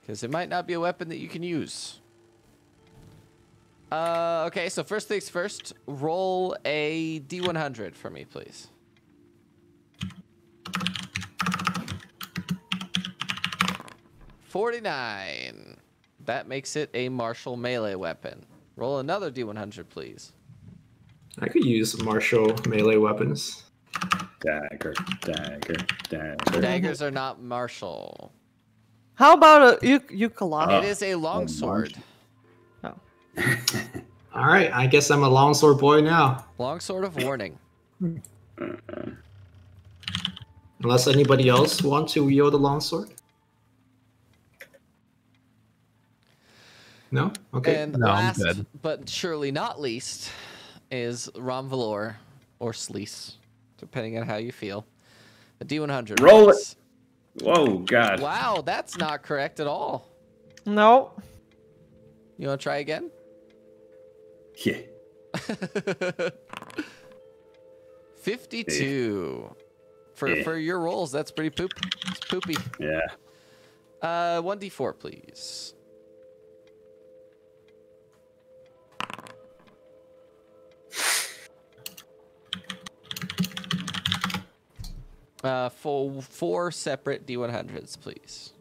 Because it might not be a weapon that you can use. Okay, so first things first, roll a D100 for me, please. $49. That makes it a martial melee weapon. Roll another D100, please. I could use martial melee weapons. Dagger. Daggers are not martial. How about a ukulele? It is a longsword. Oh. All right, I guess I'm a longsword boy now. Longsword of warning. Unless anybody else wants to wield a longsword. No? Okay. And No, I'm last, good. but surely not least, is Ramvalor or Sleece, depending on how you feel. A D100. Roll it. please. Whoa, God. Wow, that's not correct at all. No. You want to try again? Yeah. 52. For your rolls, that's pretty It's poopy. Yeah. 1d4, please. For 4 separate D100s, please.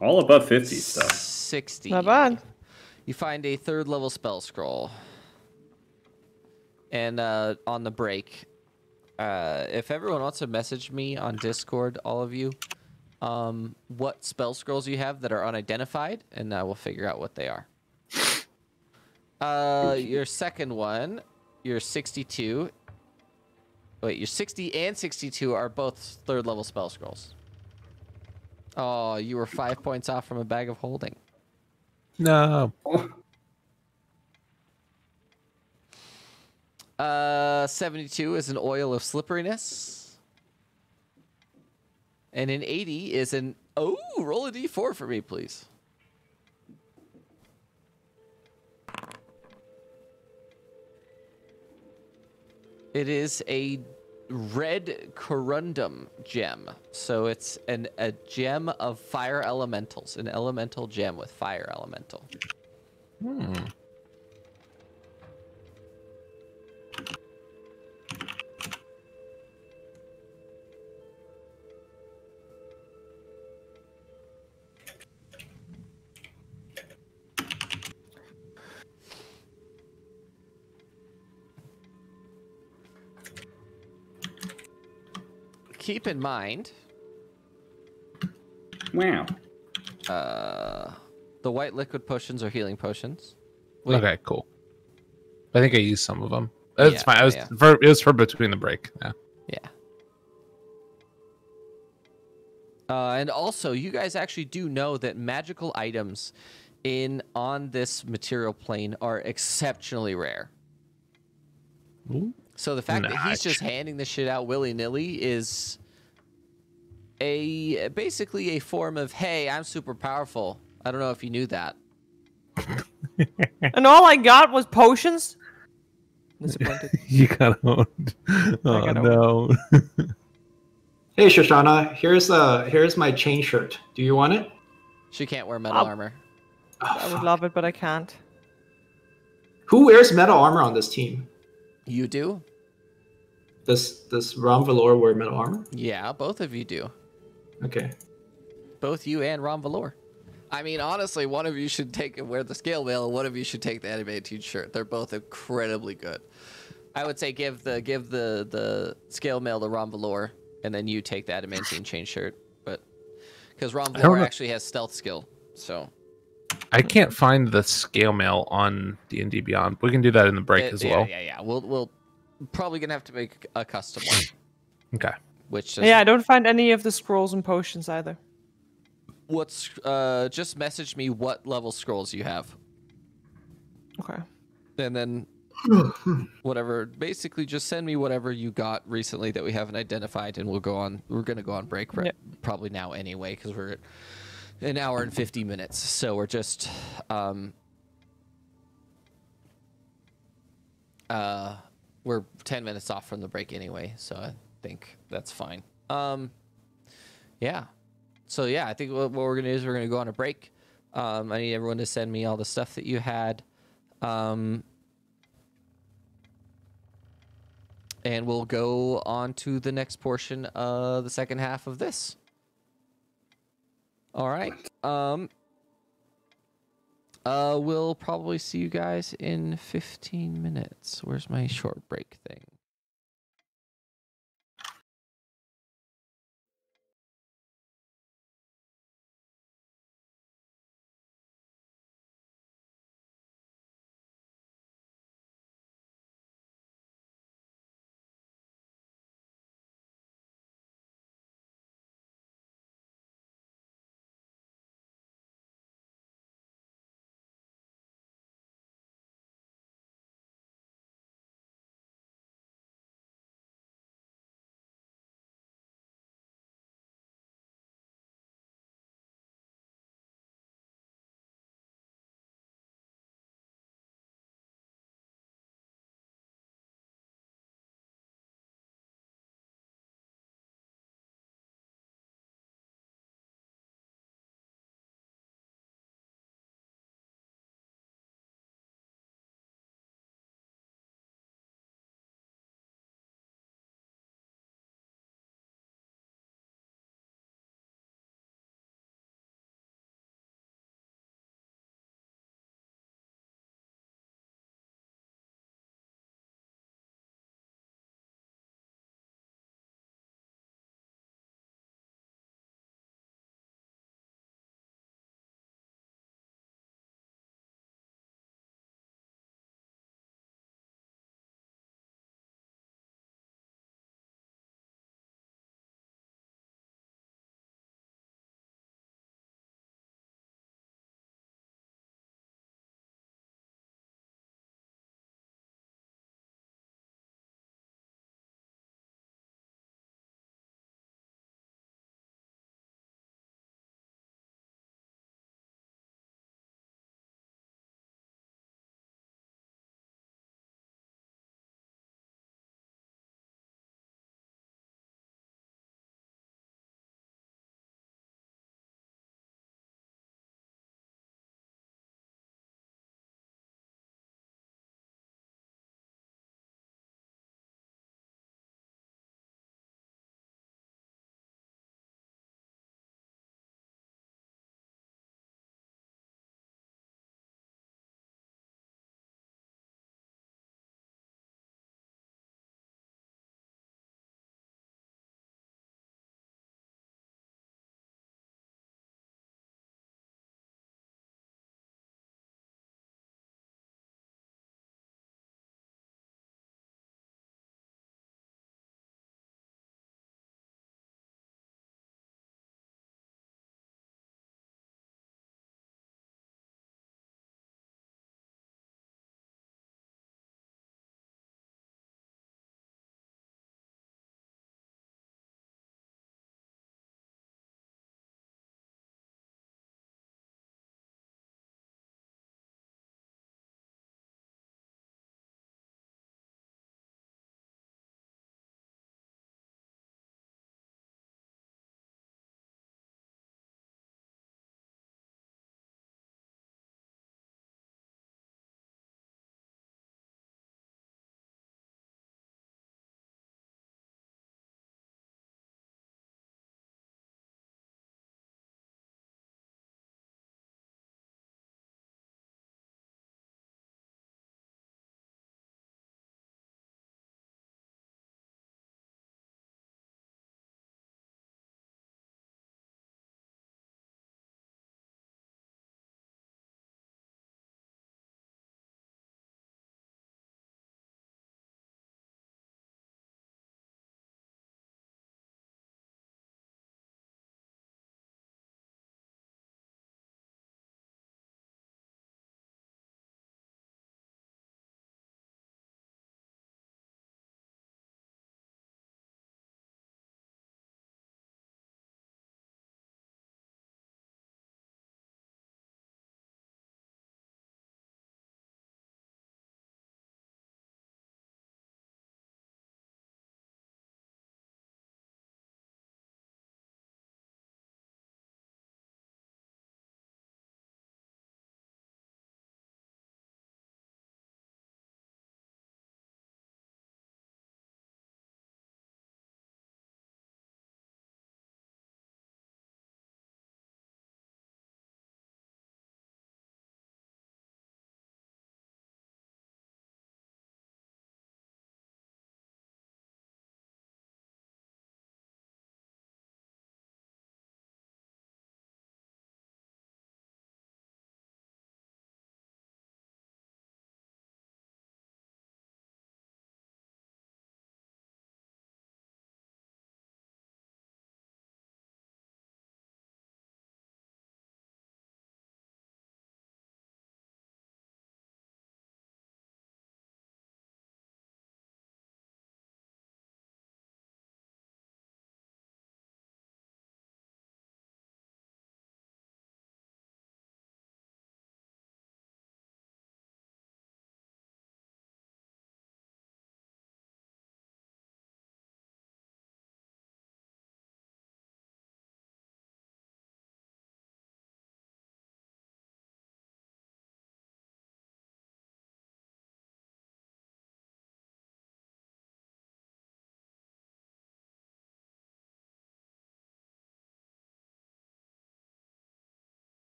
All above 50 stuff. 60. Not bad. You find a 3rd level spell scroll. And on the break, if everyone wants to message me on Discord, all of you, what spell scrolls you have that are unidentified, and I will figure out what they are. Your second one, your 62. Wait, your 60 and 62 are both 3rd level spell scrolls. Oh, you were 5 points off from a bag of holding. No. 72 is an oil of slipperiness. And an 80 is an... Oh, roll a d4 for me, please. It is a red corundum gem. So it's a gem of fire elementals. An elemental gem with fire elemental. Keep in mind, Wow. the white liquid potions are healing potions. Wait. Okay, cool. I think I used some of them. That's Yeah, fine. yeah. It was for between the break. Yeah. And also, you guys actually do know that magical items on this material plane are exceptionally rare. Ooh. So the fact that he's Nice. just handing this shit out willy-nilly is basically a form of, hey, I'm super powerful. I don't know if you knew that. And all I got was potions. Disappointed. You got owned. Oh got no. Hey, Shoshana, here's my chain shirt. Do you want it? She can't wear metal armor. Oh, I would fuck. love it, but I can't. Who wears metal armor on this team? You do? Does Ron Valor wear metal armor? Yeah, both of you do. Okay. Both you and Ron Valor. I mean, honestly, one of you should take and wear the scale mail, and one of you should take the animated shirt. They're both incredibly good. I would say give the scale mail to Ron Valor, and then you take the adamantine chain shirt. But because Ron Valor actually has stealth skill, so I can't find the scale mail on D&D Beyond. We can do that in the break as well. Yeah. We'll probably gonna have to make a custom one. Okay. Which Yeah, I don't find any of the scrolls and potions either. what's just message me what level scrolls you have, Okay. and then whatever. Basically, just send me whatever you got recently that we haven't identified, and we'll go on. We're gonna go on break probably now anyway because we're at an hour and 50 minutes. So we're just we're 10 minutes off from the break anyway, so I think that's fine. Yeah. So yeah, I think what we're gonna do is we're gonna go on a break. I need everyone to send me all the stuff that you had. And we'll go on to the next portion of the second half of this. All right. We'll probably see you guys in 15 minutes. Where's my short break thing?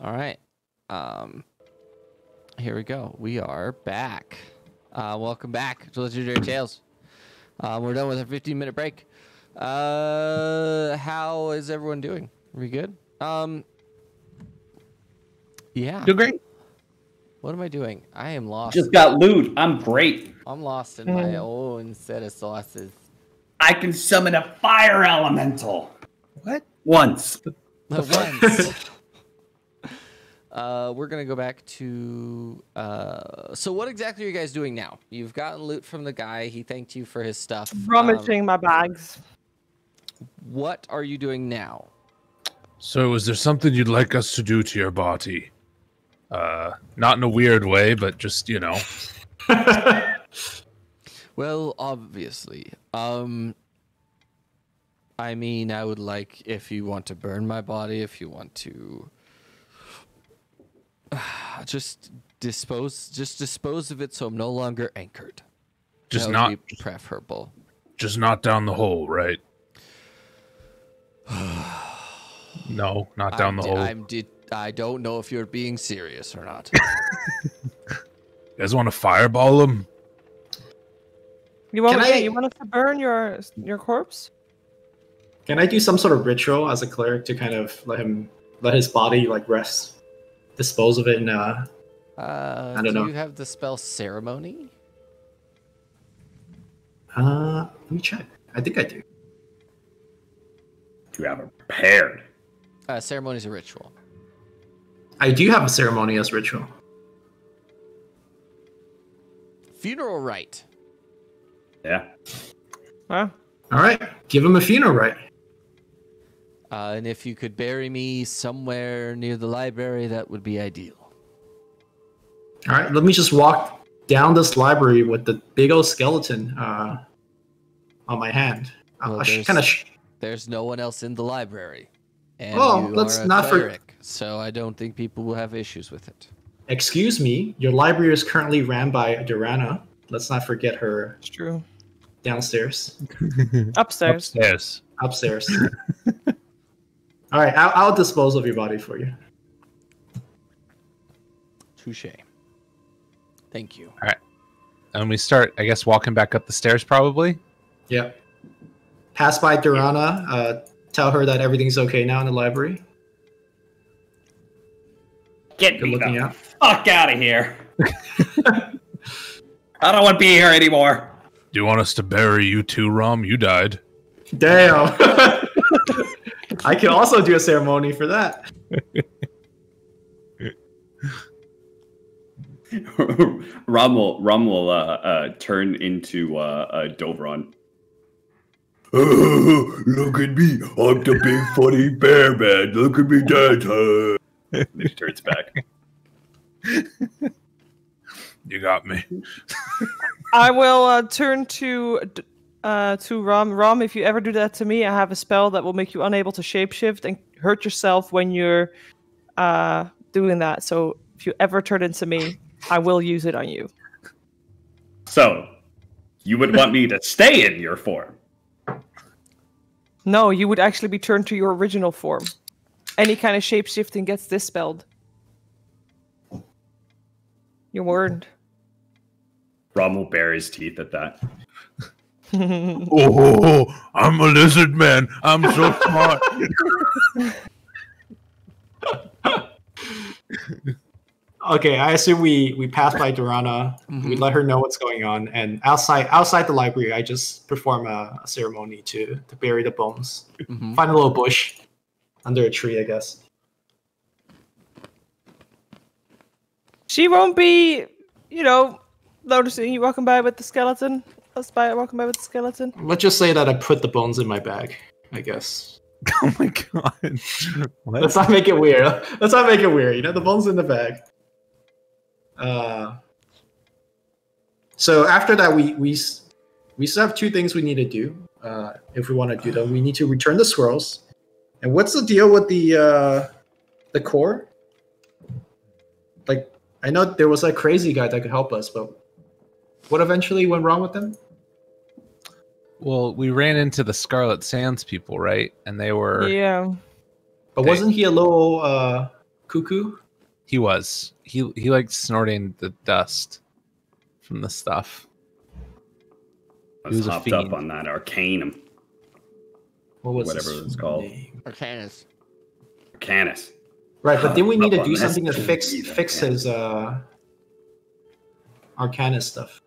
All right. Here we go. We are back. Welcome back to Legendary Tales. We're done with our 15-minute break. How is everyone doing? Are we good? Yeah. Doing great. What am I doing? I am lost. Just got loot. I'm great. I'm lost in my own set of sauces. I can summon a fire elemental. What? Once. Once. We're gonna go back to. So what exactly are you guys doing now? You've gotten loot from the guy. He thanked you for his stuff. Rummaging my bags. What are you doing now? So, is there something you'd like us to do to your body? Not in a weird way, but just, you know. Well, obviously. I mean, I would like if you want to burn my body, if you want to just dispose of it so I'm no longer anchored. Just That not would be preferable. Just not down the hole, right? No, not down the hole. I don't know if you're being serious or not. You guys want to fireball him? You want Can I- you want us to burn your corpse? Can I do some sort of ritual as a cleric to kind of let his body like rest, dispose of it in I don't know. Do you have the spell ceremony? Let me check. I think I do. You have it prepared. Ceremony is a ritual. I do have a ceremony as ritual. Funeral rite. Yeah. Huh? All right, give him a funeral rite. And if you could bury me somewhere near the library, that would be ideal. All right, let me just walk down this library with the big old skeleton on my hand. Well, there's no one else in the library. And Oh, you let's are a not cleric, so I don't think people will have issues with it. Excuse me, your library is currently ran by Durana. Let's not forget her It's true. downstairs. Upstairs. Yes. Upstairs. All right, I'll dispose of your body for you. Touche. Thank you. And we start, I guess, walking back up the stairs, probably. Yep. Pass by Durana. Tell her that everything's okay now in the library. Get Good me looking the out. fuck out of here. I don't want to be here anymore. Do you want us to bury you too, Rom? You died. Damn. I can also do a ceremony for that. Rom will turn into Dovron. Look at me. I'm the big funny bear man. Look at me dance. Then he turns back. You got me. I will turn to Rom. Rom, if you ever do that to me, I have a spell that will make you unable to shapeshift and hurt yourself when you're doing that. So if you ever turn into me, I will use it on you. So, you would want me to stay in your form? No, you would actually be turned to your original form. Any kind of shapeshifting gets dispelled. You're warned. Rom will bare his teeth at that. Oh, I'm a lizard man. I'm so smart. Okay, I assume we pass by Durana. We let her know what's going on, and outside the library, I just perform a ceremony to bury the bones. Find a little bush under a tree, I guess. She won't be, noticing you walking by with the skeleton. Walking by with the skeleton. Let's just say that I put the bones in my bag, I guess. Oh my god. What? Let's not make it weird. Let's not make it weird. The bones in the bag. So after that, we still have two things we need to do. If we want to do them, we need to return the scrolls. And what's the deal with the core? Like, I know there was a crazy guy that could help us, but what eventually went wrong with them? Well, we ran into the Scarlet Sands people, right? And they were... Yeah. But wasn't he a little cuckoo? He was. He liked snorting the dust from the stuff. I He was was a hopped up fiend. on that arcanum. What was Whatever his it was called. name? Arcanus. Canis. Right, but then we need to Up do on something to this. fix his Arcanus stuff.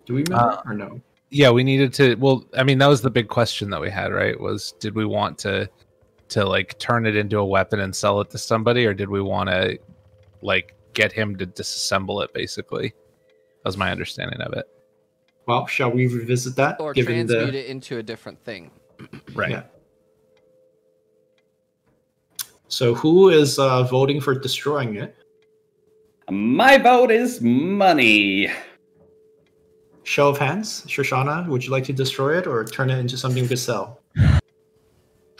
Do we remember or no? Yeah, we needed to. Well, I mean, that was the big question that we had, right? Was did we want to like turn it into a weapon and sell it to somebody, or did we want to like get him to disassemble it? Basically, that was my understanding of it. Well, shall we revisit that? Or given transmute the... it into a different thing. Right. Yeah. So who is voting for destroying it? My vote is money. Show of hands. Shoshana, would you like to destroy it or turn it into something we could sell?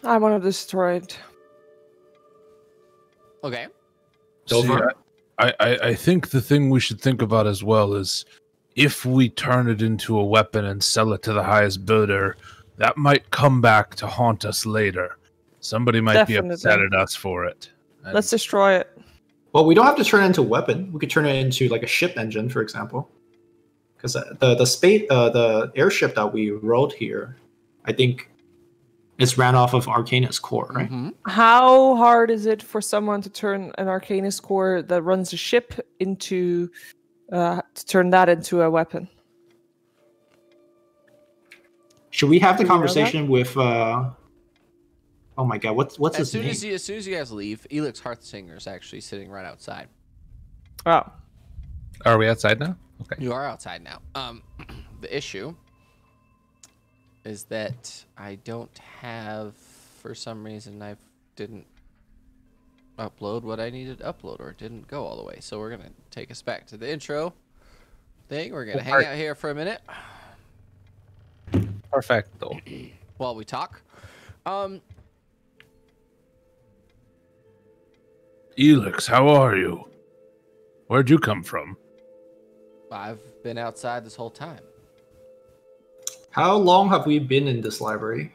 I want to destroy it. Okay. Dover? I think the thing we should think about as well is if we turn it into a weapon and sell it to the highest bidder, that might come back to haunt us later. Somebody might be upset at us for it. And Let's destroy it. Well, we don't have to turn it into a weapon. We could turn it into like a ship engine, for example. Because the airship that we rode here, I think, it's ran off of Arcanus core, right? Mm-hmm. How hard is it for someone to turn an Arcanus core that runs a ship into to turn that into a weapon? Should we have the Do we know conversation with? Oh my God, what's As his soon name? as you guys leave, Elix Hearthsinger is actually sitting right outside. Oh, are we outside now? Okay. You are outside now. The issue is that I don't have, for some reason, I didn't upload what I needed to upload, or it didn't go all the way. So we're gonna take us back to the intro thing. We're gonna hang out here for a minute Perfecto. while we talk. Elix, how are you? Where'd you come from? I've been outside this whole time. How long have we been in this library?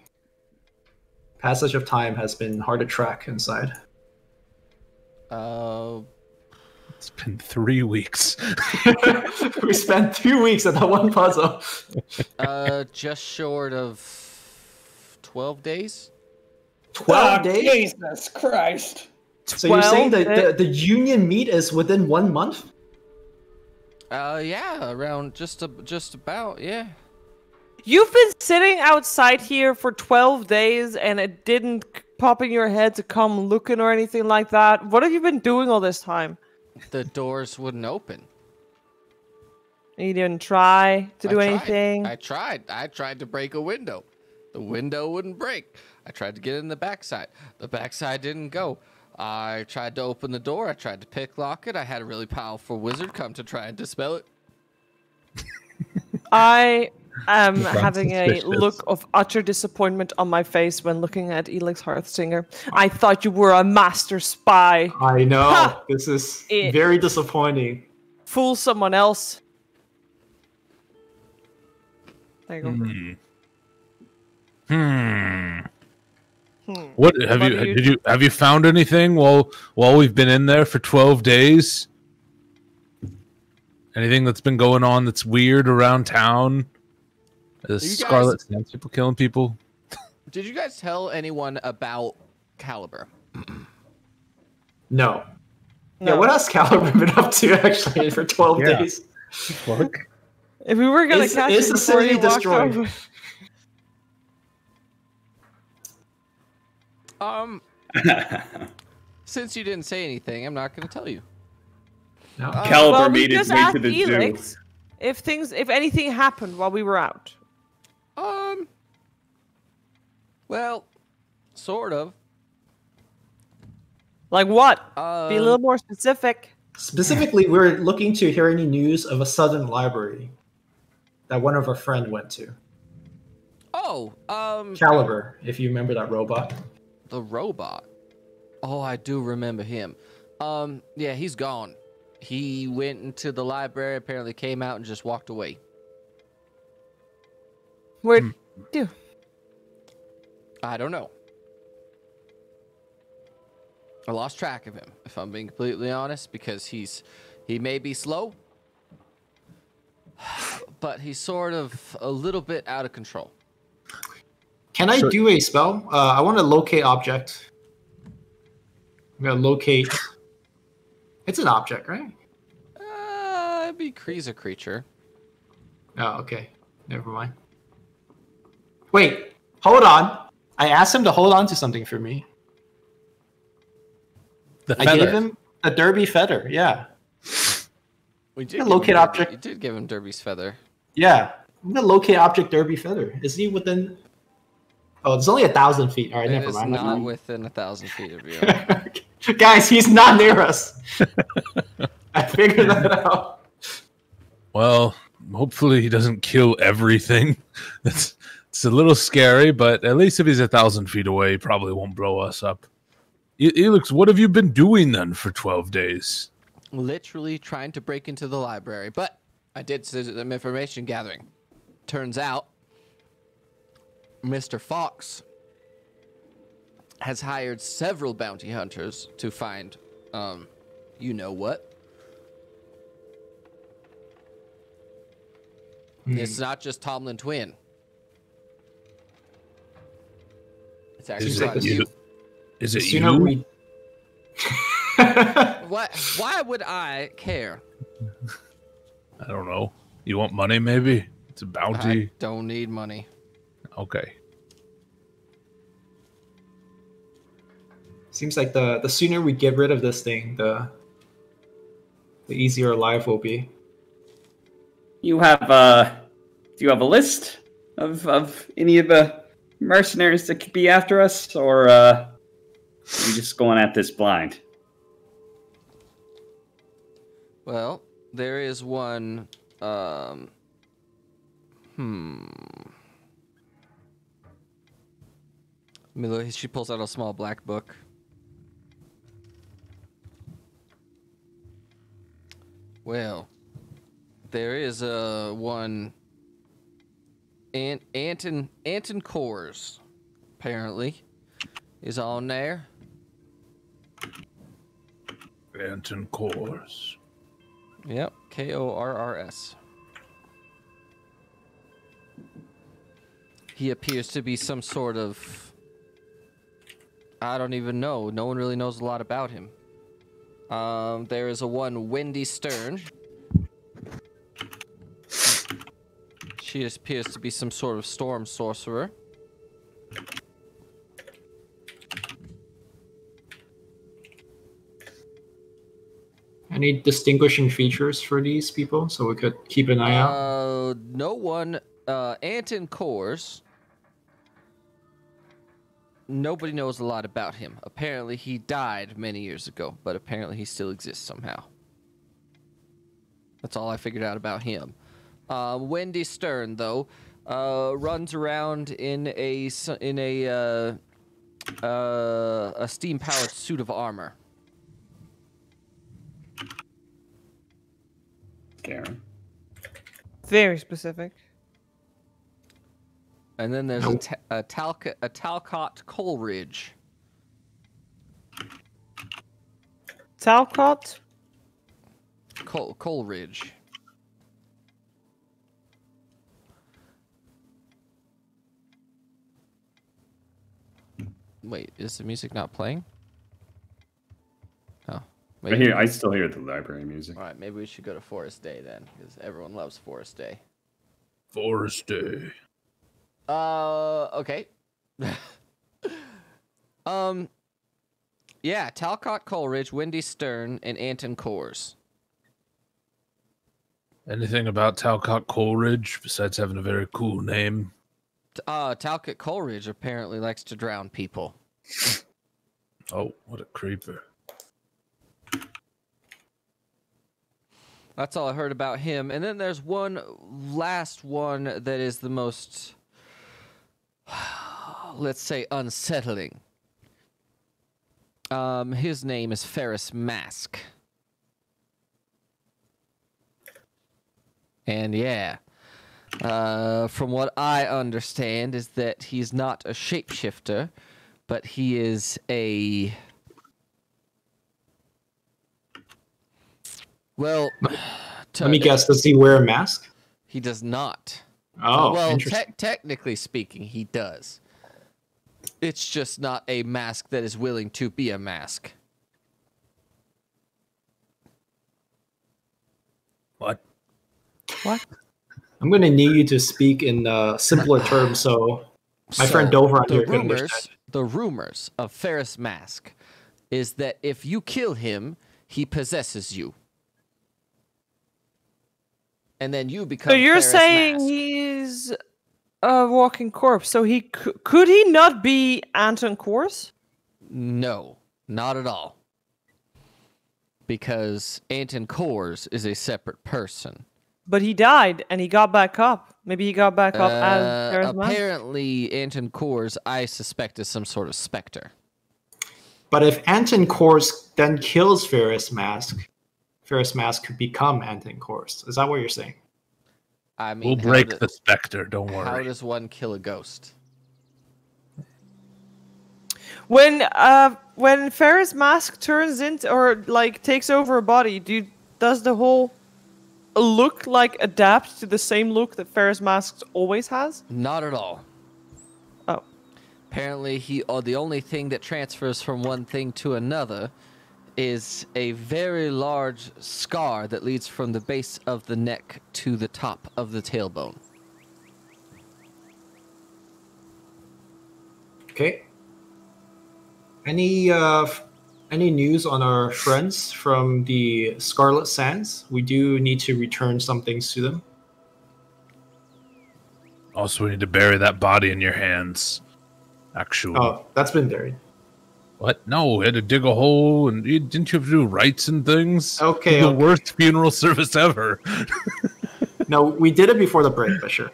Passage of time has been hard to track inside. It's been 3 weeks. We spent 2 weeks at that one puzzle. Just short of 12 days. 12 days? Jesus Christ. So you're saying 12 that the union meet is within 1 month? Yeah, around just about, yeah. you've been sitting outside here for 12 days and it didn't pop in your head to come looking or anything like that. What have you been doing all this time? The doors wouldn't open. You didn't try to do I tried. anything. I tried to break a window. The window wouldn't break. I tried to get in the backside. The backside didn't go. I tried to open the door. I tried to pick lock it. I had a really powerful wizard come to try and dispel it. I am having a suspicious. look of utter disappointment on my face when looking at Elix Hearthsinger. I thought you were a master spy. I know. Ha! This is It- very disappointing. Fool someone else. There you go. What have What you do you- have you found anything while we've been in there for 12 days? Anything that's been going on that's weird around town? The guys- Scarlet Sands people killing people? Did you guys tell anyone about Caliber? No. Yeah, No. what has Caliber been up to actually for 12 Yeah. days? Fuck. If we were gonna Is catch the it before city you walked destroyed? over. Since you didn't say anything, I'm not going to tell you. No. Caliber Well, we made his just way asked to the zoo. Elix if anything happened while we were out. Well, sort of. Like what? Be a little more specific. Specifically, we're looking to hear any news of a southern library that one of our friends went to. Oh, Caliber, if you remember that robot. the robot. Oh, I do remember him. Yeah, he's gone. He went into the library, apparently came out and just walked away. Where'd you? I don't know. I lost track of him, if I'm being completely honest, because he may be slow, but he's sort of a little bit out of control. Can I do a spell? I want to locate object. I'm gonna locate. It's an object, right? He's a creature. Oh, okay. Never mind. Wait, hold on. I asked him to hold on to something for me. I gave him a derby feather. Yeah. We did locate object. You did give him Derby's feather. Yeah. I'm gonna locate object derby feather. Is he within? Oh, it's only 1,000 feet. All right, never mind. Not within 1,000 feet of you. Guys, he's not near us. I figured that out. Well, hopefully he doesn't kill everything. It's a little scary, but at least if he's 1,000 feet away, he probably won't blow us up. Elix, what have you been doing then for 12 days? Literally trying to break into the library, but I did some information gathering. Turns out, Mr. Fox has hired several bounty hunters to find, you know what? It's not just Tomlin Twin. It's actually you. Is it you? What? Why would I care? I don't know. You want money, maybe? It's a bounty. I don't need money. Okay. Seems like the sooner we get rid of this thing, the easier life will be. You have do you have a list of any of the mercenaries that could be after us, or are you just going at this blind? Well, there is one. She pulls out a small black book. Well, there is one. Anton Kors, apparently, is on there. Anton Kors. Yep, Korrs. He appears to be some sort of... I don't even know. No one really knows a lot about him. There is a one Wendy Stern. She appears to be some sort of storm sorcerer. Any distinguishing features for these people so we could keep an eye out? No one. Anton Kors. Nobody knows a lot about him. Apparently, he died many years ago, but apparently he still exists somehow. That's all I figured out about him. Wendy Stern, though, runs around in a steam-powered suit of armor. Karen. Very specific. And then there's a Talcott Coleridge. Talcott? Coleridge. Wait, is the music not playing? Oh. I still hear the library music. All right, maybe we should go to Forest Day then, because everyone loves Forest Day. Forest Day. Okay. Yeah, Talcott Coleridge, Wendy Stern, and Anton Kors. Anything about Talcott Coleridge besides having a very cool name? Talcott Coleridge apparently likes to drown people. Oh, what a creeper. That's all I heard about him. And then there's one last one that is the most, let's say, unsettling. His name is Ferris Mask. And yeah, from what I understand is that he's not a shapeshifter, but he is a Well, Let me guess. Does he wear a mask? he does not. Oh, well, interesting. technically speaking, he does. It's just not a mask that is willing to be a mask. What? What? I'm going to need you to speak in simpler terms so my friend Dovron here can understand. The rumors of Ferris Mask is that if you kill him, he possesses you. And then you become So you're Ferris saying Mask. he's a walking corpse? So he could he not be Anton Kors? No, not at all. Because Anton Kors is a separate person. But he died and he got back up. Maybe he got back up as Ferris Mask. Apparently, Anton Kors, I suspect, is some sort of specter. But if Anton Kors then kills Ferris Mask could become Anton Kors. Is that what you're saying? I mean, We'll break the specter. Don't worry. How does one kill a ghost? When Ferris Mask turns into or like takes over a body, does the whole look like adapt to the same look that Ferris Mask always has? Not at all. Oh. Apparently, the only thing that transfers from one thing to another is a very large scar that leads from the base of the neck to the top of the tailbone. Okay. Any news on our friends from the Scarlet Sands? We do need to return some things to them. Also, we need to bury that body in your hands. Actually. Oh, that's been buried. What? No, we had to dig a hole, and didn't you have to do rites and things? Okay. The worst funeral service ever. No, we did it before the break, but sure.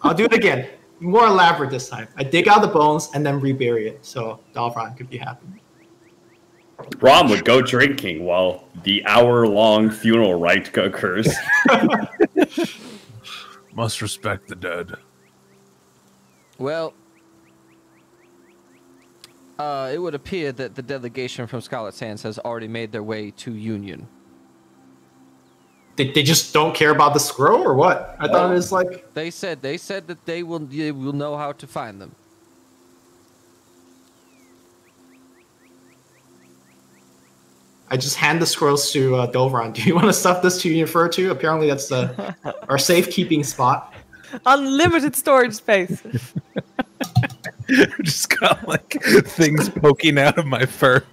I'll do it again. More elaborate this time. I dig out the bones and then rebury it, so Dalvron could be happy. Rom would go drinking while the hour-long funeral rite occurs. Must respect the dead. Well, it would appear that the delegation from Scarlet Sands has already made their way to Union. They just don't care about the scroll, or what? I thought it was like... They said that they will know how to find them. I just hand the scrolls to Dovron. Do you want to stuff this to Union Fur too? Apparently that's our safekeeping spot. Unlimited storage space. Just got like things poking out of my fur.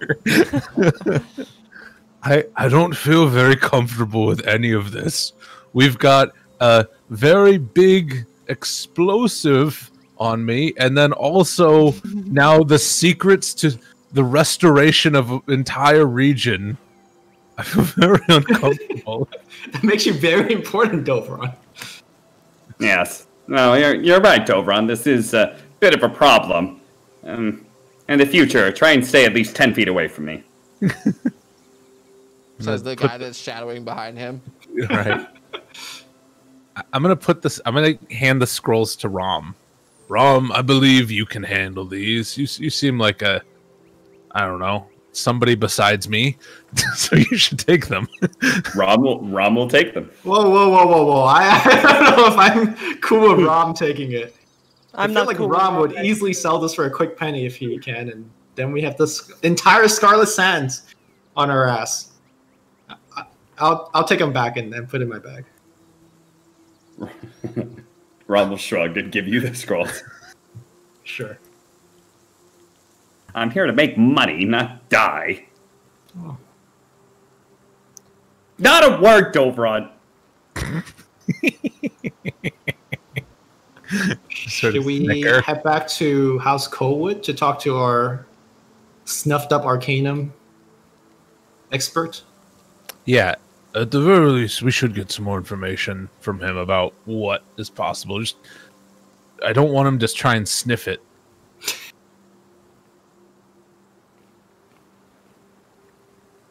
I don't feel very comfortable with any of this. We've got a very big explosive on me, and then also now the secrets to the restoration of an entire region. I feel very uncomfortable. That makes you very important, Dovron. Yes. No, you're right, Dovron. This is a bit of a problem. In the future, try and stay at least 10 feet away from me. Says the guy that's shadowing behind him. Right. I'm gonna hand the scrolls to Rom. Rom, I believe you can handle these. You seem like I don't know, somebody besides me, so you should take them. Rom will take them. Whoa. I don't know if I'm cool with Rom taking it. I feel like Rom would easily sell this for a quick penny if he can, and then we have this entire Scarlet Sands on our ass. I'll take them back and put in my bag. Rom will shrug and give you the scrolls. Sure. I'm here to make money, not die. Oh. Not a word, Dovron. Should we head back to House Colwood to talk to our snuffed up Arcanum expert? Yeah, at the very least, we should get some more information from him about what is possible. I don't want him to try and sniff it.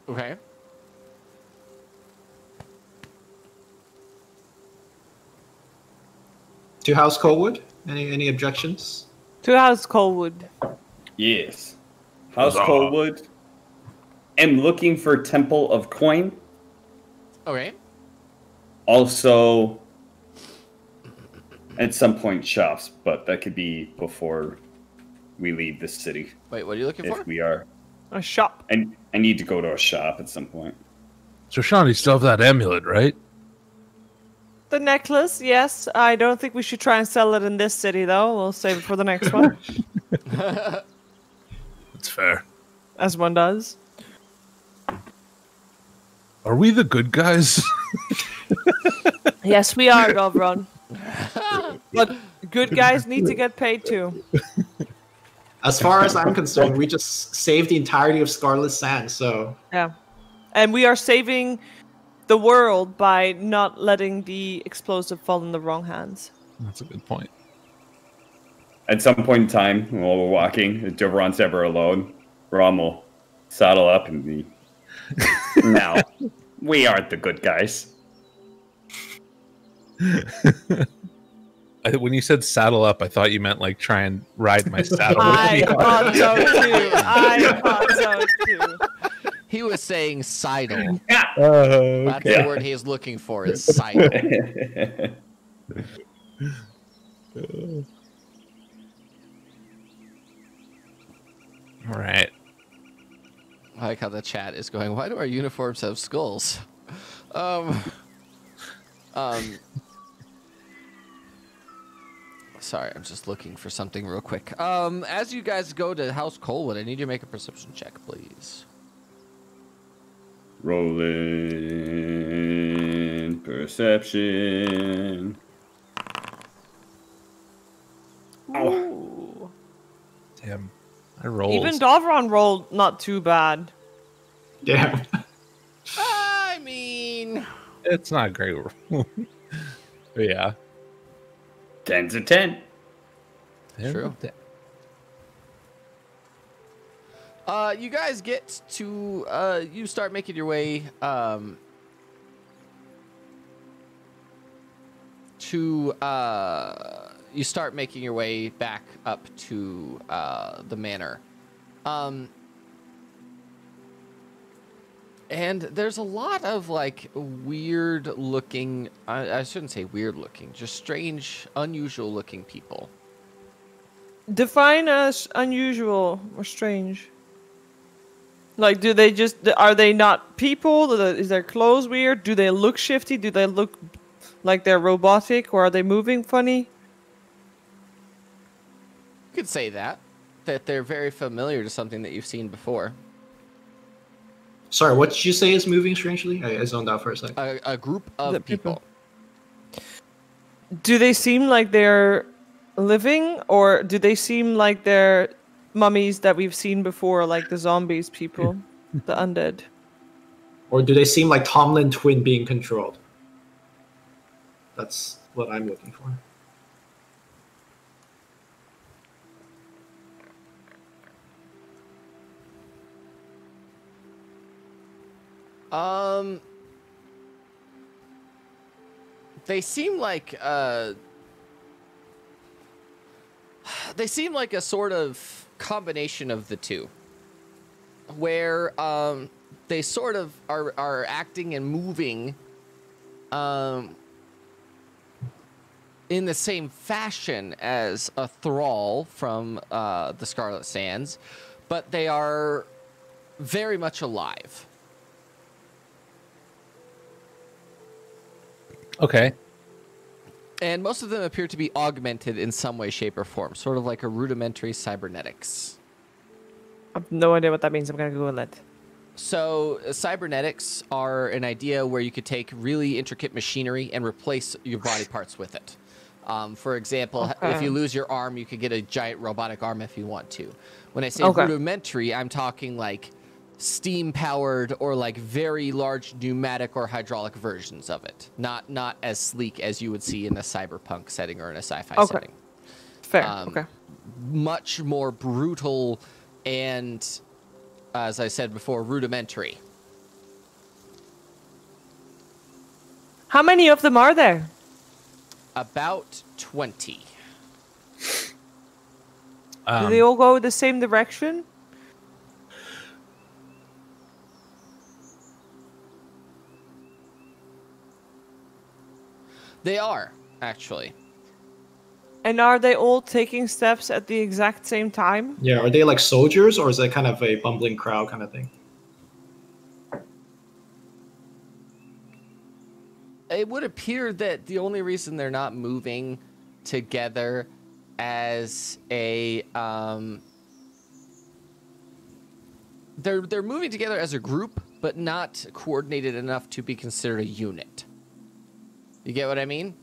Okay. To House Colwood? Any objections? To House Colwood. Yes. House Colwood. Am looking for Temple of Coin. Okay. Also, at some point, shops, but that could be before we leave the city. Wait, what are you looking for? If we are. A shop. And I need to go to a shop at some point. So, Sean, you still have that amulet, right? The necklace, yes. I don't think we should try and sell it in this city, though. We'll save it for the next one. That's fair. As one does. Are we the good guys? Yes, we are, Govron. But good guys need to get paid too. As far as I'm concerned, we just saved the entirety of Scarlet Sand, so... Yeah. And we are saving the world by not letting the explosive fall in the wrong hands. That's a good point. At some point in time, while we're walking, if Doveron's ever alone, Rom will saddle up and be... Now, we aren't the good guys. When you said saddle up, I thought you meant like try and ride my saddle. I thought so too. I thought so too. He was saying sidle. Yeah. That's the word he's looking for is sidle. All right. I like how the chat is going, why do our uniforms have skulls? Sorry, I'm just looking for something real quick. As you guys go to House Coalwood, I need you to make a perception check, please. Rolling perception. Ooh. Damn. I rolled. Even Dovron rolled not too bad. Yeah. I mean... It's not great. But yeah. 10's a 10. True. You guys get to, you start making your way, you start making your way back up to, the manor. And there's a lot of, like, weird looking, I shouldn't say weird looking, just strange, unusual looking people. Define as unusual or strange. Like, do they just, are they not people? Is their clothes weird? Do they look shifty? Do they look like they're robotic, or are they moving funny? You could say that they're very familiar to something that you've seen before. Sorry, what did you say is moving strangely? I zoned out for a second. A group of people. Do they seem like they're living, or do they seem like they're mummies that we've seen before, like the zombies people, the undead? Or do they seem like Tomlin twin being controlled? That's what I'm looking for. They seem like a sort of combination of the two, where they sort of are acting and moving in the same fashion as a thrall from the Scarlet Sands, but they are very much alive. Okay. And most of them appear to be augmented in some way, shape, or form, sort of like a rudimentary cybernetics. I have no idea what that means. I'm gonna Google it. So, cybernetics are an idea where you could take really intricate machinery and replace your body parts with it. For example, if you lose your arm, you could get a giant robotic arm if you want to. When I say rudimentary, I'm talking like steam-powered or like very large pneumatic or hydraulic versions of it. Not as sleek as you would see in a cyberpunk setting or in a sci-fi setting. Fair. Okay. Much more brutal and, as I said before, rudimentary. How many of them are there? About 20. Do they all go the same direction? They are, actually. And are they all taking steps at the exact same time? Yeah, are they like soldiers, or is it kind of a bumbling crowd kind of thing? It would appear that the only reason they're not moving together as a they're moving together as a group, but not coordinated enough to be considered a unit. You get what I mean?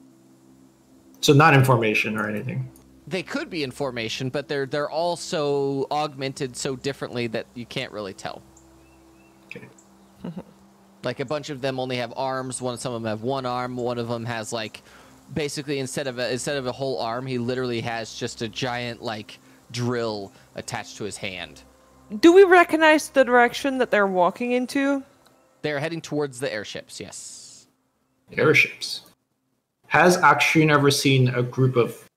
So not in formation or anything. They could be in formation, but they're also augmented so differently that you can't really tell. Okay. Like a bunch of them only have arms. Some of them have one arm. One of them has like, basically instead of a whole arm, he literally has just a giant like drill attached to his hand. Do we recognize the direction that they're walking into? They're heading towards the airships. Yes. Airships. Has Akshin ever seen a group of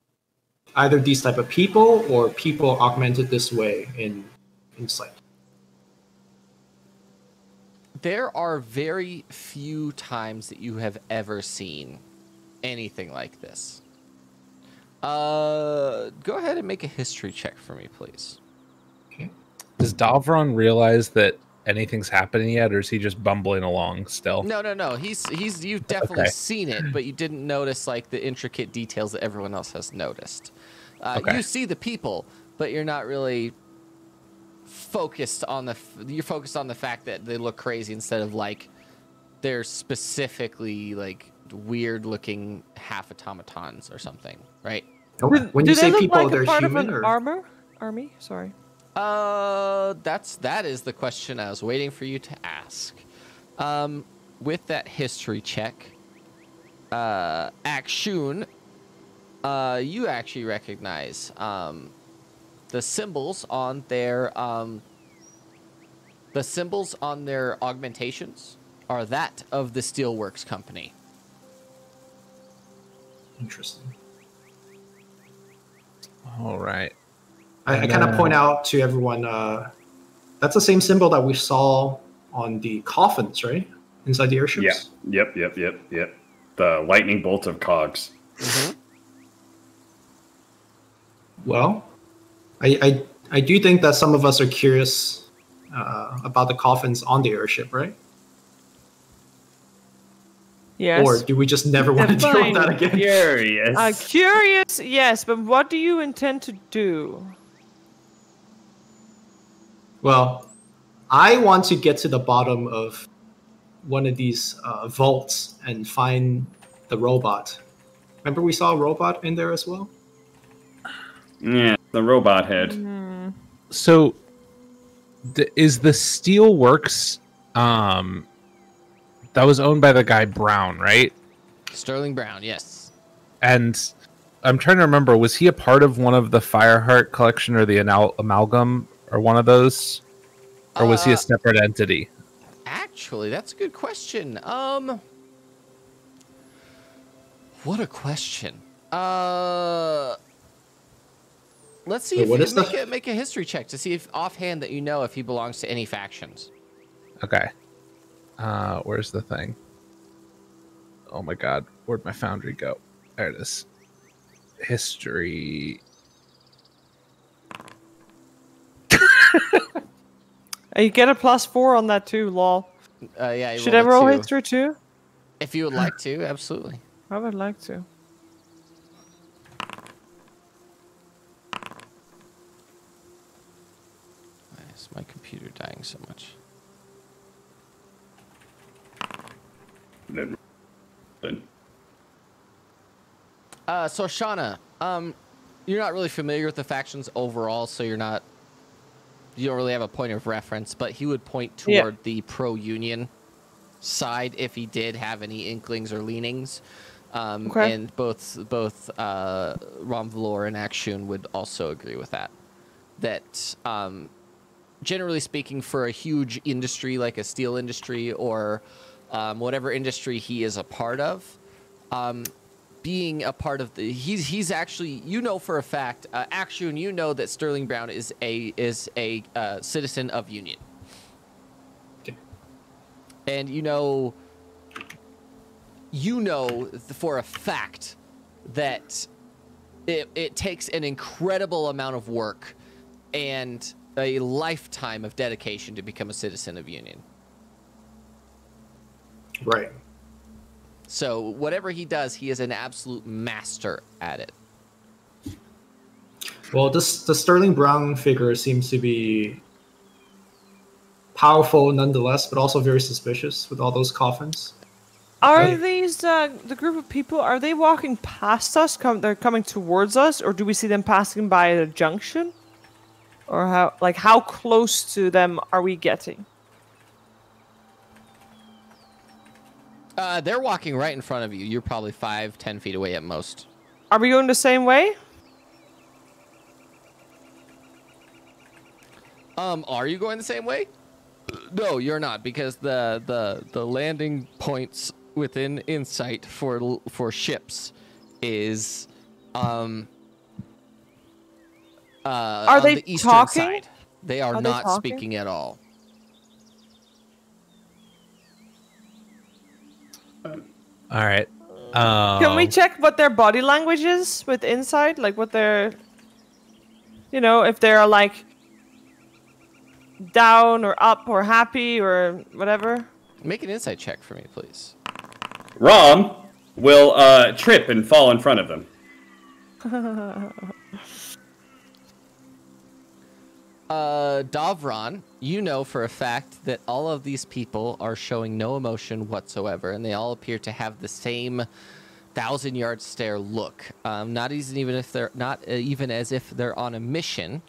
either these type of people or people augmented this way in sight? There are very few times that you have ever seen anything like this. Go ahead and make a history check for me, please. Okay. Does Davron realize that anything's happening yet, or is he just bumbling along still? No. You've definitely Okay. seen it, but you didn't notice like the intricate details that everyone else has noticed. Okay. You see the people, but you're not really focused on you're focused on the fact that they look crazy instead of like they're specifically like weird looking half automatons or something, right? When Do you they say look people, like they're a part human of an or army? Sorry. That is the question I was waiting for you to ask. With that history check, Akshun, you actually recognize the symbols on their augmentations are that of the Steelworks company. interesting. All right. I kind of point out to everyone, that's the same symbol that we saw on the coffins, right? Inside the airships? Yeah. Yep. The lightning bolt of cogs. Mm-hmm. Well, I do think that some of us are curious about the coffins on the airship, right? Yes. Or do we just never want to deal with that again? Curious. Curious, yes, but what do you intend to do? Well, I want to get to the bottom of one of these vaults and find the robot. Remember we saw a robot in there as well? Yeah, the robot head. So, is the Steelworks that was owned by the guy Brown, right? Sterling Brown, yes. And I'm trying to remember, was he a part of one of the Fireheart collection or the Amalgam or one of those? Or was he a separate entity? Actually, that's a good question. What a question. Let's see if make a history check to see if offhand that you know if he belongs to any factions. Okay. Where's the thing? Oh my god, where'd my foundry go? There it is. History. You get a +4 on that too, lol. Yeah. Should I roll history too? If you would like to, absolutely. I would like to. Why is my computer dying so much? So Shauna, you're not really familiar with the factions overall, so you don't really have a point of reference, but he would point toward the pro-union side if he did have any inklings or leanings. Okay. And both Romvalor and Akshun would also agree with that. That generally speaking, for a huge industry like a steel industry or whatever industry he is a part of, being a part of he's actually, you know for a fact, Akshun, you know that Sterling Brown is a citizen of Union. And you know you know for a fact that it takes an incredible amount of work and a lifetime of dedication to become a citizen of Union. Right. So whatever he does, he is an absolute master at it. Well, the Sterling Brown figure seems to be powerful nonetheless, but also very suspicious with all those coffins. Are these the group of people? Are they walking past us? They're coming towards us, or do we see them passing by at a junction? Or how close to them are we getting? They're walking right in front of you. You're probably 5-10 feet away at most. Are we going the same way? Are you going the same way? No, you're not, because the landing points within Insight for ships is are on they the eastern talking? side. They are not speaking at all. All right. Can we check what their body language is with Insight? Like what they're, if they're like down or up or happy or whatever? Make an insight check for me, please. Rom will trip and fall in front of them. Davron, you know for a fact that all of these people are showing no emotion whatsoever, and they all appear to have the same 1,000-yard stare look. Not even as if they're on a mission.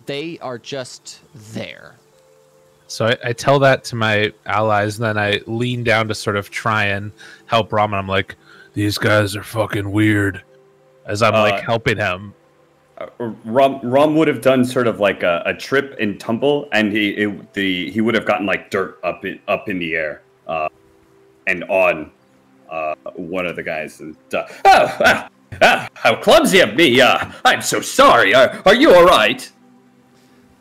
They are just there. So I tell that to my allies, and then I lean down to sort of try and help Rom, and I'm like, these guys are fucking weird, as I'm like helping him. Rom would have done sort of like a trip and tumble, and he would have gotten like dirt up in the air, and on one of the guys. And how clumsy of me! I'm so sorry. Are you all right?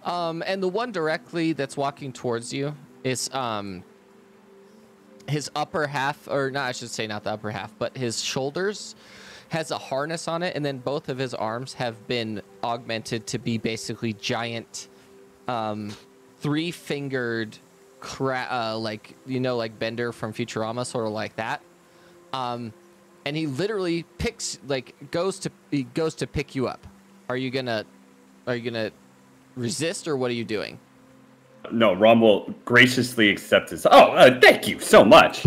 And the one directly that's walking towards you is his upper half, or not, I should say not the upper half, but his shoulders has a harness on it, and then both of his arms have been augmented to be basically giant, three-fingered, like Bender from Futurama, sort of like that. And he literally goes to pick you up. Are you gonna resist, or what are you doing? No, Rom will graciously accept his. Thank you so much.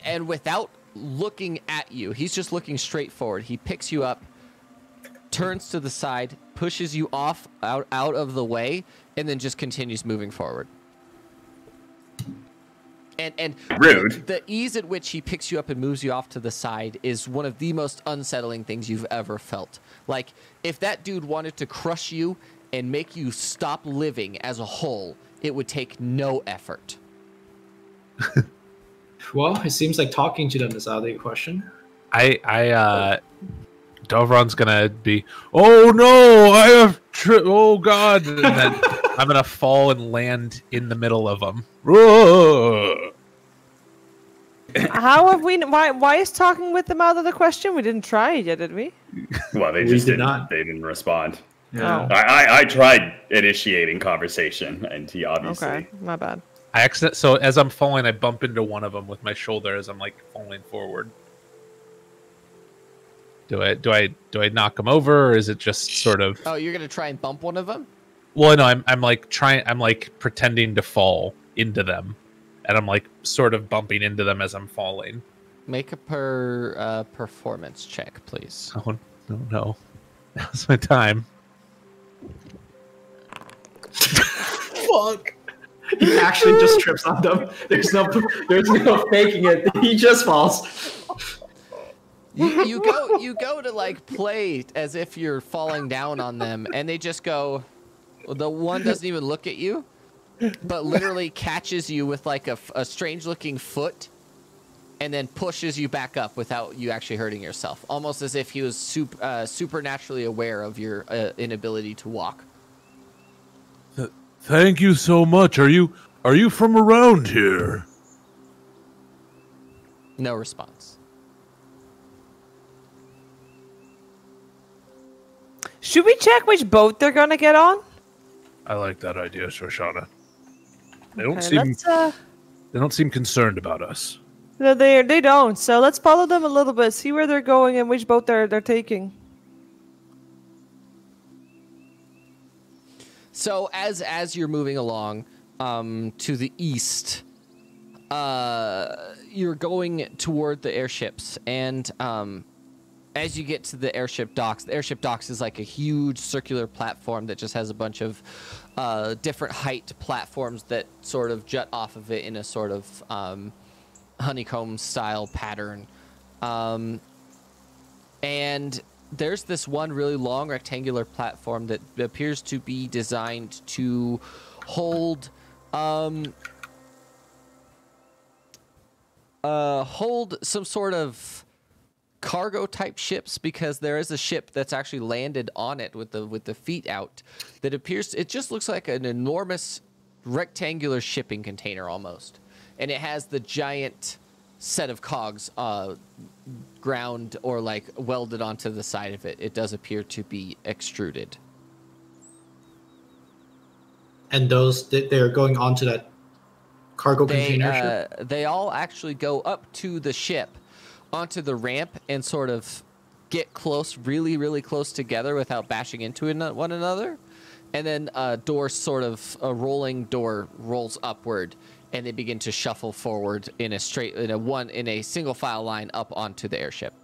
And without looking at you, he's just looking straight forward. He picks you up, turns to the side, pushes you off out of the way, and then just continues moving forward. And rude. The ease at which he picks you up and moves you off to the side is one of the most unsettling things you've ever felt. Like, if that dude wanted to crush you and make you stop living as a whole, it would take no effort. Well, it seems like talking to them is out of the question. Dovron's gonna be, oh no, I have oh god, and then I'm gonna fall and land in the middle of them. How have we? Why is talking with them out of the question? We didn't try it yet, did we? Well, they just didn't. They didn't respond. Yeah. I tried initiating conversation, and he obviously. Okay, my bad. So as I'm falling, I bump into one of them with my shoulder as I'm like falling forward. Do I knock him over, or is it just sort of? Oh, you're gonna try and bump one of them? Well, no, I'm pretending to fall into them, and I'm like sort of bumping into them as I'm falling. Make a performance check, please. Oh no, now's my time. Fuck. He actually just trips on them. There's no faking it. He just falls. You go to like play as if you're falling down on them, and they just go. The one doesn't even look at you, but literally catches you with like a strange looking foot, and then pushes you back up without you actually hurting yourself, almost as if he was supernaturally aware of your inability to walk. Thank you so much. Are you from around here? No response. Should we check which boat they're gonna get on? I like that idea, Shoshana. They don't Okay, seem let's, they don't seem concerned about us. no, they don't. So let's follow them a little bit, see where they're going and which boat they're taking. So as you're moving along to the east, you're going toward the airships, and as you get to the airship docks is like a huge circular platform that just has a bunch of different height platforms that sort of jut off of it in a sort of honeycomb style pattern. And there's this one really long rectangular platform that appears to be designed to hold some sort of cargo type ships, because there is a ship that's actually landed on it with the feet out that appears, it just looks like an enormous rectangular shipping container almost, and it has the giant set of cogs ground or like welded onto the side of it. It does appear to be extruded. And they're going onto that cargo container ship? They all actually go up to the ship, onto the ramp, and sort of get close, really, really close together without bashing into one another. And then a rolling door rolls upward, and they begin to shuffle forward in a single file line up onto the airship.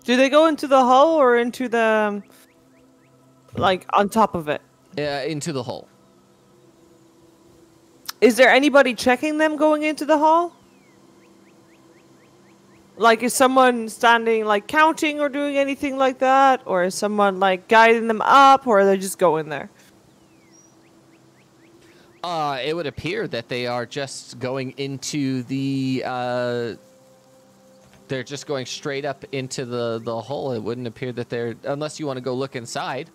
Do they go into the hull or into the, like, on top of it? Into the hull. Is there anybody checking them going into the hull? Like, is someone standing, like, counting or doing anything like that? Or is someone, like, guiding them up, or are they just going there? It would appear that they are just going into the, they're just going straight up into the hull. It wouldn't appear that they're, unless you want to go look inside.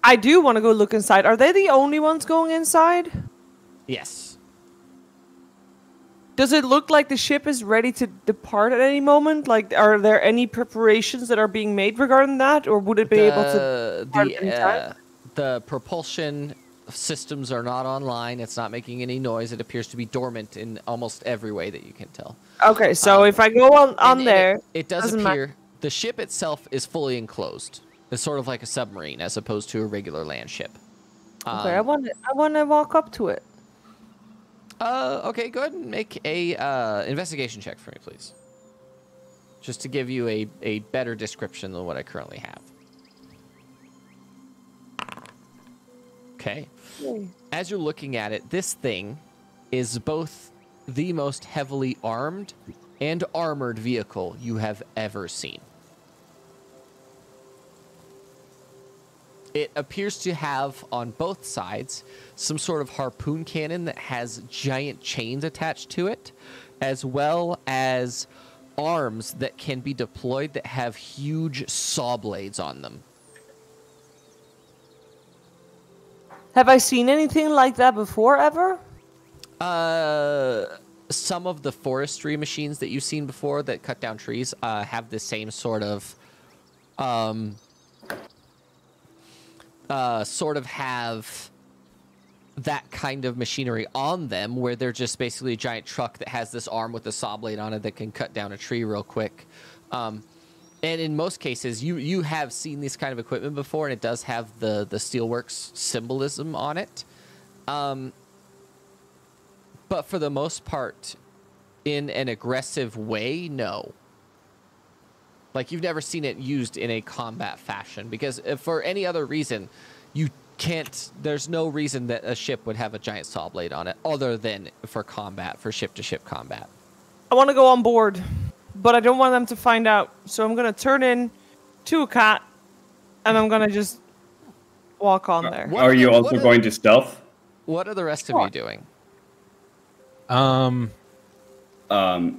I do want to go look inside. Are they the only ones going inside? Yes. Does it look like the ship is ready to depart at any moment? Like, are there any preparations that are being made regarding that, or would it be able to depart at any time? The propulsion systems are not online. It's not making any noise. It appears to be dormant in almost every way that you can tell. Okay, so if I go on there, it does appear the ship itself is fully enclosed. It's sort of like a submarine as opposed to a regular land ship. Okay, I want to walk up to it. Okay, go ahead and make a investigation check for me, please. Just to give you a better description than what I currently have. Okay. As you're looking at it, this thing is both the most heavily armed and armored vehicle you have ever seen. It appears to have, on both sides, some sort of harpoon cannon that has giant chains attached to it, as well as arms that can be deployed that have huge saw blades on them. Have I seen anything like that before, ever? Some of the forestry machines that you've seen before that cut down trees have the same sort of have that kind of machinery on them, where they're just basically a giant truck that has this arm with a saw blade on it that can cut down a tree real quick. And in most cases, you have seen this kind of equipment before, and it does have the Steelworks symbolism on it. But for the most part, in an aggressive way, no. Like, you've never seen it used in a combat fashion, because if for any other reason, you can't, there's no reason that a ship would have a giant saw blade on it other than for combat, for ship-to-ship combat. I want to go on board, but I don't want them to find out. So I'm going to turn in to a cat, and I'm going to just walk on there. Are you also going to stealth? What are the rest of you doing?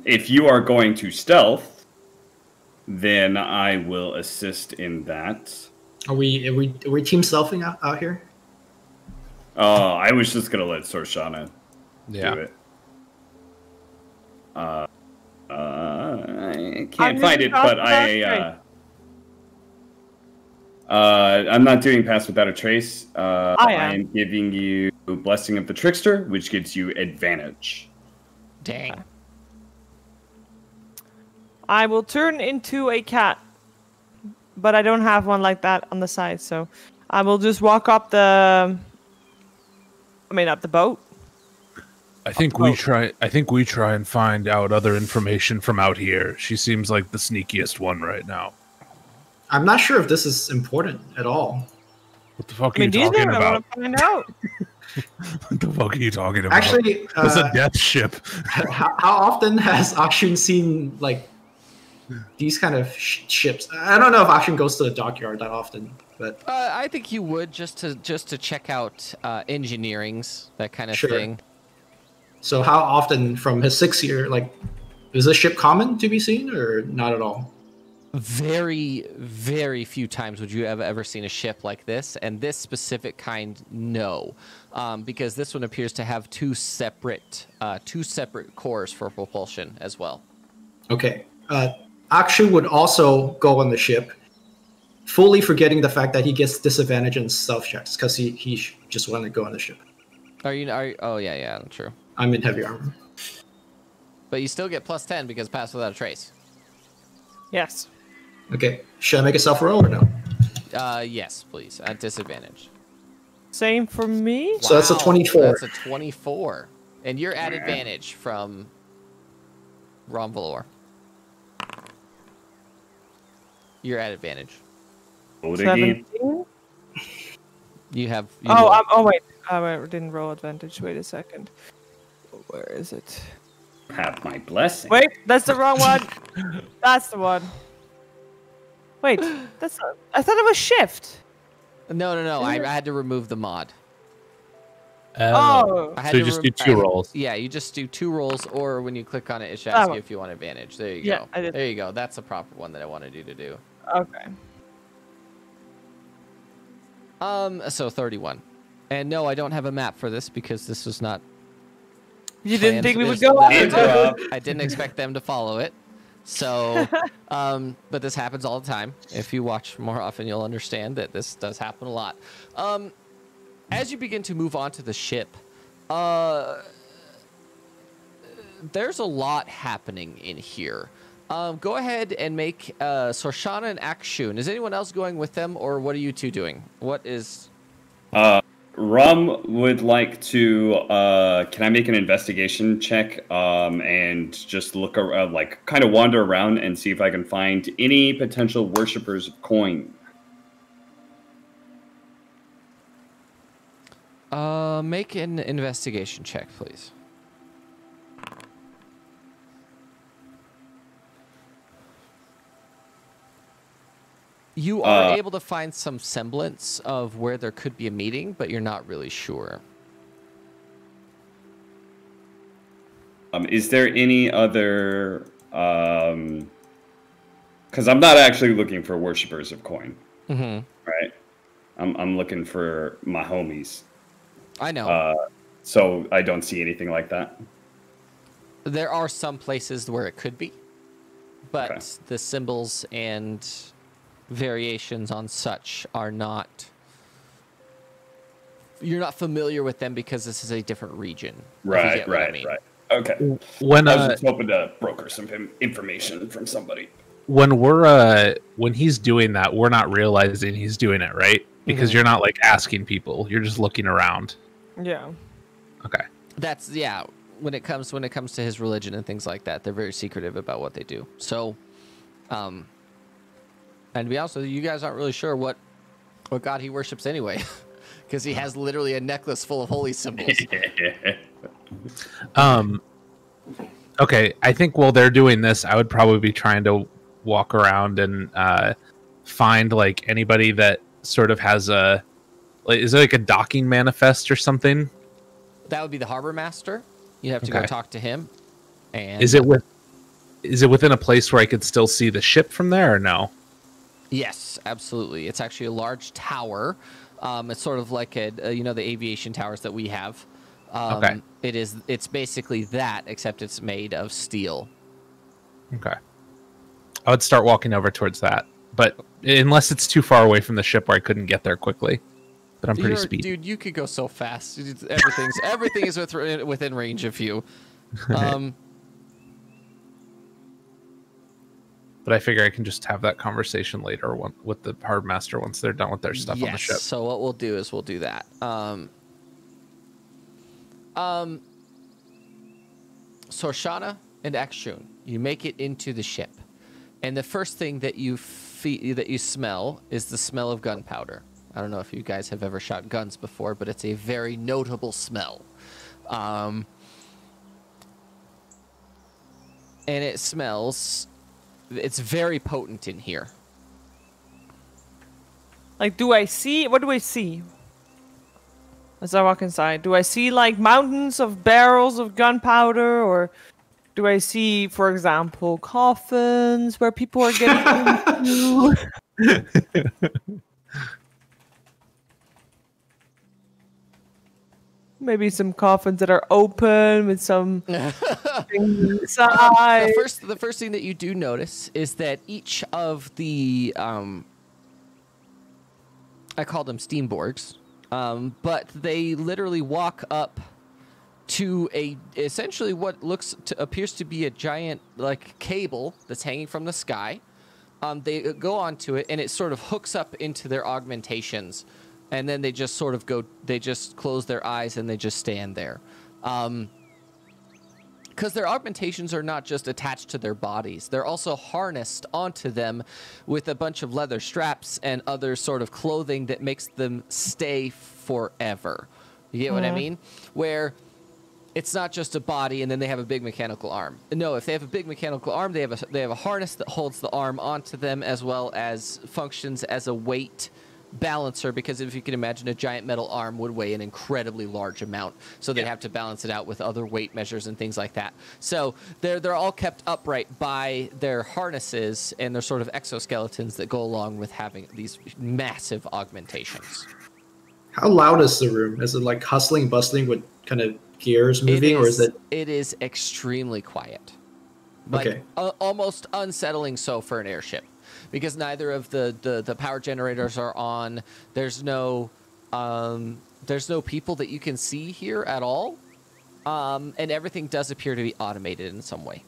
If you are going to stealth, then I will assist in that. Are we team stealthing out here? I was just gonna let Sorshana do it. I can't I'm find using it, Pass but Without a Trace. I'm not doing Pass Without a Trace. I am. am giving you Blessing of the Trickster, which gives you advantage. Dang. I will turn into a cat, but I don't have one like that on the side, so I will just walk up the. Up the boat. I think we try and find out other information from out here. She seems like the sneakiest one right now. I'm not sure if this is important at all. What the fuck are you talking I about? want to find out. What the fuck are you talking about? Actually, it's a death ship. how often has Akshin seen like these kind of ships? I don't know if Akshin goes to the dockyard that often, but I think you would just to check out engineerings, that kind of Sure. thing. so how often from his 6 year, like, is this ship common to be seen or not at all? Very, very few times would you have ever seen a ship like this, and this specific kind, no, because this one appears to have two separate cores for propulsion as well. Okay. Akshu would also go on the ship, fully forgetting the fact that he gets disadvantage in stealth checks because he just wanted to go on the ship. Oh yeah, true. I'm in heavy armor. But you still get +10 because Pass Without a Trace. Yes. Okay. Should I make a self roll or no? Yes, please, at disadvantage. Same for me. So that's a 24. That's a 24, and you're at advantage from Ron Valor. You're at advantage. Roll it again. 17. You have. Wait. I didn't roll advantage. Wait a second. Where is it? Have my blessing. Wait, that's the wrong one. That's the one. Wait, I thought it was shift. No. I had to remove the mod. Oh. I had So you to just do 2 rolls. Yeah, you just do 2 rolls, or when you click on it, it should ask Oh. you if you want advantage. There you Yeah, go. I did. There you go. That's the proper one that I wanted you to do. Okay. So 31. And no, I don't have a map for this because this was not. You didn't planned. think we would This- go that- up? I didn't expect them to follow it. So, but this happens all the time. If you watch more often, you'll understand that this does happen a lot. As you begin to move on to the ship, there's a lot happening in here. Go ahead and make Sorshana and Akshun. Is anyone else going with them, or what are you two doing? What is... Rum would like to. Can I make an investigation check and just look around, like kind of wander around and see if I can find any potential worshippers of coin? Make an investigation check, please. You are able to find some semblance of where there could be a meeting, but you're not really sure. Is there any other? Because I'm not actually looking for worshippers of coin, right? I'm looking for my homies. I know. So I don't see anything like that. There are some places where it could be, but Okay. the symbols and variations on such are not. You're not familiar with them because this is a different region. if you Right, get what I right, mean. right. Okay. When I was just hoping to broker some information from somebody. when he's doing that, we're not realizing he's doing it, right? Because you're not like asking people; you're just looking around. Yeah. Okay. That's when it comes to his religion and things like that, they're very secretive about what they do. So, and to be honest with you, you guys aren't really sure what god he worships anyway, because he has literally a necklace full of holy symbols. Okay, I think while they're doing this, I would probably be trying to walk around and find like anybody that sort of has a is it like a docking manifest or something? That would be the harbor master. You'd have to Okay. go talk to him. And Is it within a place where I could still see the ship from there or no? Yes, absolutely. It's actually a large tower. It's sort of like the aviation towers that we have. Okay. It's basically that, except it's made of steel. Okay. I would start walking over towards that, but unless it's too far away from the ship where I couldn't get there quickly. But I'm pretty speedy. Dude, you could go so fast. Everything is within range of you. But I figure I can just have that conversation later with the hard master once they're done with their stuff on the ship. So what we'll do is we'll do that. So Shana and Akshun, you make it into the ship, and the first thing that you smell is the smell of gunpowder. I don't know if you guys have ever shot guns before, but it's a very notable smell. And it smells. It's very potent in here. Like, do I see? What do I see? As I walk inside, do I see like mountains of barrels of gunpowder, or do I see, for example, coffins where people are getting into? Maybe some coffins that are open with some things inside. The first thing that you do notice is that each of the I call them Steelworks, but they literally walk up to essentially what appears to be a giant like cable that's hanging from the sky. They go onto it, and it sort of hooks up into their augmentations. And then they just sort of they just close their eyes and they just stand there. Because their augmentations are not just attached to their bodies. They're also harnessed onto them with a bunch of leather straps and other sort of clothing that makes them stay forever. You get what I mean? Where it's not just a body and then they have a big mechanical arm. No, if they have a big mechanical arm, they have a harness that holds the arm onto them, as well as functions as a weight balancer, because if you can imagine, a giant metal arm would weigh an incredibly large amount, so they'd have to balance it out with other weight measures and things like that. So they're all kept upright by their harnesses and their sort of exoskeletons that go along with having these massive augmentations. How loud is the room? Is it like hustling, bustling with kind of gears moving, or is it? It is extremely quiet, like almost unsettling so for an airship. Because neither of the power generators are on. There's no people that you can see here at all, and everything does appear to be automated in some way.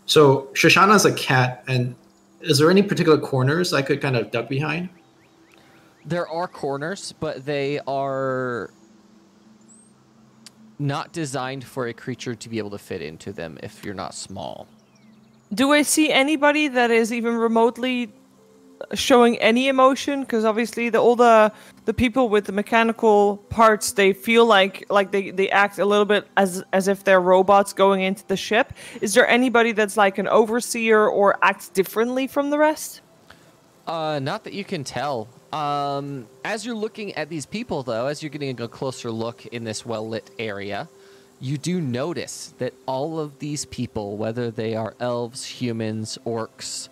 So Shoshana's a cat, and is there any particular corners I could kind of duck behind? There are corners, but they are not designed for a creature to be able to fit into them if you're not small. Do I see anybody that is even remotely showing any emotion? Because obviously all the people with the mechanical parts, they feel like they act a little bit as if they're robots going into the ship. Is there anybody that's like an overseer or acts differently from the rest? Not that you can tell. As you're looking at these people, though, as you're getting a closer look in this well-lit area, you do notice that all of these people, whether they are elves, humans, orcs,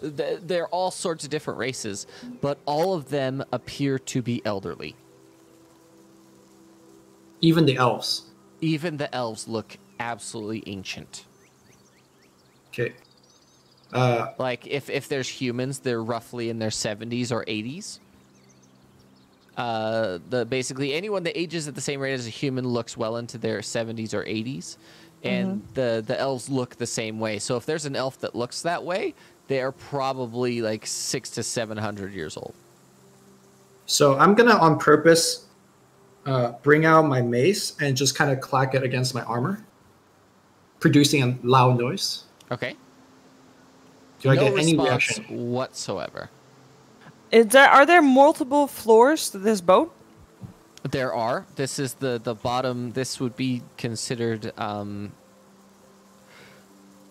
they're all sorts of different races, but all of them appear to be elderly. Even the elves? Even the elves look absolutely ancient. Okay. Like, if there's humans, they're roughly in their 70s or 80s. Basically anyone that ages at the same rate as a human looks well into their 70s or 80s, and the elves look the same way. So if there's an elf that looks that way, they are probably like 600 to 700 years old. So I'm gonna on purpose bring out my mace and just kind of clack it against my armor, producing a loud noise. Okay. Do I get any reaction whatsoever? Are there multiple floors to this boat? There are. This is the bottom. This would be considered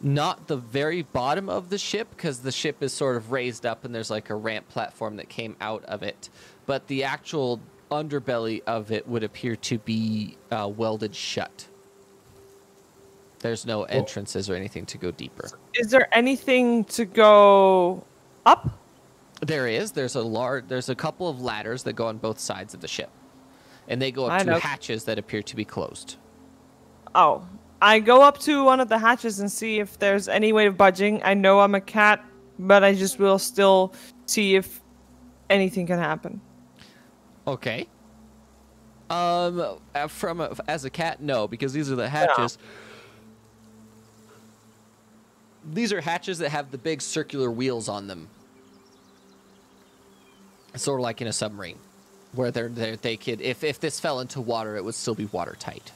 not the very bottom of the ship, because the ship is sort of raised up and there's like a ramp platform that came out of it. But the actual underbelly of it would appear to be welded shut. There's no entrances or anything to go deeper. Is there anything to go up? There's a couple of ladders that go on both sides of the ship, and they go up to hatches that appear to be closed. Oh, I go up to one of the hatches and see if there's any way of budging. I know I'm a cat, but I just will still see if anything can happen. Okay. As a cat, no, because these are the hatches. Yeah. These are hatches that have the big circular wheels on them. Sort of like in a submarine, where they could, if this fell into water, it would still be watertight.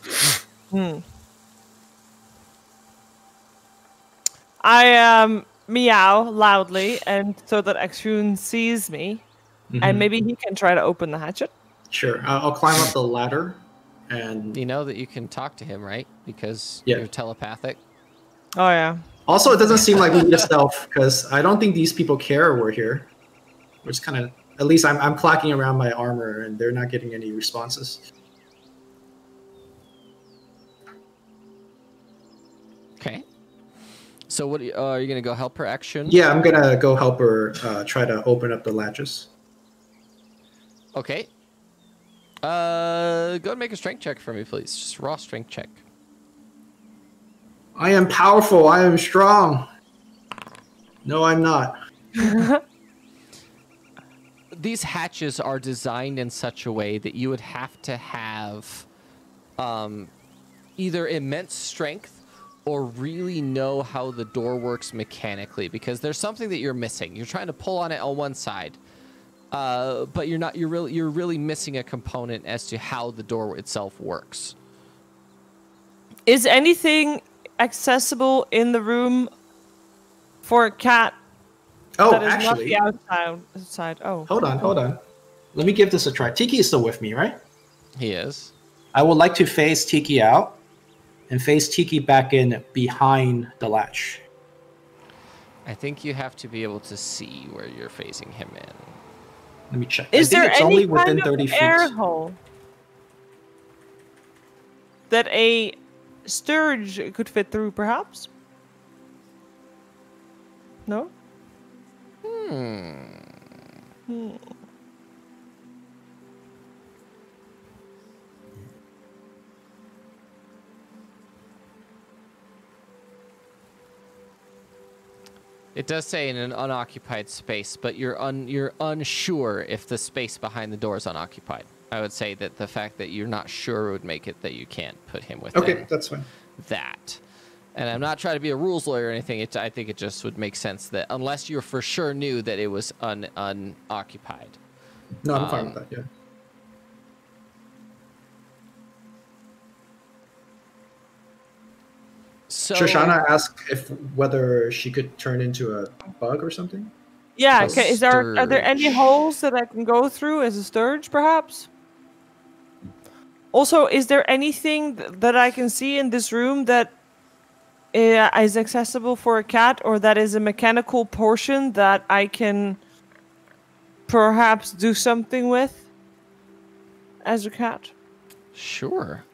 I meow loudly, and so that Akshun sees me, and maybe he can try to open the hatchet. Sure, I'll climb up the ladder, and you know that you can talk to him, right? Because you're telepathic. Oh yeah. Also, it doesn't seem like we need a stealth because I don't think these people care we're here. We're just kind of, at least I'm clacking around my armor, and they're not getting any responses. Okay. So what are you gonna go help her action? Yeah, I'm gonna go help her try to open up the latches. Okay. Go ahead and make a strength check for me, please. Just raw strength check. I am powerful. I am strong. No, I'm not. These hatches are designed in such a way that you would have to have either immense strength or really know how the door works mechanically, because there's something that you're missing. You're trying to pull on it on one side, but you're not. You're really missing a component as to how the door itself works. Is anything accessible in the room for a cat? Oh, that is actually, not the outside. Oh, hold on. Let me give this a try. Tiki is still with me, right? He is. I would like to phase Tiki out and phase Tiki back in behind the latch. I think you have to be able to see where you're phasing him in. Let me check. Is there it's any only kind within of 30 air feet. hole that a sturge could fit through, perhaps? No? It does say in an unoccupied space, but you're unsure if the space behind the door is unoccupied. I would say that the fact that you're not sure would make it that you can't put him within. Okay, that's fine. That. And I'm not trying to be a rules lawyer or anything. I think it just would make sense that unless you for sure knew that it was unoccupied. No, I'm fine with that, yeah. So Shoshana asked whether she could turn into a bug or something. Yeah, okay. Are there any holes that I can go through as a sturge, perhaps? Also, is there anything that I can see in this room that is accessible for a cat, or that is a mechanical portion that I can perhaps do something with as a cat? Sure.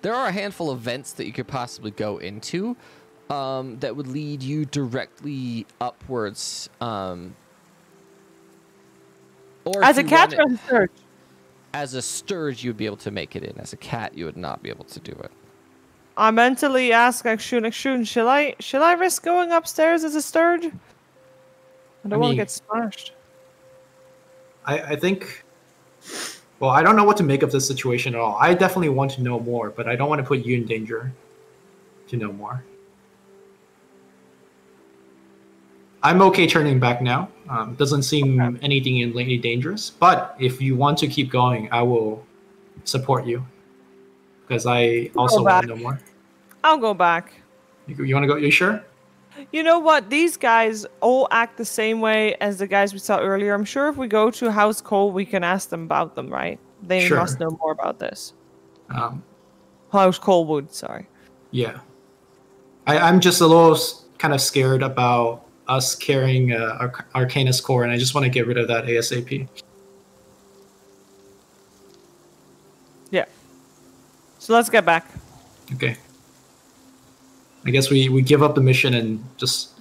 There are a handful of vents that you could possibly go into that would lead you directly upwards. Or as a cat or as a sturge? As a sturge, you'd be able to make it in. As a cat, you would not be able to do it. I mentally ask Akshun, shall I risk going upstairs as a sturge? I don't want to get splashed. I think... Well, I don't know what to make of this situation at all. I definitely want to know more, but I don't want to put you in danger to know more. I'm okay turning back now. Doesn't seem anything inherently dangerous, but if you want to keep going, I will support you. Because I also want to know more. I'll go back. You want to go? You sure? You know what? These guys all act the same way as the guys we saw earlier. I'm sure if we go to House Cole, we can ask them about them, right? They must know more about this. House Colewood, sorry. Yeah. I'm just a little kind of scared about us carrying Arcanus core, and I just want to get rid of that ASAP. Yeah. So let's get back. Okay. I guess we give up the mission and just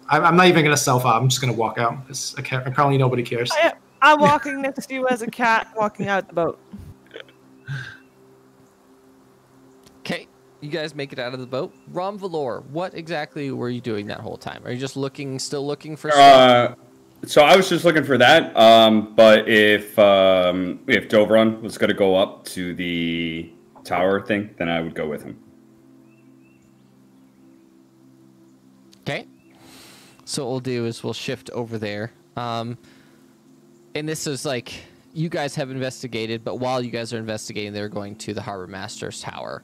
I'm not even gonna self out. I'm just gonna walk out. Apparently nobody cares. I'm walking next to you as a cat walking out the boat. Okay, you guys make it out of the boat. Rom Valor, what exactly were you doing that whole time? Are you just still looking for stuff? So I was just looking for that. But if Dovron was going to go up to the tower thing, then I would go with him. Okay. So what we'll do is we'll shift over there. And this is like, you guys have investigated, but while you guys are investigating, they're going to the Harbor Master's tower.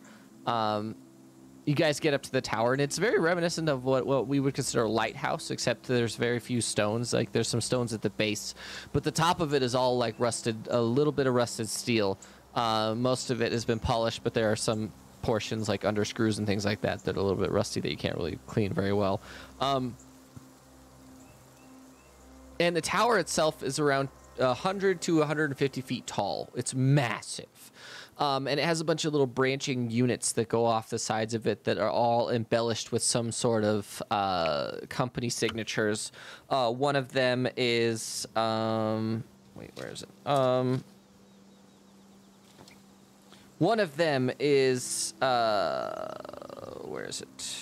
You guys get up to the tower, and it's very reminiscent of what we would consider a lighthouse, except there's very few stones. Like, there's some stones at the base, but the top of it is all like rusted, a little bit of rusted steel. Most of it has been polished, but there are some portions like under screws and things like that that are a little bit rusty that you can't really clean very well. And the tower itself is around 100 to 150 feet tall. It's massive. And it has a bunch of little branching units that go off the sides of it that are all embellished with some sort of company signatures. One of them is... wait, where is it? One of them is... where is it?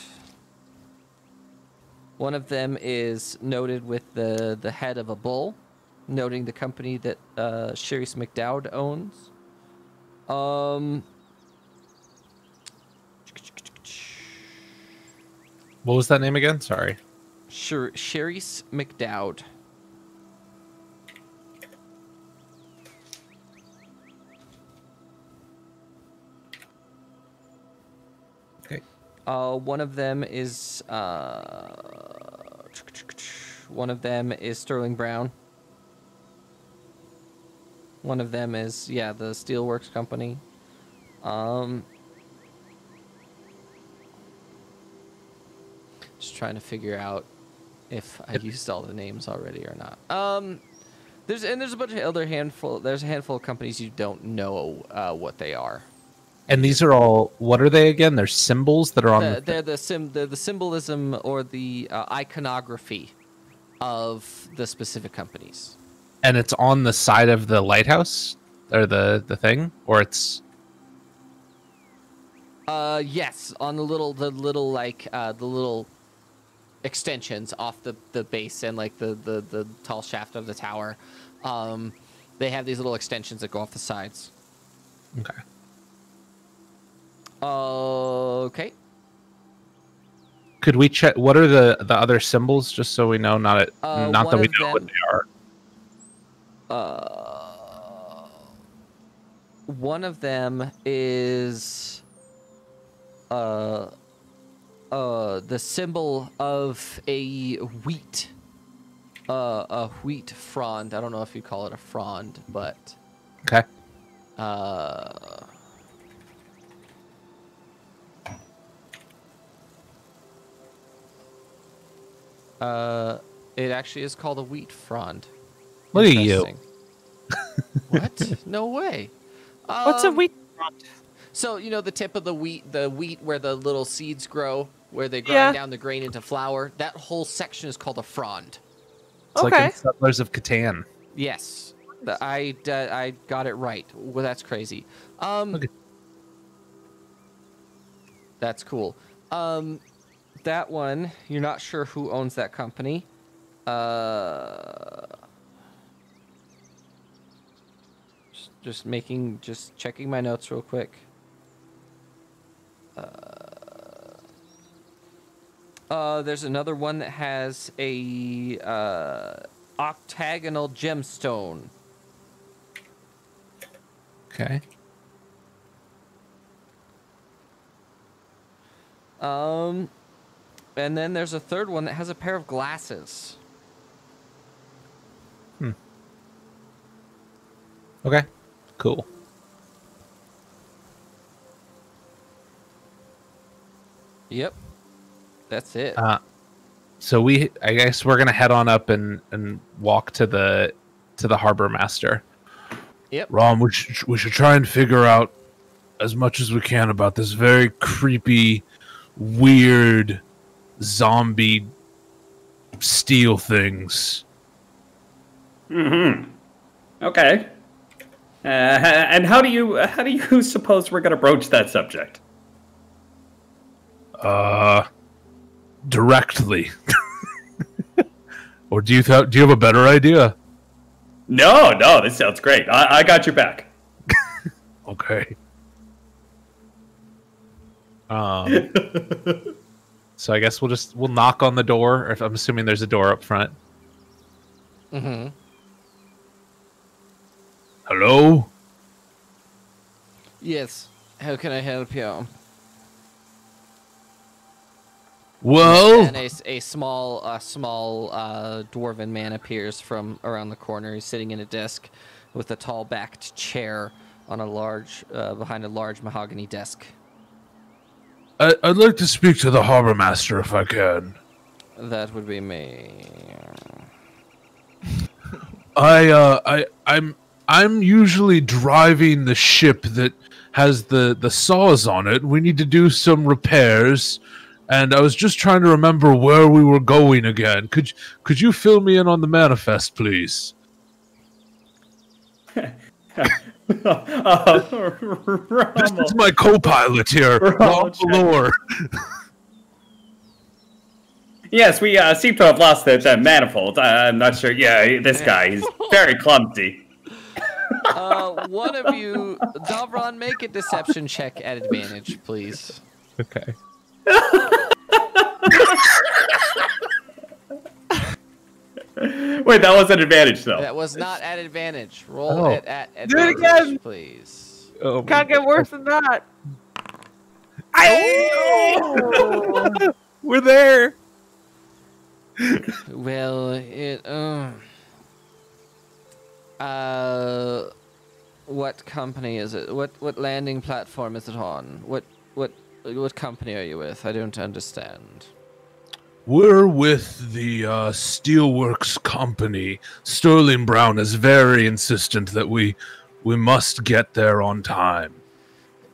One of them is noted with the head of a bull, noting the company that Sharice McDowd owns. What was that name again? Sorry. Sharice McDowd. Okay. One of them is Sterling Brown. One of them is, the Steelworks company. Just trying to figure out if I used all the names already or not. There's a bunch of other there's a handful of companies you don't know what they are. And these are all, what are they again? They're symbols that are on they're the symbolism or the iconography of the specific companies. And it's on the side of the lighthouse or the thing, or it's yes, on the little extensions off the base and like the tall shaft of the tower. They have these little extensions that go off the sides. okay. Okay. Could we check what are the other symbols, just so we know, not that we know what they are. One of them is the symbol of a wheat frond. I don't know if you call it a frond, but Okay. It actually is called a wheat frond. Look at you. What? No way. What's a wheat? So, you know, the tip of the wheat where the little seeds grow, where they grind down the grain into flour, that whole section is called a frond. It's like in Settlers of Catan. Yes. I got it right. Well, that's crazy. That's cool. That one, you're not sure who owns that company. Just checking my notes real quick. There's another one that has a octagonal gemstone. Okay. And then there's a third one that has a pair of glasses. Okay. Cool. Yep. That's it. So I guess we're gonna head on up and walk to the harbor master. Yep. Rom, we should try and figure out as much as we can about this very creepy, weird zombie steal things. Mm-hmm. Okay. And how do you suppose we're gonna broach that subject? Directly. Or do you have a better idea? No, this sounds great. I got your back. Okay. So I guess we'll knock on the door. If I'm assuming there's a door up front. Mm-hmm. Hello? Yes. How can I help you? Well, And a small dwarven man appears from around the corner. He's sitting in a desk with a tall backed chair on a large behind a large mahogany desk. I'd like to speak to the harbor master if I can. That would be me. I'm usually driving the ship that has the saws on it. We need to do some repairs, and I was just trying to remember where we were going again. Could you fill me in on the manifest, please? This is my co-pilot here, Rob Valor. Yes, we seem to have lost the manifold. I'm not sure. Yeah, this guy, he's very clumsy. One of you, Davron, make a deception check at advantage, please. Okay. Wait, that was an advantage, though. That was not at advantage. Roll it at advantage, Do it again. please. Oh, Can't get worse than that. Oh! We're there. Well, what company is it? What landing platform is it on? What company are you with? I don't understand. We're with the Steelworks company. Sterling Brown is very insistent that we must get there on time.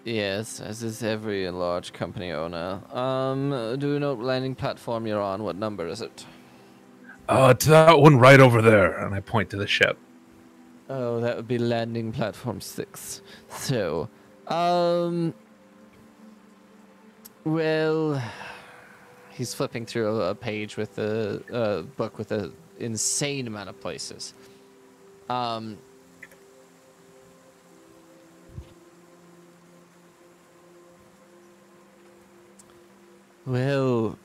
Yes, as is every large company owner. Do you know what landing platform you're on? What number is it? To that one right over there, and I point to the ship. Oh, that would be landing platform 6. So, well, he's flipping through a page with a book with an insane amount of places. Well,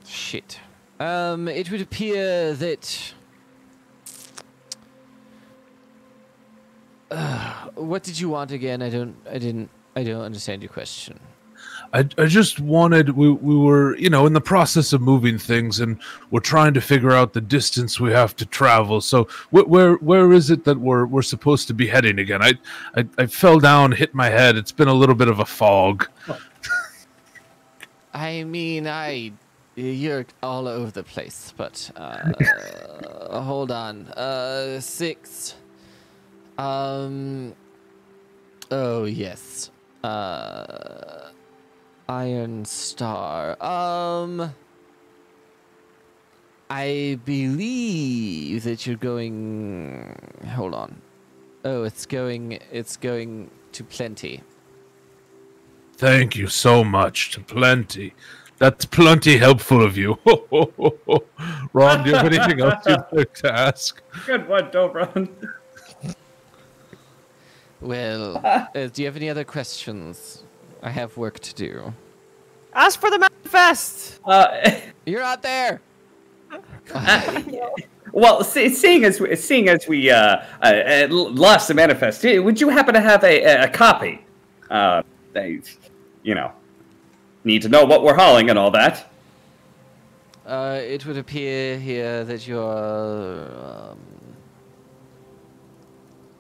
shit. It would appear that. What did you want again? I don't understand your question. I just wanted we were in the process of moving things, and we're trying to figure out the distance we have to travel. So where is it that we're supposed to be heading again? I fell down, hit my head. It's been a little bit of a fog. I mean, you're all over the place, but hold on. 6. Oh yes. Iron Star. I believe that you're going. Hold on. Oh, it's going to Plenty. Thank you so much to Plenty. That's plenty helpful of you. Ron, do you have anything else you'd like to ask? Good one, Dobron. Well, do you have any other questions? I have work to do. Ask for the manifest. You're out there. Well, seeing as we lost the manifest, would you happen to have a copy? Need to know what we're hauling and all that. It would appear here that you're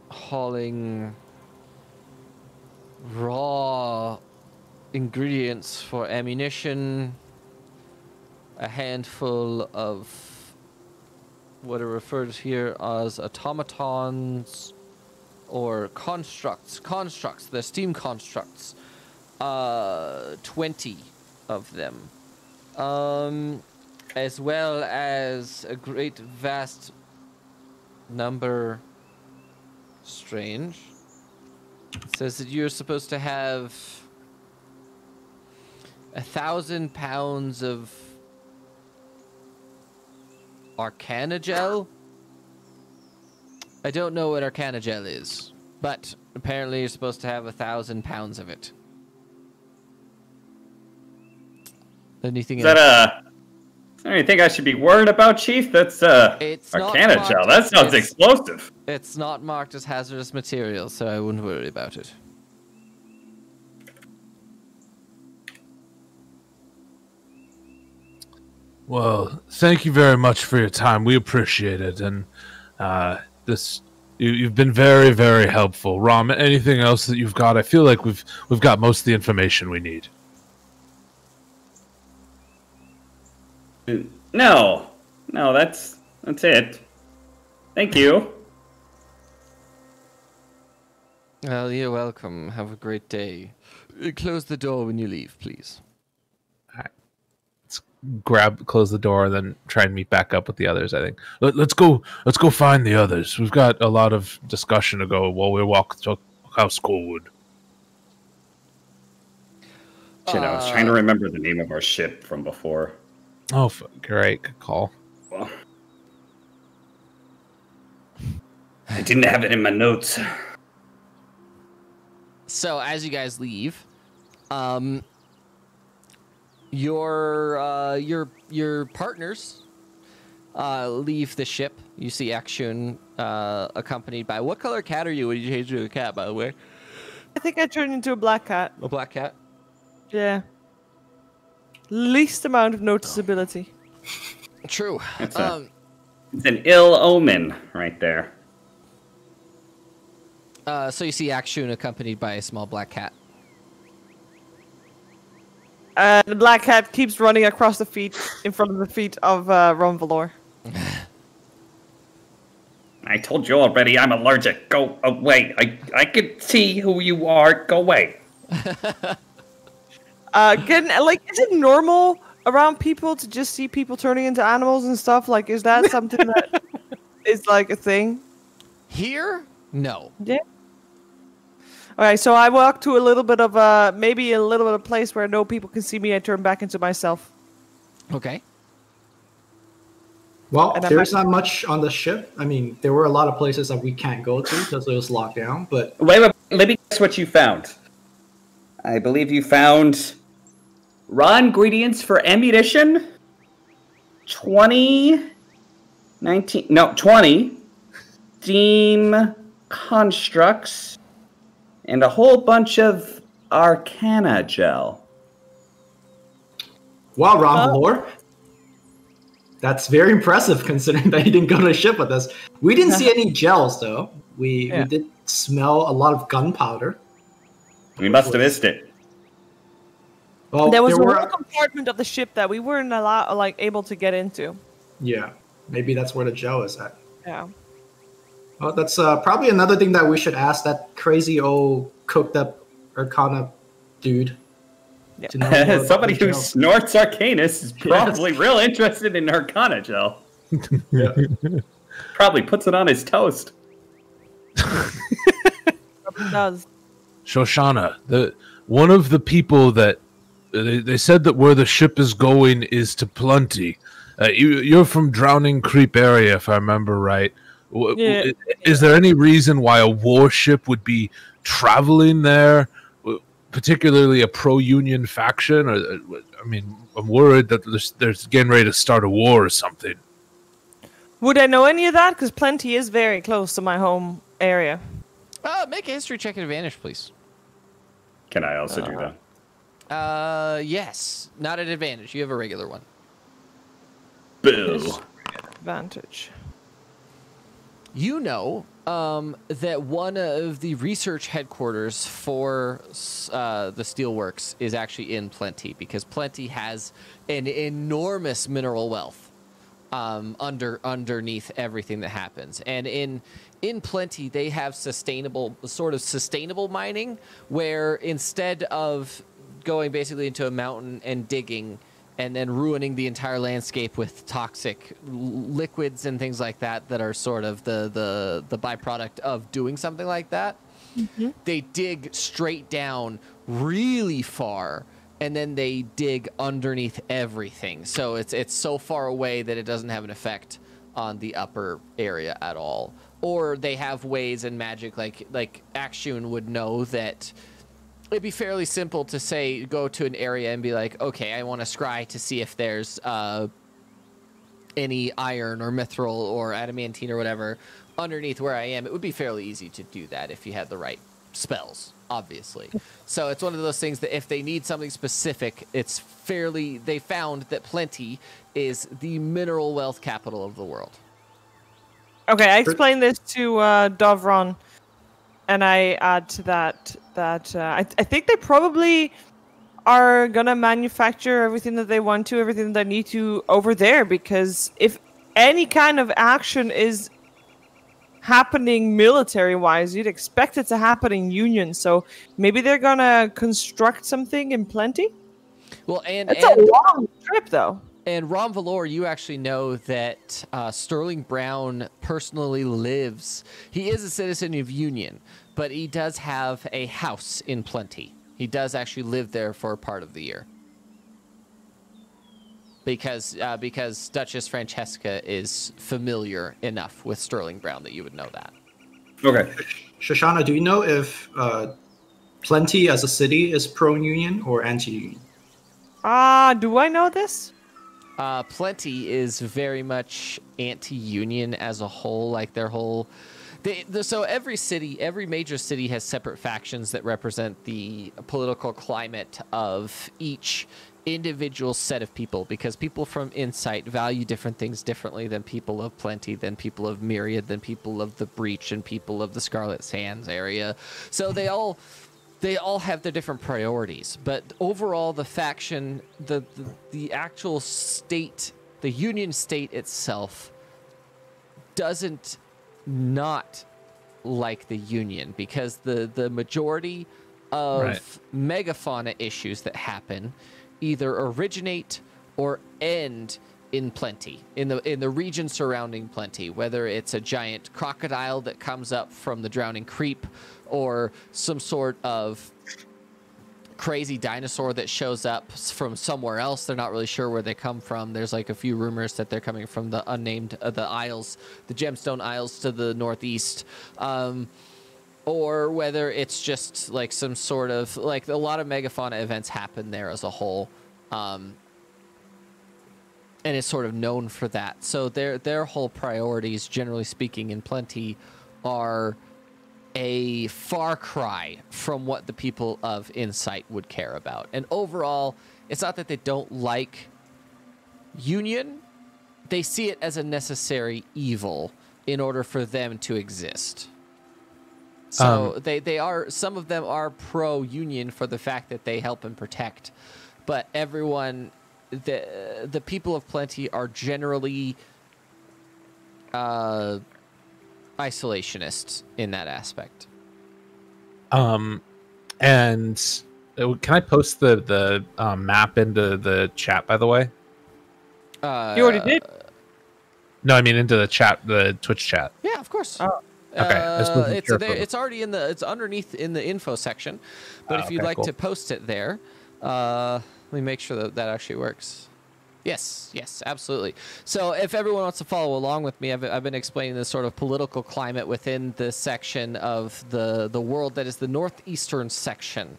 hauling raw ingredients for ammunition, a handful of what are referred to here as automatons or constructs, they're steam constructs, 20 of them. as well as a great vast number. Strange. It says that you're supposed to have 1,000 pounds of Arcana gel. I don't know what Arcana gel is, but apparently you're supposed to have 1,000 pounds of it. Anything Is that anything I should be worried about, Chief? That's It's Arcana not gel. marked- That sounds it's- explosive. It's not marked as hazardous material, so I wouldn't worry about it. Well, thank you very much for your time. We appreciate it, and you've been very, very helpful. Rom, anything else that you've got? I feel like we've got most of the information we need. No, that's it. Thank you. Well, you're welcome. Have a great day. Close the door when you leave, please. Close the door, and then try and meet back up with the others. I think. Let's go find the others. We've got a lot of discussion to go while we walk to House Coolwood. Shit, I was trying to remember the name of our ship from before. Oh, great, good call. Well, I didn't have it in my notes. So as you guys leave, your partners leave the ship. You see Akshun accompanied by, what color cat are you when you change to a cat, by the way? I think I turned into a black cat. A black cat? Yeah. Least amount of noticeability. True. It's an ill omen right there. So you see Akshun accompanied by a small black cat. The black cat keeps running across the feet, in front of the feet of Ron Valor. I told you already, I'm allergic. Go away. I can see who you are. Go away. Is it normal around people to just see people turning into animals and stuff? Like, is that something that is like a thing? Here? No. Yeah. Alright, so I walk to a little bit of maybe a little bit of place where no people can see me. I turn back into myself. Okay. Well, And there's not much on the ship. I mean, there were a lot of places that we can't go to because it was locked down. But Wait, let me guess what you found. I believe you found raw ingredients for ammunition, 20 steam constructs, and a whole bunch of Arcana gel. wow, Ron Valor, that's very impressive considering that you didn't go to the ship with us. We didn't see any gels though. We did smell a lot of gunpowder. We must have missed it. Well, There was a were, whole compartment of the ship that we weren't able to get into. yeah, maybe that's where the gel is at. Yeah. Well, that's probably another thing that we should ask that crazy old cooked up Arcana dude. Yeah. to know more about Somebody the who gel. snorts Arcanus is probably real interested in Arcana gel. Yeah. Probably puts it on his toast. It does. Shoshana, one of the people that they said that where the ship is going is to Plenty. You're from Drowning Creek area, if I remember right. Yeah. Is there any reason why a warship would be traveling there, particularly a pro-Union faction? Or, I mean, I'm worried that there's getting ready to start a war or something. Would I know any of that? Because Plenty is very close to my home area. Make a history check at advantage, please. Can I also do that? Yes. Not at advantage. You have a regular one. Boo. Advantage. You know that one of the research headquarters for the Steelworks is actually in Plenty, because Plenty has an enormous mineral wealth underneath everything that happens. And in Plenty, they have sustainable mining, where instead of going basically into a mountain and digging and then ruining the entire landscape with toxic liquids and things like that that are sort of the byproduct of doing something like that. They dig straight down really far, and then they dig underneath everything. So it's so far away that it doesn't have an effect on the upper area at all. Or they have ways in magic, like Akshun would know that it'd be fairly simple to say, go to an area and be like, okay, I want to scry to see if there's any iron or mithril or adamantine or whatever underneath where I am. It would be fairly easy to do that if you had the right spells, obviously. So it's one of those things that if they need something specific, it's fairly, they found that Plenty is the mineral wealth capital of the world. Okay, I explained this to Dovron, and I add to that I think they probably are gonna manufacture everything that they want to, everything that they need to over there, because if any kind of action is happening military-wise, you'd expect it to happen in Union. So maybe they're gonna construct something in Plenty. Well, and it's a long trip, though. And Ron Valor, you actually know that Sterling Brown personally lives. He is a citizen of Union, but he does have a house in Plenty. He does actually live there for a part of the year. Because Duchess Francesca is familiar enough with Sterling Brown that you would know that. Okay. Shoshana, do you know if Plenty as a city is pro-union or anti-union? Do I know this? Plenty is very much anti-union as a whole. Like their whole, so every city, every major city has separate factions that represent the political climate of each individual set of people, because people from Insight value different things differently than people of Plenty, than people of Myriad, than people of the Breach, and people of the Scarlet Sands area. So they all have their different priorities, but overall the faction, the actual state, the Union state itself doesn't not like the Union, because the majority of megafauna issues that happen either originate or end in Plenty, in the region surrounding Plenty, whether it's a giant crocodile that comes up from the Drowning Creep, or some sort of crazy dinosaur that shows up from somewhere else. They're not really sure where they come from. There's like a few rumors that they're coming from the unnamed, the Isles, the Gemstone Isles to the northeast. Or whether it's just like some sort of, like a lot of megafauna events happen there as a whole. And it's sort of known for that. So their whole priorities, generally speaking, in Plenty are a far cry from what the people of Insight would care about. And overall, it's not that they don't like Union. They see it as a necessary evil in order for them to exist. So they are, some of them are pro-Union for the fact that they help and protect. But everyone, the people of Plenty are generally isolationists in that aspect. And can I post the map into the chat, by the way? You already did? No, I mean into the chat, the Twitch chat. Yeah, of course. Okay. It's already it's underneath in the info section. But if you'd like to post it there, let me make sure that actually works. Yes, absolutely. So if everyone wants to follow along with me, I've been explaining the sort of political climate within the section of the world that is the northeastern section.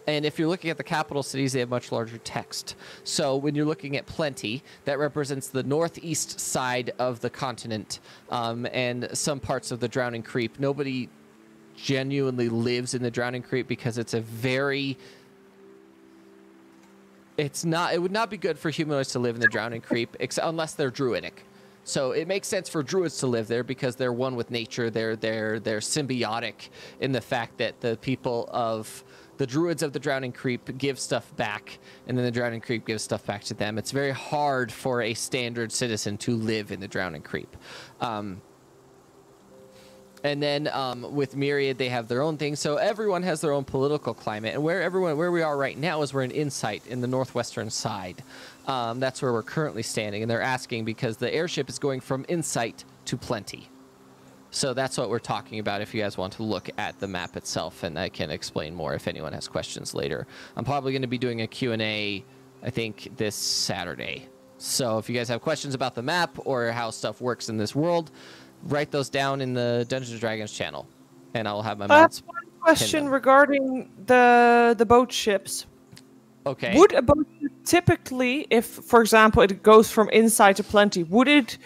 And if you're looking at the capital cities, they have much larger text. So when you're looking at Plenty, that represents the northeast side of the continent, and some parts of the Drowning Creep. Nobody genuinely lives in the Drowning Creep because it's a very... It would not be good for humanoids to live in the Drowning Creep, unless they're druidic. So it makes sense for druids to live there because they're one with nature. They're symbiotic in the fact that the people of the druids of the Drowning Creep give stuff back, and then the Drowning Creep gives stuff back to them. It's very hard for a standard citizen to live in the Drowning Creep. And then with Myriad, they have their own thing. So everyone has their own political climate. And where we are right now is we're in Insight in the northwestern side. That's where we're currently standing. And they're asking because the airship is going from Insight to Plenty. So that's what we're talking about if you guys want to look at the map itself. And I can explain more if anyone has questions later. I'm probably going to be doing a Q&A, I think, this Saturday. So if you guys have questions about the map or how stuff works in this world, write those down in the Dungeons & Dragons channel, and I'll have my mods. One question regarding the boat ships. Okay. Would a boat ship typically, if, for example, it goes from Insight to Plenty, would it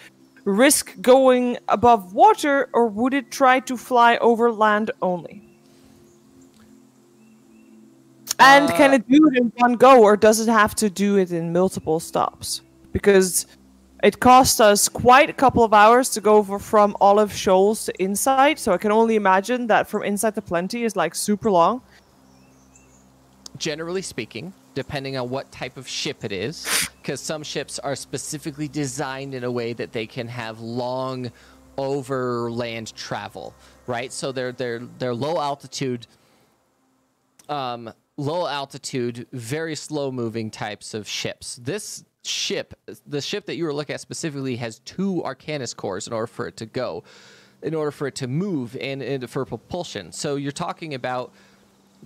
risk going above water, or would it try to fly over land only? And can it do it in one go, or does it have to do it in multiple stops? Because it cost us quite a couple of hours to go from Olive Shoals to Insight, so I can only imagine that from Insight to Plenty is like super long. Generally speaking, depending on what type of ship it is, because some ships are specifically designed in a way that they can have long overland travel, right? So they're low altitude, very slow moving types of ships. This ship, the ship that you were looking at specifically, has 2 Arcanus cores in order for it to go, in order for it to move, and for propulsion. So you're talking about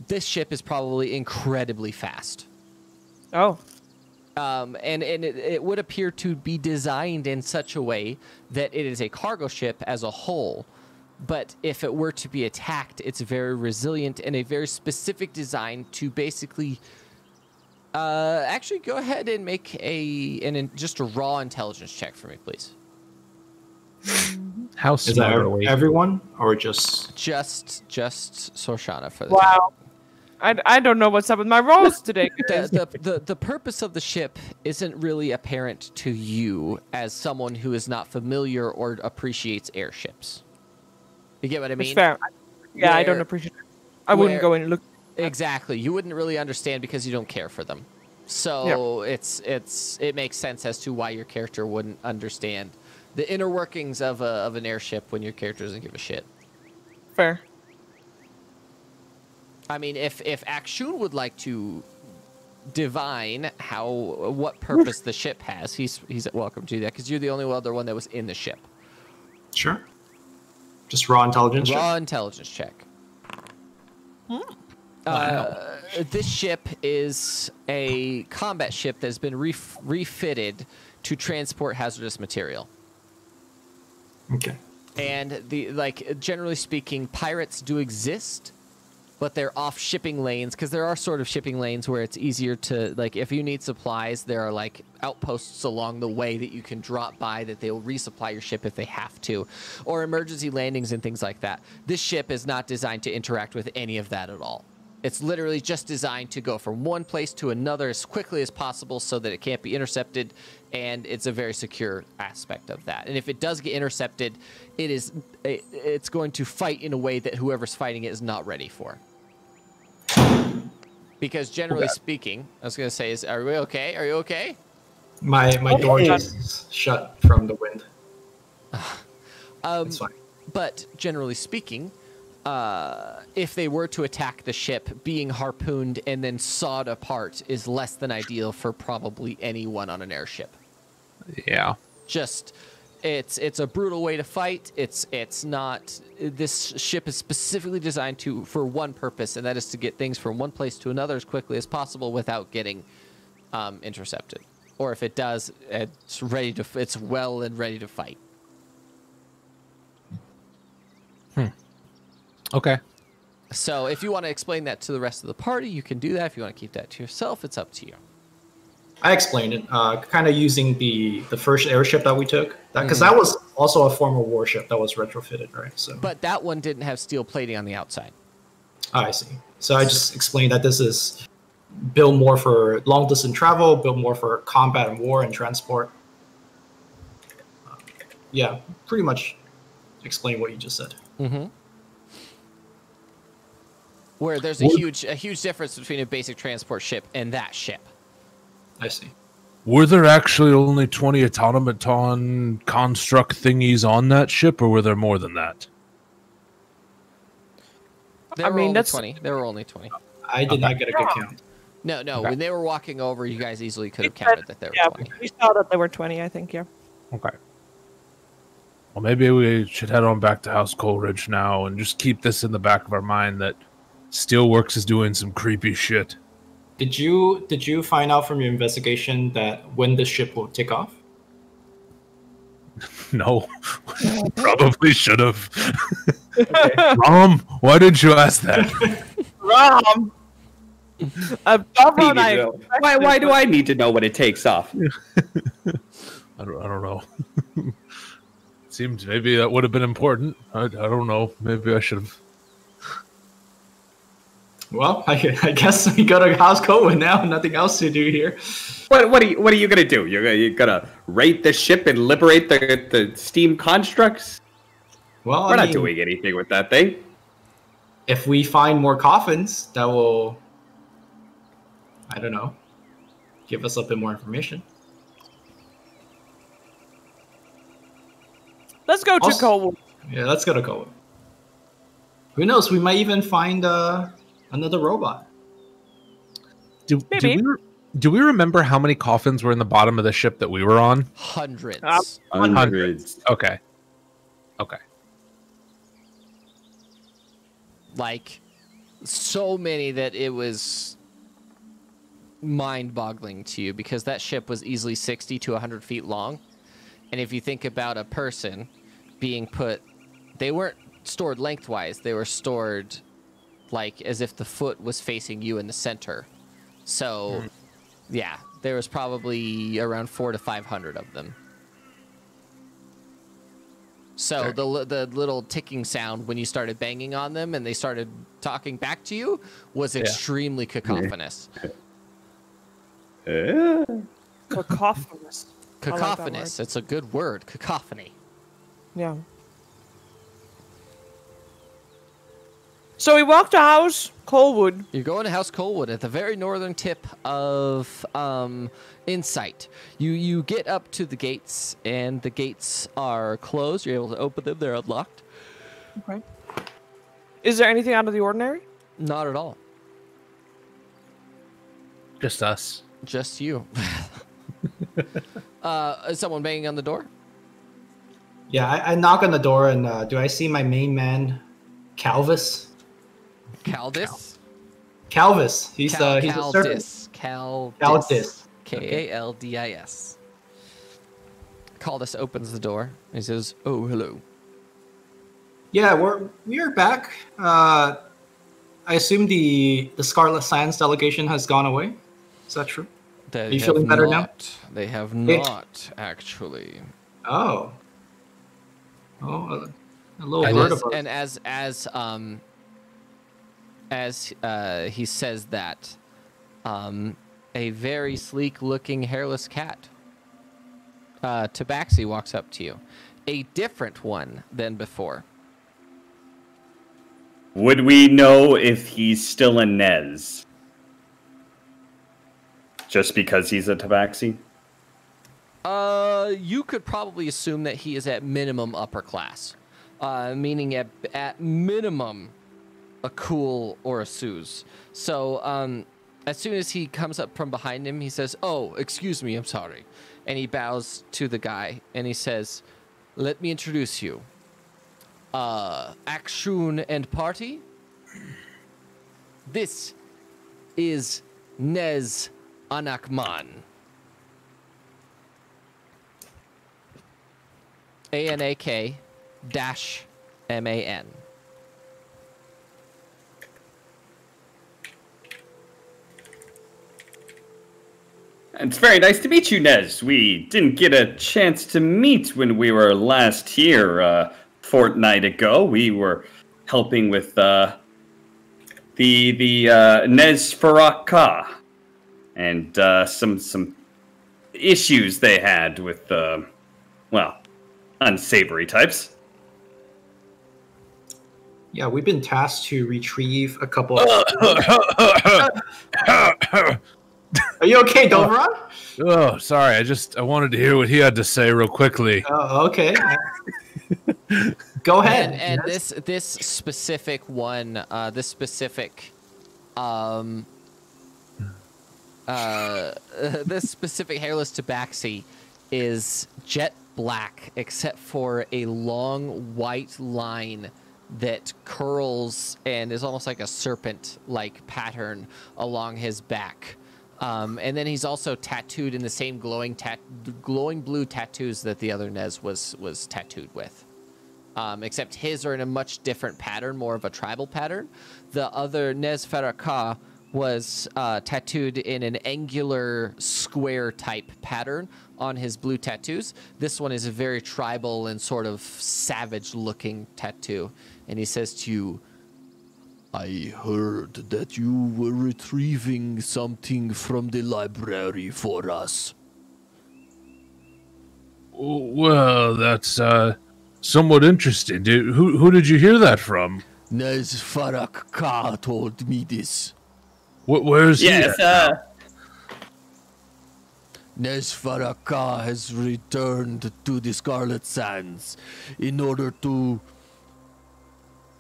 this ship is probably incredibly fast. Oh. And it would appear to be designed in such a way that it is a cargo ship as a whole. But if it were to be attacked, it's very resilient and a very specific design to basically... actually, go ahead and make just a raw intelligence check for me, please. How Is smart that are we? everyone or just Sorshana for this? Wow. I don't know what's up with my rolls today. The purpose of the ship isn't really apparent to you as someone who is not familiar or appreciates airships. You get what I mean? It's fair. Yeah, I don't appreciate it. I wouldn't go in and look. Exactly. You wouldn't really understand because you don't care for them. So it makes sense as to why your character wouldn't understand the inner workings of an airship when your character doesn't give a shit. Fair. I mean, if Akshun would like to divine what purpose the ship has, he's welcome to do that, because you're the only other one that was in the ship. Sure. Just raw intelligence check? Raw intelligence check. This ship is a combat ship that has been refitted to transport hazardous material. Okay. And generally speaking, pirates do exist, but they're off shipping lanes, because there are sort of shipping lanes where it's easier to, if you need supplies, there are outposts along the way that you can drop by that they'll resupply your ship if they have to, or emergency landings and things like that. This ship is not designed to interact with any of that at all. It's literally just designed to go from one place to another as quickly as possible so that it can't be intercepted, and it's a very secure aspect of that. And if it does get intercepted, it's going to fight in a way that whoever's fighting it is not ready for. Because generally speaking, I was going to say, are we okay? Are you okay? My door is shut from the wind. It's fine. But generally speaking, if they were to attack the ship, being harpooned and then sawed apart is less than ideal for probably anyone on an airship. Yeah. It's a brutal way to fight. It's not. This ship is specifically designed for one purpose, and that is to get things from one place to another as quickly as possible without getting intercepted. Or if it does, it's well and ready to fight. Okay. So if you want to explain that to the rest of the party, you can do that. If you want to keep that to yourself, it's up to you. I explained it, kind of using the first airship that we took, because that was also a former warship that was retrofitted, right? So, but that one didn't have steel plating on the outside. I see. So I just explained that this is built more for long distance travel, built more for combat and war and transport. Yeah, pretty much explain what you just said. Mm-hmm. Where there's a huge difference between a basic transport ship and that ship. I see. Were there actually only 20 automaton construct thingies on that ship, or were there more than that? They I were mean, only that's 20. They were only 20. I did not get a good count. No, Okay. when they were walking over, you guys easily could have We counted said- that they were yeah, 20. we saw that they were 20. I think. Yeah. Okay. Well, maybe we should head on back to House Coleridge now and just keep this in the back of our mind that Steelworks is doing some creepy shit. Did you find out from your investigation that when the ship will take off? No, probably should have. Okay. Why didn't you ask that? Rom. Pablo and I. Why do I need to know when it takes off? I don't know. Seemed maybe that would have been important. I don't know. Maybe I should have. Well, I guess we go to House Cohen now. Nothing else to do here. What are you gonna do? You're gonna raid the ship and liberate the steam constructs? Well, We're not doing anything with that thing. If we find more coffins, that will, I don't know, give us a bit more information. Let's go to Also- Colwood. Yeah, let's go to Cohen. Who knows? We might even find another robot. Maybe. Do we remember how many coffins were in the bottom of the ship that we were on? Hundreds. Hundreds. Okay. Like, so many that it was mind-boggling to you because that ship was easily 60 to 100 feet long. And if you think about a person being put, they weren't stored lengthwise, they were stored like as if the foot was facing you in the center. So, yeah, there was probably around 400 to 500 of them. So Okay. the little ticking sound when you started banging on them and they started talking back to you was extremely cacophonous. Cacophonous. I like that Cacophonous. word. It's a good word. Cacophony. Yeah. So we walked to House Colwood. You're going to House Colewood at the very northern tip of Insight. You get up to the gates, and the gates are closed. You're able to open them. They're unlocked. Okay. Is there anything out of the ordinary? Not at all. Just us. Just you. Is someone banging on the door? Yeah, I knock on the door, and do I see my main man, Calvis? Caldis? Calvis. He's a servant. Caldis. Caldis. Kaldis. Caldis opens the door. He says, "Oh, hello." Yeah, we are back. I assume the Scarlet Sands delegation has gone away. Is that true? They you feeling better now? They have not, actually. Oh. Oh, a little And bird as, about. and as he says that, a very sleek-looking hairless cat, Tabaxi, walks up to you. A different one than before. Would we know if he's still a Nez? Just because he's a Tabaxi? You could probably assume that he is at minimum upper class, meaning at minimum a Cool or a Suze. So as soon as he comes up from behind him, he says, "Oh, excuse me, I'm sorry," and he bows to the guy and he says, "Let me introduce you. Akshun and party. This is Nez Anakman." ANAK-MAN. It's very nice to meet you, Nez. We didn't get a chance to meet when we were last here a fortnight ago. We were helping with the Nez Faraka and some issues they had with unsavory types. Yeah, we've been tasked to retrieve a couple. Are you okay, Dobron? Oh, sorry. I wanted to hear what he had to say real quickly. Oh, okay. Go ahead. And Yes. this specific one, this specific hairless tabaxi is jet black, except for a long white line that curls and is almost like a serpent-like pattern along his back. And then he's also tattooed in the same glowing blue tattoos that the other Nez was tattooed with. Except his are in a much different pattern, more of a tribal pattern. The other Nez Faraka was tattooed in an angular square type pattern on his blue tattoos. This one is a very tribal and sort of savage looking tattoo. And he says to you, I heard that you were retrieving something from the library for us. Well, that's somewhat interesting. Who did you hear that from? Nez Farak Ka told me this. Where's he? Yes, Nez Farak Ka has returned to the Scarlet Sands in order to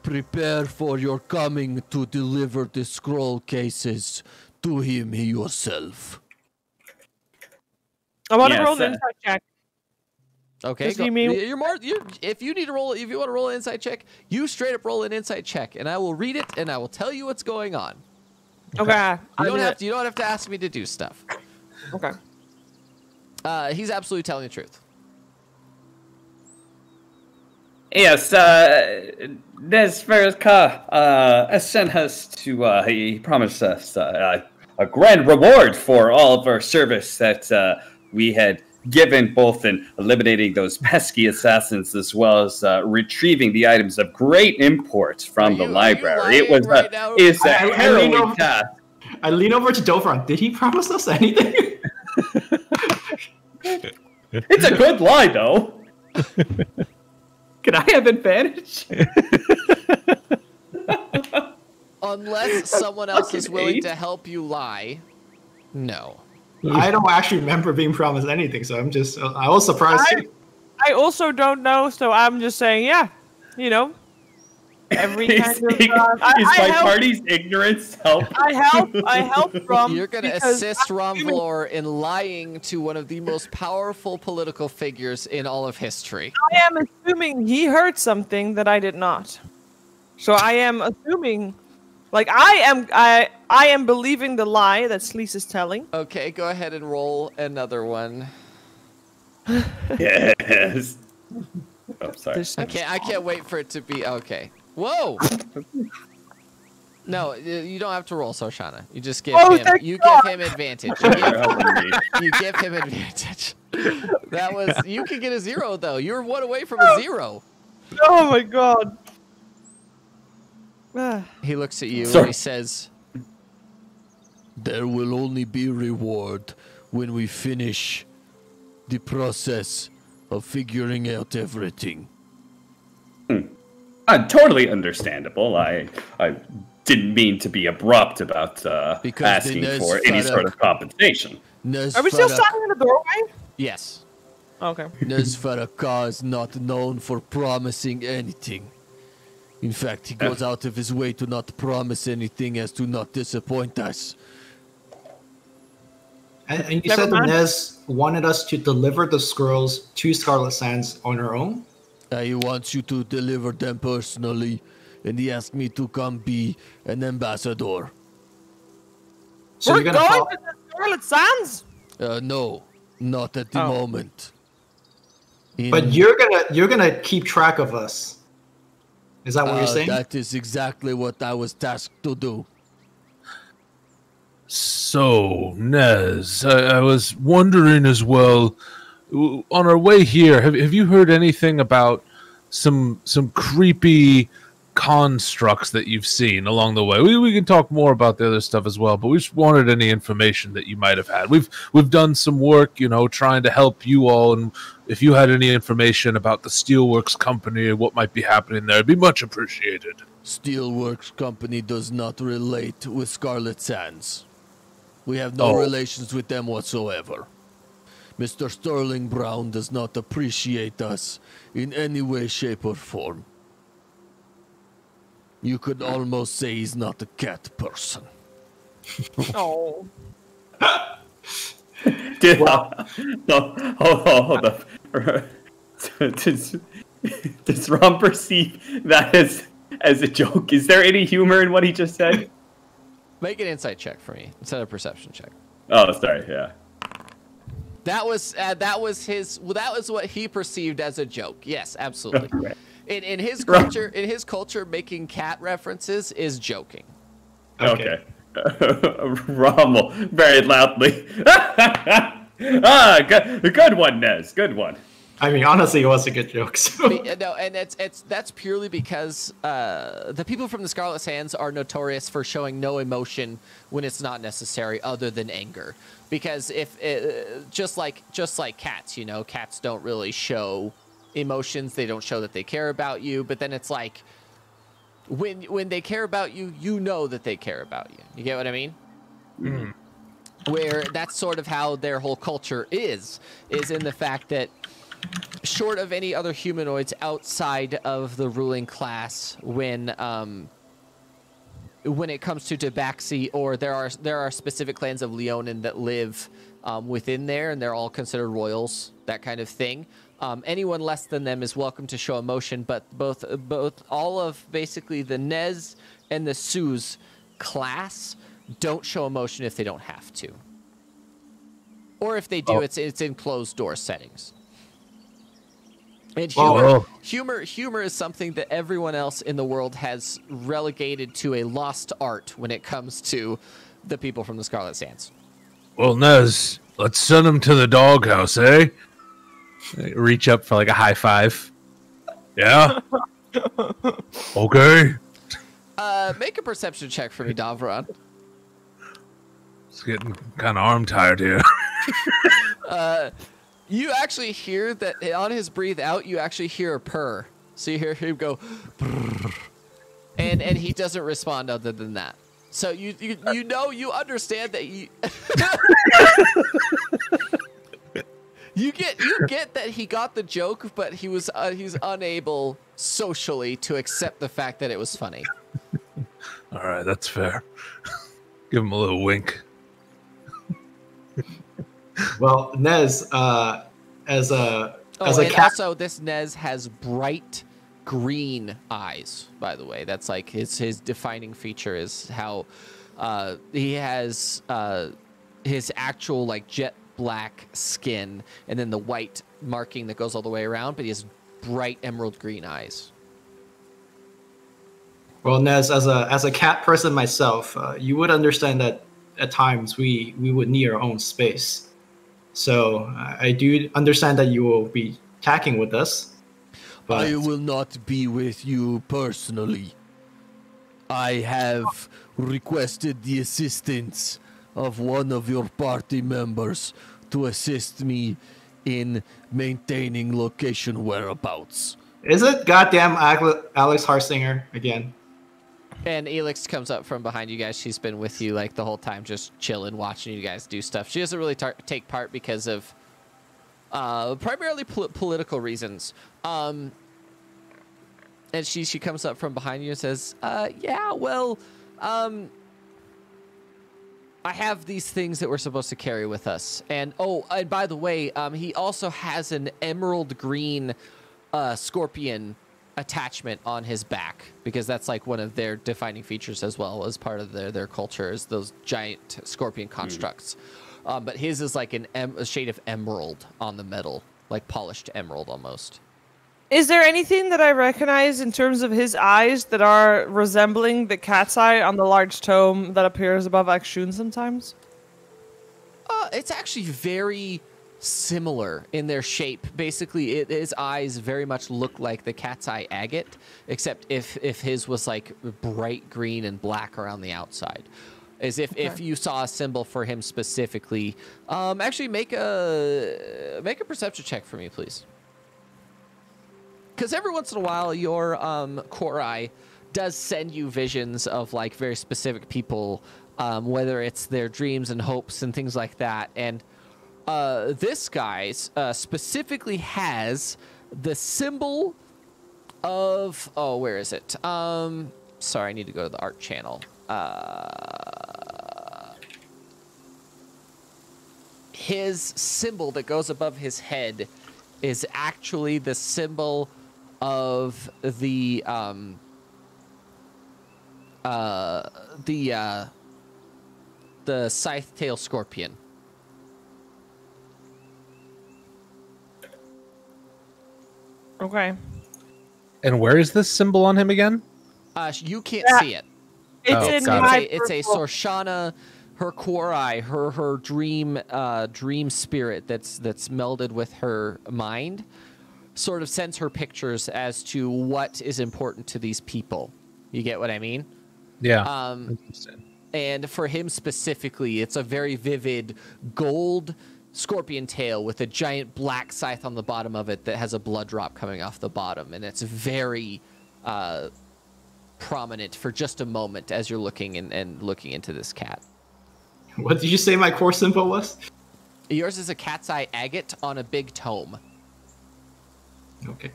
prepare for your coming to deliver the scroll cases to him yourself. I want to Yes, roll an insight check. Okay, Does he mean- if you want to roll an insight check, you straight up roll an insight check, and I will read it and I will tell you what's going on. Okay. You don't have to ask me to do stuff. Okay. He's absolutely telling the truth. Yes, Nez Faraka sent us to, he promised us a grand reward for all of our service that we had given, both in eliminating those pesky assassins as well as retrieving the items of great import from the library. It was lying right now? it's a I lean harrowing over- task. I lean over to Dovron. Did he promise us anything? It's a good lie, though. Can I have advantage? Unless someone else is fucking willing eight. to help you lie, no. I don't actually remember being promised anything, so I was surprised too. I also don't know, so I'm just saying, yeah, you know, every kind of. Is my help, party's ignorance help? I help from. You're going to because assist I'm assuming- Romvlor in lying to one of the most powerful political figures in all of history. I am assuming he heard something that I did not. So I am assuming, like I am believing the lie that Sleece is telling. Okay, go ahead and roll another one. Yes. Oh, sorry. There's I can't wait for it to be okay. Whoa! No, you don't have to roll, Soshana. You just give Oh, him. thank You God. give him advantage. You're helping me. You give him advantage. That was. You could get a 0 though. You're one away from a 0. Oh my god. Ah. He looks at you Sorry. and he says, "There will only be reward when we finish the process of figuring out everything." Totally understandable. I didn't mean to be abrupt about Because asking the for any Nez sort of compensation. Are we still standing in the doorway? Yes. Okay. Nez Faraka is not known for promising anything. In fact, he goes out of his way to not promise anything as to not disappoint us. And you Never said that mind. Nez wanted us to deliver the scrolls to Scarlet Sands on our own? He wants you to deliver them personally, and he asked me to come be an ambassador. So We're you're going gonna to the Scarlet Sands. No, not at the Oh. moment. but you're gonna keep track of us. Is that what you're saying? That is exactly what I was tasked to do. So, Nez, I was wondering as well, on our way here, have you heard anything about some creepy constructs that you've seen along the way? We can talk more about the other stuff as well, but we just wanted any information that you might have had. We've done some work, trying to help you all, and if you had any information about the Steelworks company or what might be happening there, it'd be much appreciated. Steelworks Company does not relate with Scarlet Sands. We have no relations with them whatsoever. Mr. Sterling Brown does not appreciate us in any way, shape, or form. You could almost say he's not a cat person. Oh. Dude, hold up. Does Ron perceive that as a joke? Is there any humor in what he just said? Make an insight check for me instead of a perception check. Oh, sorry. Yeah. That was what he perceived as a joke. Yes, absolutely. Right. In his culture, making cat references is joking. Okay. Rommel very loudly. Good one, Nez. Good one. I mean, honestly, it was a good joke. So. No, and that's purely because the people from the Scarlet Sands are notorious for showing no emotion when it's not necessary, other than anger. Because just like cats, cats don't really show emotions. They don't show that they care about you. But then it's like when they care about you, you know that they care about you. You get what I mean? Mm. Where that's sort of how their whole culture is in the fact that, short of any other humanoids outside of the ruling class, when it comes to Tabaxi, or there are specific clans of Leonin that live within there, and they're all considered royals, that kind of thing. Anyone less than them is welcome to show emotion, but all of basically the Nez and the Suze class don't show emotion if they don't have to, or if they do, it's in closed door settings. And humor is something that everyone else in the world has relegated to a lost art when it comes to the people from the Scarlet Sands. Well, Nez, let's send him to the doghouse, eh? Reach up for like a high five. Yeah? Okay. Make a perception check for me, Davron. It's getting kind of arm tired here. You actually hear that on his breathe out, you actually hear a purr. So you hear him go, brrr, and he doesn't respond other than that. So you understand that you get that he got the joke, but he's unable socially to accept the fact that it was funny. All right, that's fair. Give him a little wink. Well, Nez, as a cat. Also, this Nez has bright green eyes. By the way, that's like his defining feature is how he has his actual like jet black skin, and then the white marking that goes all the way around. But he has bright emerald green eyes. Well, Nez, as a cat person myself, you would understand that at times we would need our own space. So I do understand that you will be attacking with us. But I will not be with you personally. I have requested the assistance of one of your party members to assist me in maintaining location whereabouts. Is it goddamn Alex Harsinger again? And Elix comes up from behind you guys. She's been with you like the whole time, just chilling, watching you guys do stuff. She doesn't really take part because of primarily political reasons. And she comes up from behind you and says, yeah, well, I have these things that we're supposed to carry with us. And and by the way, he also has an emerald green scorpion attachment on his back, because that's like one of their defining features as well as part of their culture, is those giant scorpion constructs. But his is like a shade of emerald on the metal, like polished emerald almost. Is there anything that I recognize in terms of his eyes that are resembling the cat's eye on the large tome that appears above Akshun sometimes? It's actually very similar in their shape. Basically, his eyes very much look like the cat's eye agate, except if his was like bright green and black around the outside. As if you saw a symbol for him specifically. Actually, make a perception check for me, please. Because every once in a while, your core eye does send you visions of like very specific people, whether it's their dreams and hopes and things like that. And this guy specifically has the symbol of, oh, where is it? Sorry, I need to go to the art channel. His symbol that goes above his head is actually the symbol of the scythe-tail scorpion. Okay. And where is this symbol on him again? You can't see it. It's in my It's a Sorshana, her Quorai, her dream spirit that's melded with her mind, sort of sends her pictures as to what is important to these people. You get what I mean? Yeah. And for him specifically, it's a very vivid gold scorpion tail with a giant black scythe on the bottom of it that has a blood drop coming off the bottom, and it's very prominent for just a moment as you're looking and looking into this cat. What did you say my core symbol was? Yours is a cat's eye agate on a big tome. Okay.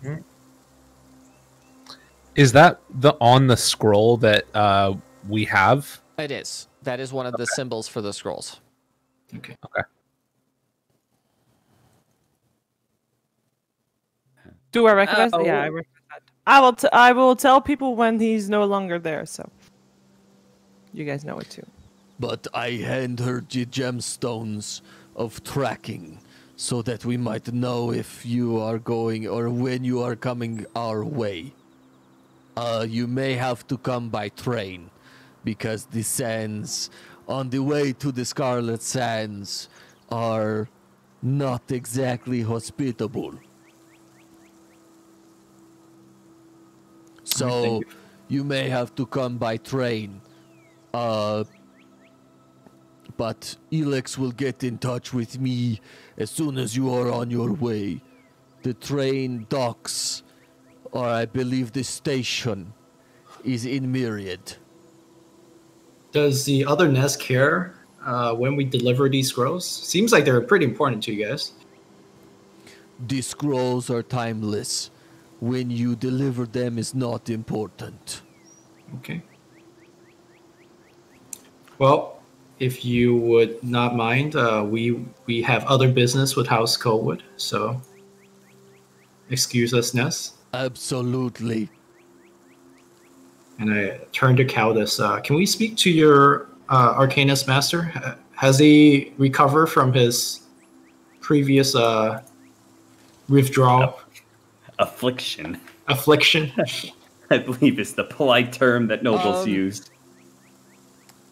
Is that on the scroll that we have? It is. That is one of the symbols for the scrolls. Okay. Do I recognize? Yeah, I recognize that. I will tell people when he's no longer there, so you guys know it too. But I hand her the gemstones of tracking so that we might know if you are going or when you are coming our way. You may have to come by train because the sands on the way to the Scarlet Sands are not exactly hospitable. So you may have to come by train. But Elex will get in touch with me as soon as you are on your way. The train docks, or I believe the station, is in Myriad. Does the other nest care when we deliver these scrolls? Seems like they're pretty important to you guys. The scrolls are timeless. When you deliver them is not important. Okay. Well, if you would not mind, we have other business with House Colwood, so excuse us, Ness. Absolutely. And I turn to Caldus. Can we speak to your Arcanist Master? Has he recovered from his previous withdrawal? Affliction. Affliction? I believe is the polite term that nobles use.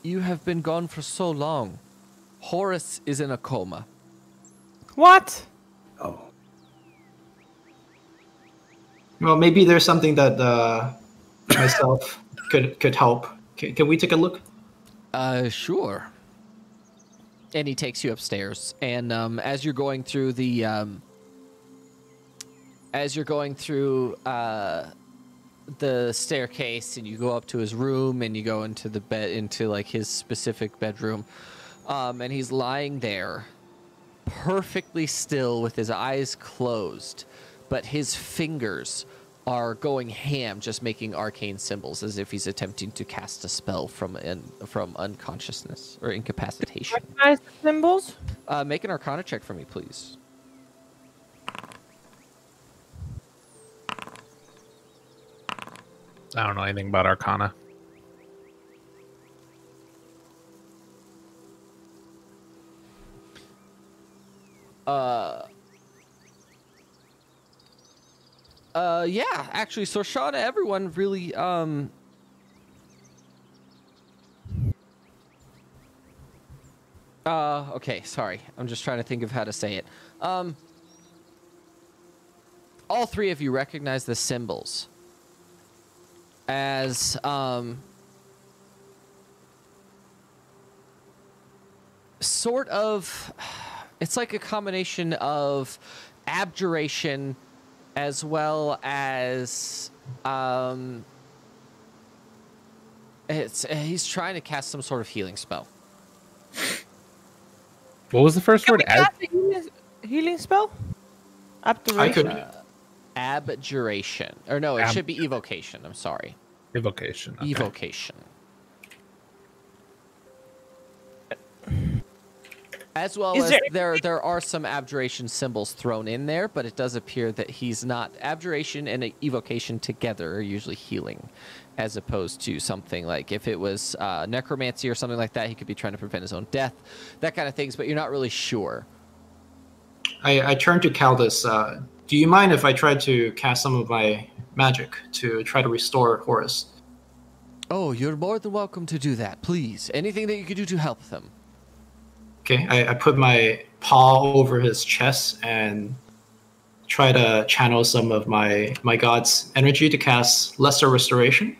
You have been gone for so long. Horus is in a coma. What? Oh. Well, maybe there's something that myself could help. Can we take a look? Sure. And he takes you upstairs, and as you're going through the staircase, and you go up to his room, and you go into the bed, into like his specific bedroom, and he's lying there, perfectly still with his eyes closed, but his fingers are going ham, just making arcane symbols as if he's attempting to cast a spell from unconsciousness or incapacitation. Recognize the symbols? Make an Arcana check for me, please. I don't know anything about Arcana. Yeah, actually, Sorshana, everyone really, okay, sorry. I'm just trying to think of how to say it. All three of you recognize the symbols as, sort of, it's like a combination of abjuration as well as he's trying to cast some sort of healing spell. What was the first Can word? we cast a healing spell? Abjuration. I could. Abjuration. Or no, it should be evocation. I'm sorry. Evocation. Okay. Evocation. As well as there are some abjuration symbols thrown in there, but it does appear that he's not. Abjuration and evocation together are usually healing, as opposed to something like if it was necromancy or something like that, he could be trying to prevent his own death, that kind of things, but you're not really sure. I turn to Caldus. Do you mind if I try to cast some of my magic to try to restore Horus? Oh, you're more than welcome to do that, please. Anything that you could do to help them. Okay, I put my paw over his chest and try to channel some of my god's energy to cast Lesser Restoration.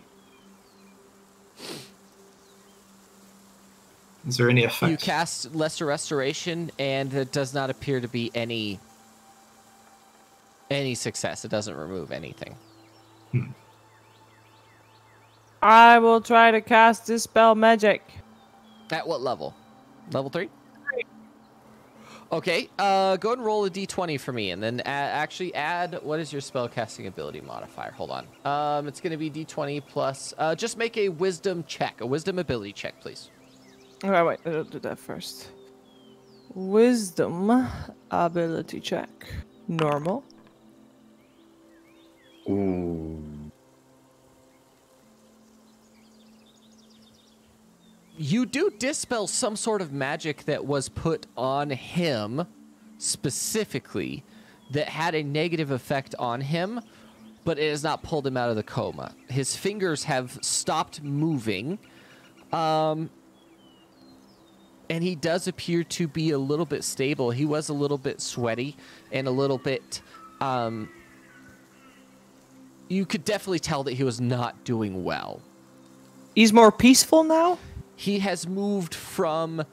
Is there any effect? You cast Lesser Restoration, and there does not appear to be any success. It doesn't remove anything. I will try to cast Dispel Magic. At what level? Level 3? Okay, go ahead and roll a d20 for me, and then actually add, what is your spellcasting ability modifier? Hold on. It's going to be d20 plus, just make a wisdom check, a wisdom ability check, please. Okay, wait, I'll do that first. Wisdom ability check. Normal. Ooh. You do dispel some sort of magic that was put on him specifically that had a negative effect on him, but it has not pulled him out of the coma. His fingers have stopped moving, and he does appear to be a little bit stable. He was a little bit sweaty and a little bit... you could definitely tell that he was not doing well. He's more peaceful now? He has moved from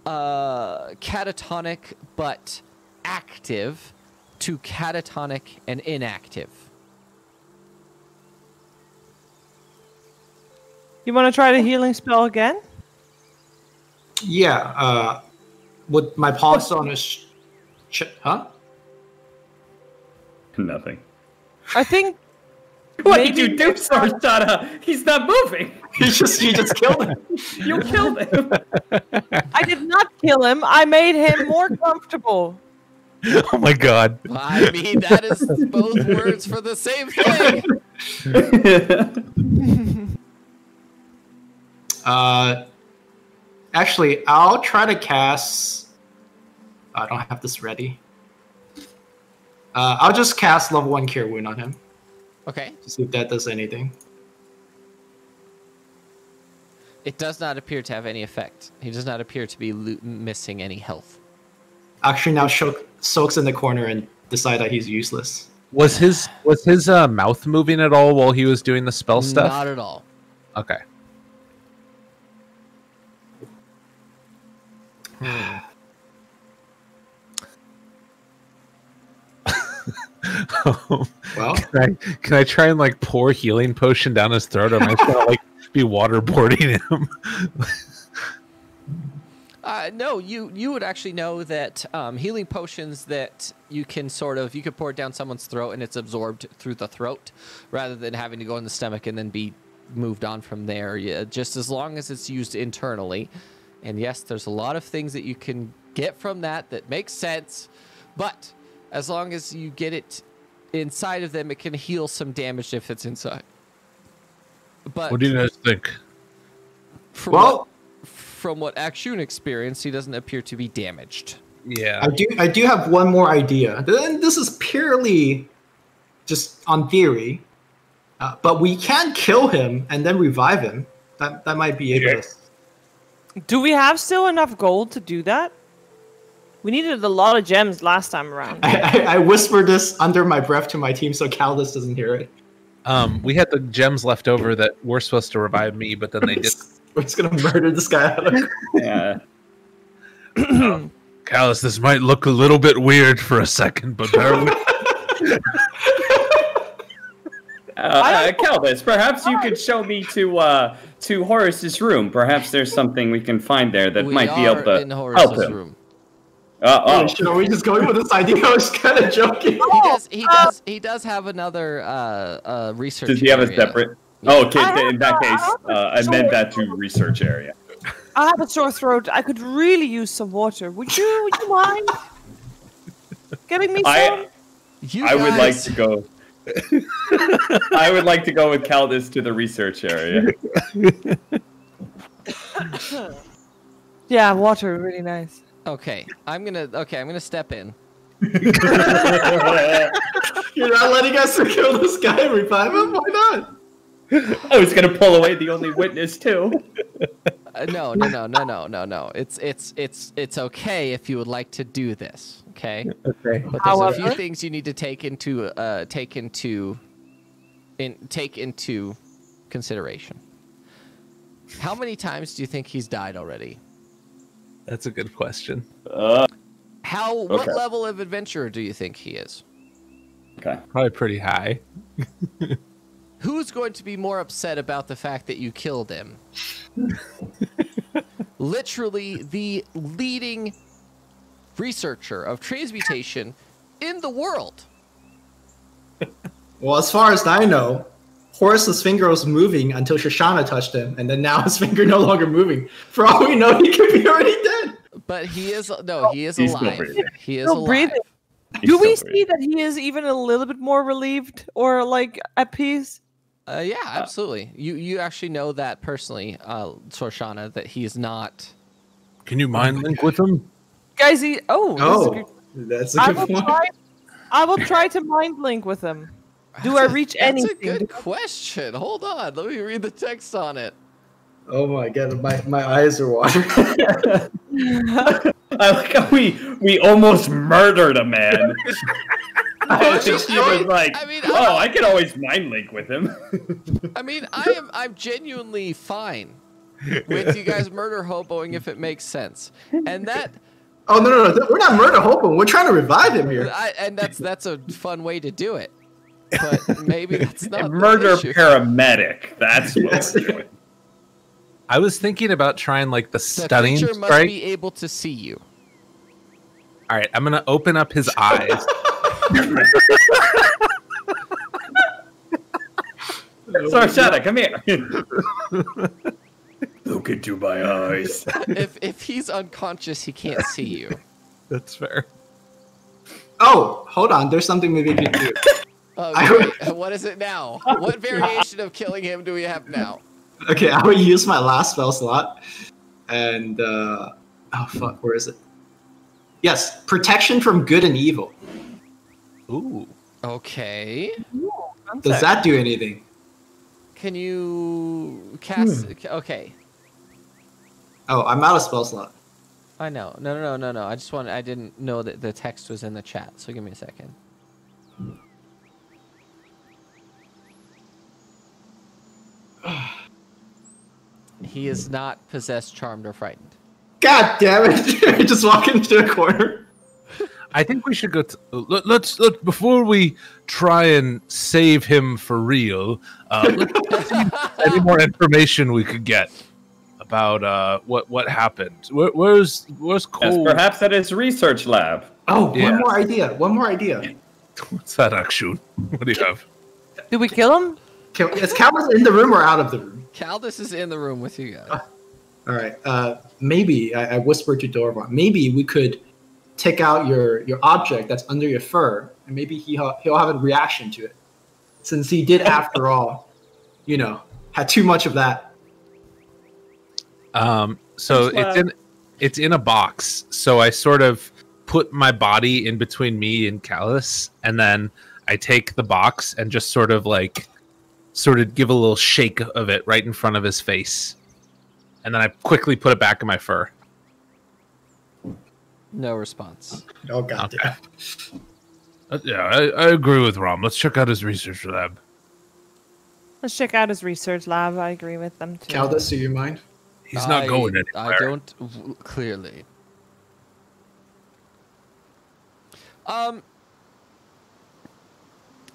catatonic but active to catatonic and inactive. You want to try the healing spell again? Yeah, with my paw still on his huh? Nothing. I think... What did you do, Sarshana? He's not moving. You just killed him. You killed him. I did not kill him. I made him more comfortable. Oh my god. I mean, that is both words for the same thing. Actually, I'll try to cast... I don't have this ready. I'll just cast level 1 Cure Wound on him. Okay. To see if that does anything. It does not appear to have any effect. He does not appear to be missing any health. Actually, now Soak's in the corner and decide that he's useless. Was his mouth moving at all while he was doing the spell stuff? Not at all. Okay. Well, can I try and like pour healing potion down his throat, or am I just gonna like be waterboarding him? No, you would actually know that healing potions that you could pour it down someone's throat and it's absorbed through the throat, rather than having to go in the stomach and then be moved on from there. Yeah, just as long as it's used internally. And yes, there's a lot of things that you can get from that makes sense, but as long as you get it inside of them, it can heal some damage if it's inside. But what do you guys think? From what Akshun experienced, he doesn't appear to be damaged. Yeah. I do have one more idea. This is purely just on theory, but we can kill him and then revive him. That might be able to... Do we have still enough gold to do that? We needed a lot of gems last time around. I whispered this under my breath to my team so Caldus doesn't hear it. We had the gems left over that were supposed to revive me, but then they did. We're just gonna murder this guy out of Yeah. Callus, this might look a little bit weird for a second, but bear with Calvis, perhaps you could show me to Horace's room. Perhaps there's something we can find there that might be able to help him. Room. Should we just go with this idea? I was kind of joking. He does have another research. Does he have a area. separate? Oh, okay. In that case, amend that to research area. I have a sore throat. I could really use some water. Would you mind getting me some? I would like to go. I would like to go with Caldus to the research area. Yeah, water, really nice. Okay, I'm gonna step in. You're not letting us kill this guy and revive him? Why not? I was gonna pull away the only witness too. No. It's okay if you would like to do this. Okay. Okay. But there's a few things you need to take into consideration. How many times do you think he's died already? That's a good question. What level of adventurer do you think he is? Okay. Probably pretty high. Who's going to be more upset about the fact that you killed him? Literally the leading researcher of transmutation in the world. Well, as far as I know, Horace's finger was moving until Shoshana touched him, and then now his finger no longer moving. For all we know, he could be already dead. But he is He's alive. He is Still alive. breathing. Do we see that he is even a little bit more relieved or like at peace? Yeah, absolutely. You actually know that personally, Sorshana, that he's not. Can you mind link with him? Guys, That's a good point. I will try to mind link with him. Do I reach anything? That's a good question. Hold on. Let me read the text on it. Oh my god, my eyes are watering. I like how we almost murdered a man. I think he was like, I can always mind link with him. I mean, I'm genuinely fine with you guys murder hoboing if it makes sense. And that. Oh no, we're not murder hoboing. We're trying to revive him here. And that's a fun way to do it. But maybe that's not murder the issue. paramedic. That's what we're doing. I was thinking about trying like the stunning creature strike. must be able to see you. All right, I'm gonna open up his eyes. Sorshana, come here. Look into my eyes. If he's unconscious, he can't see you. That's fair. Oh, hold on. There's something maybe we can do. Oh, great. What is it now? What variation of killing him do we have now? Okay, I will use my last spell slot. And, oh fuck, where is it? Yes, protection from good and evil. Ooh. Okay. Does that do anything? Can you cast... Okay. Oh, I'm out of spell slot. I know. No. I didn't know that the text was in the chat, so give me a second. He is not possessed, charmed, or frightened. God damn it! Just walk into a corner. I think we should go. Let's before we try and save him for real. Let's see any more information we could get about what happened. Where's Cole? Yes, perhaps at his research lab. Oh, one more idea. What's that action? What do you have? Did we kill him? Is Calvin in the room or out of the room? Caldus is in the room with you guys. All right. Maybe I whispered to Dorvan. Maybe we could take out your object that's under your fur, and maybe he'll have a reaction to it, since he did, after all, had too much of that. So it's in a box. So I sort of put my body in between me and Callus, and then I take the box and just sort of give a little shake of it right in front of his face. And then I quickly put it back in my fur. No response. Oh, God. Okay. Yeah, I agree with Rom. Let's check out his research lab. Let's check out his research lab. I agree with them too. Caldus, do you mind? He's not going anywhere. I don't clearly.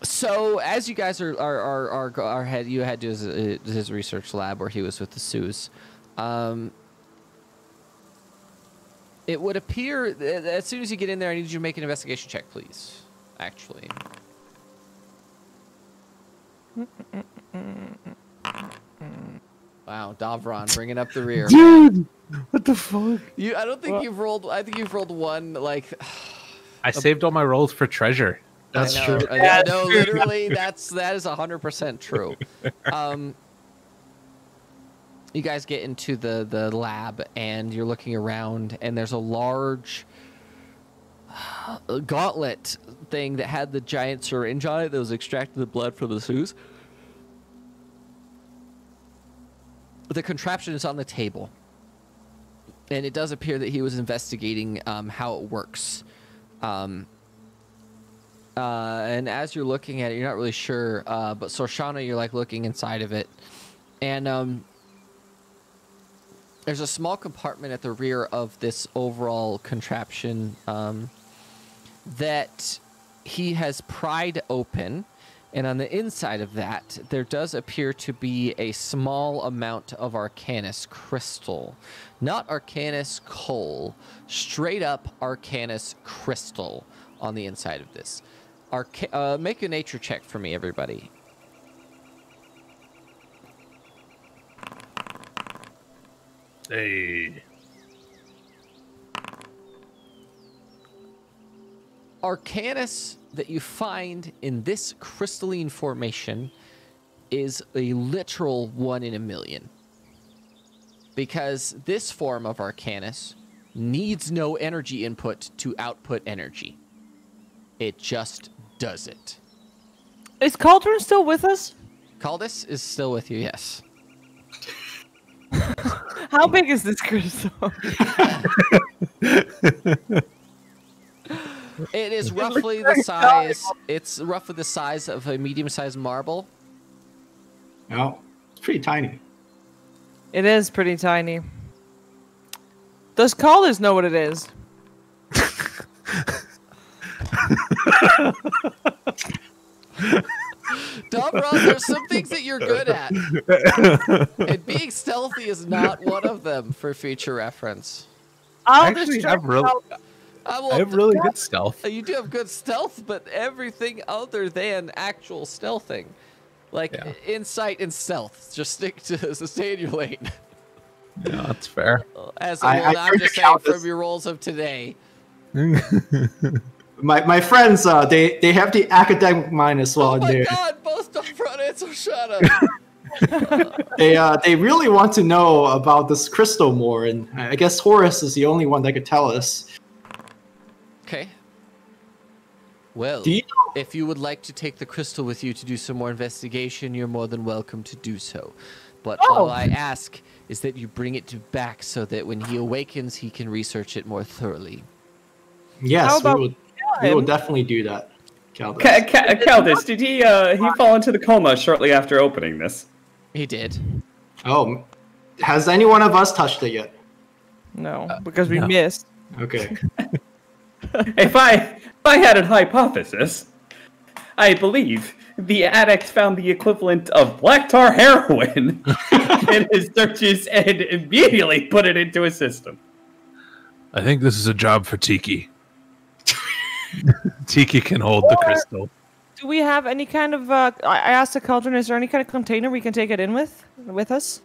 So as you guys are head, you head to his research lab where he was with the Sioux. It would appear that as soon as you get in there, I need you to make an investigation check, please. Actually. Wow, Davron bringing up the rear. Dude, what the fuck? I don't think you've rolled. I think you've rolled one like. I saved all my rolls for treasure. That's I know, true. No, literally, that is 100% true. You guys get into the lab and you're looking around, and there's a large gauntlet thing that had the giant syringe on it that was extracting the blood from the Sioux. The contraption is on the table, and it does appear that he was investigating how it works. And as you're looking at it, you're not really sure, but Sorshana, you're like looking inside of it, and there's a small compartment at the rear of this overall contraption that he has pried open. And on the inside of that, there does appear to be a small amount of Arcanus crystal. Not Arcanus coal, straight up Arcanus crystal on the inside of this. Make a nature check for me, everybody. Hey. Arcanus that you find in this crystalline formation is a literal 1 in a million. Because this form of Arcanus needs no energy input to output energy. It just does it. Is Cauldron still with us? Caldus is still with you, yes. How big is this crystal? It is roughly the size. It's roughly the size of a medium-sized marble. No, it's pretty tiny. It is pretty tiny. Does Callers know what it is? Davron, there's some things that you're good at. And being stealthy is not one of them for future reference. I'll Actually, distract I have really good stealth. You do have good stealth, but everything other than actual stealthing. Like insight and stealth. Just stay in your lane. Yeah, that's fair. I'm just saying from your rolls of today. My friends, they have the academic mind as well. Oh my in god, both Davron and Sorshana. They really want to know about this crystal more, and I guess Horace is the only one that could tell us. Okay. Well, if you would like to take the crystal with you to do some more investigation, you're more than welcome to do so. But all I ask is that you bring it back so that when he awakens, he can research it more thoroughly. Yes, we will definitely do that. Caldus. Caldus, did he fall into the coma shortly after opening this? He did. Oh, has any one of us touched it yet? No, because we missed. Okay. If I had a hypothesis, I believe the addict found the equivalent of black tar heroin in his searches and immediately put it into his system. I think this is a job for Tiki. Tiki can hold the crystal. Do we have any kind of? I asked the Cauldron, is there any kind of container we can take it in with us?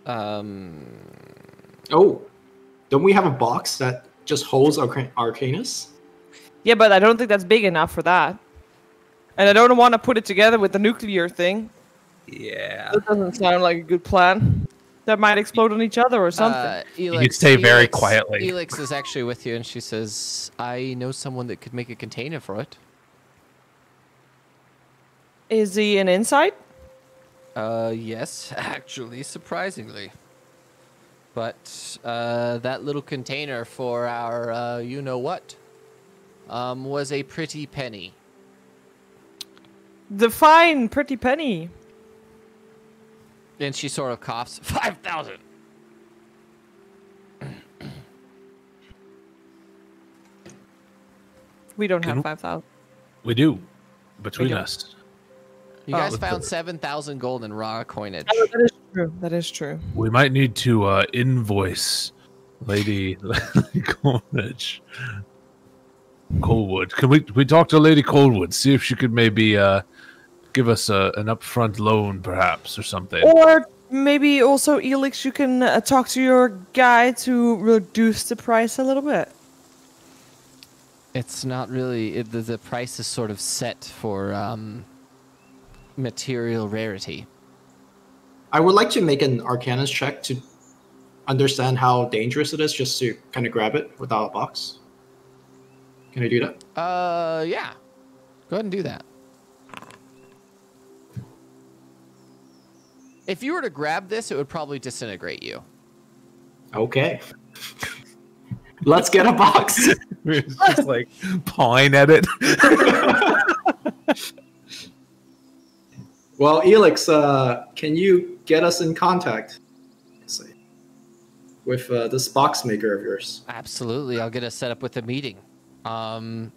Oh, don't we have a box that just holds Arcanus? Yeah, but I don't think that's big enough for that. And I don't want to put it together with the nuclear thing. Yeah. That doesn't sound like a good plan. That might explode on each other or something. You could stay very quietly. Elix is actually with you, and she says, I know someone that could make a container for it. Is he an inside? Yes, actually, surprisingly. But that little container for our you-know-what was a pretty penny. Define pretty penny. And she sort of coughs. 5,000. We don't have 5,000. We do. Between us. You guys found 7,000 gold in raw coinage. Oh, that is true. That is true. We might need to invoice Lady Coleridge. Coldwood. Can we talk to Lady Coldwood? See if she could maybe give us an upfront loan, perhaps, or something. Or maybe also, Elix, you can talk to your guy to reduce the price a little bit. It's not really... the price is sort of set for material rarity. I would like to make an Arcanist check to understand how dangerous it is, just to kind of grab it without a box. Can I do that? Yeah. Go ahead and do that. If you were to grab this, it would probably disintegrate you. Okay. Let's get a box. We're just like pawing at it. Well, Elix, can you get us in contact with this box maker of yours? Absolutely. I'll get us set up with a meeting. And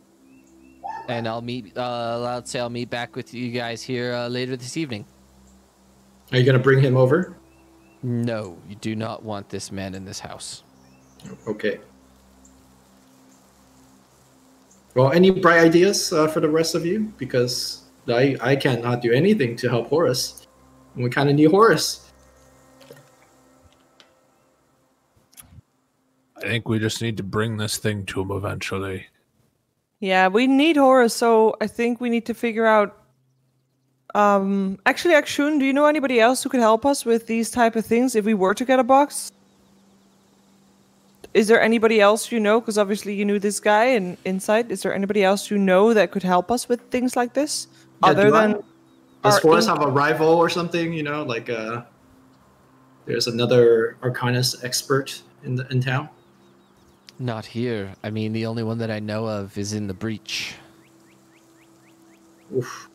I'll meet, let's say I'll meet back with you guys here later this evening. Are you going to bring him over? No, you do not want this man in this house. Okay. Well, any bright ideas for the rest of you? Because I cannot do anything to help Horus. And we kind of need Horus. I think we just need to bring this thing to him eventually. Yeah, we need Horus, so I think we need to figure out... Actually, Akshun, do you know anybody else who could help us with these type of things if we were to get a box? Is there anybody else you know? Because obviously you knew this guy in Insight. Is there anybody else you know that could help us with things like this? Yeah, Other than... Does Horus have a rival or something? You know, like there's another Arcanist expert in town? Not here. I mean, the only one that I know of is in the breach. Oof.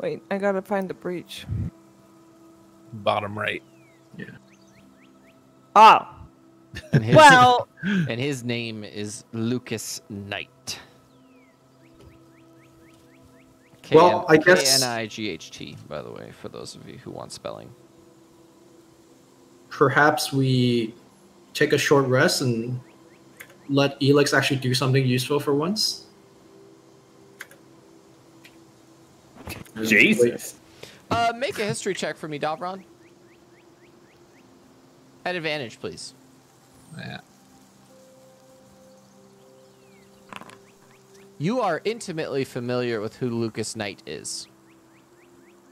Wait, I gotta find the breach. Bottom right. Yeah. Oh. And his, Well... and his name is Lucas Knight. Well, I guess... Knight, by the way, for those of you who want spelling. Perhaps we take a short rest and let Elix actually do something useful for once. Jesus. Make a history check for me, Davron. At advantage, please. Yeah. You are intimately familiar with who Lucas Knight is.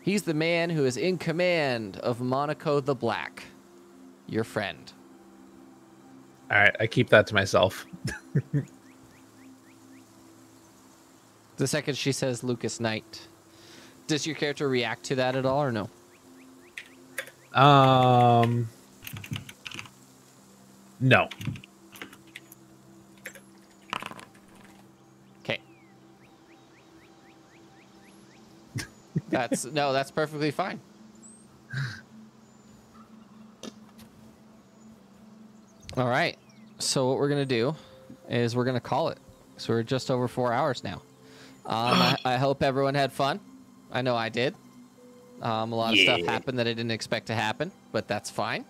He's the man who is in command of Monaco the Black, your friend. All right, I keep that to myself. The second she says Lucas Knight, does your character react to that at all or no? No. Okay. That's perfectly fine. All right. So what we're going to do is we're going to call it. So we're just over 4 hours now. I hope everyone had fun. I know I did. A lot of stuff happened that I didn't expect to happen, but that's fine.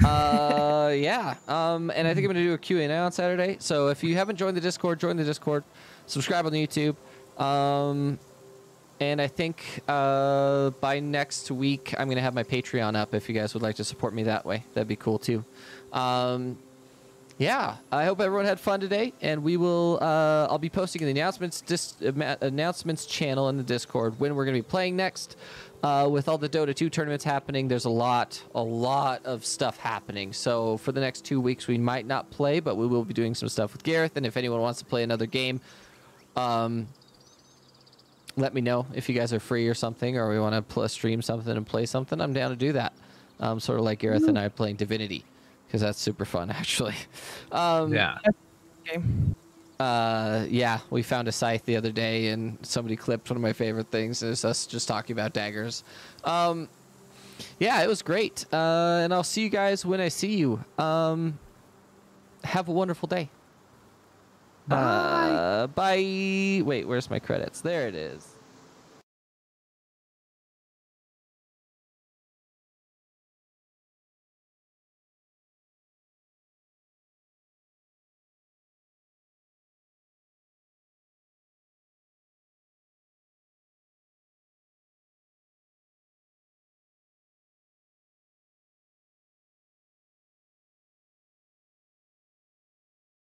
Yeah. And I think I'm going to do a Q&A on Saturday. So if you haven't joined the Discord, join the Discord. Subscribe on the YouTube. And I think by next week, I'm going to have my Patreon up if you guys would like to support me that way. That'd be cool, too. Yeah, I hope everyone had fun today, and we will. I'll be posting in the announcements channel in the Discord when we're going to be playing next. With all the Dota 2 tournaments happening, there's a lot of stuff happening. So for the next 2 weeks, we might not play, but we will be doing some stuff with Gareth. And if anyone wants to play another game, let me know if you guys are free or something, or we want to stream something and play something. I'm down to do that. Sort of like Gareth and I playing Divinity. Because that's super fun, actually. Yeah. Okay. Yeah, we found a scythe the other day, and somebody clipped one of my favorite things. It's us just talking about daggers. Yeah, it was great. And I'll see you guys when I see you. Have a wonderful day. Bye. Bye. Wait, where's my credits? There it is.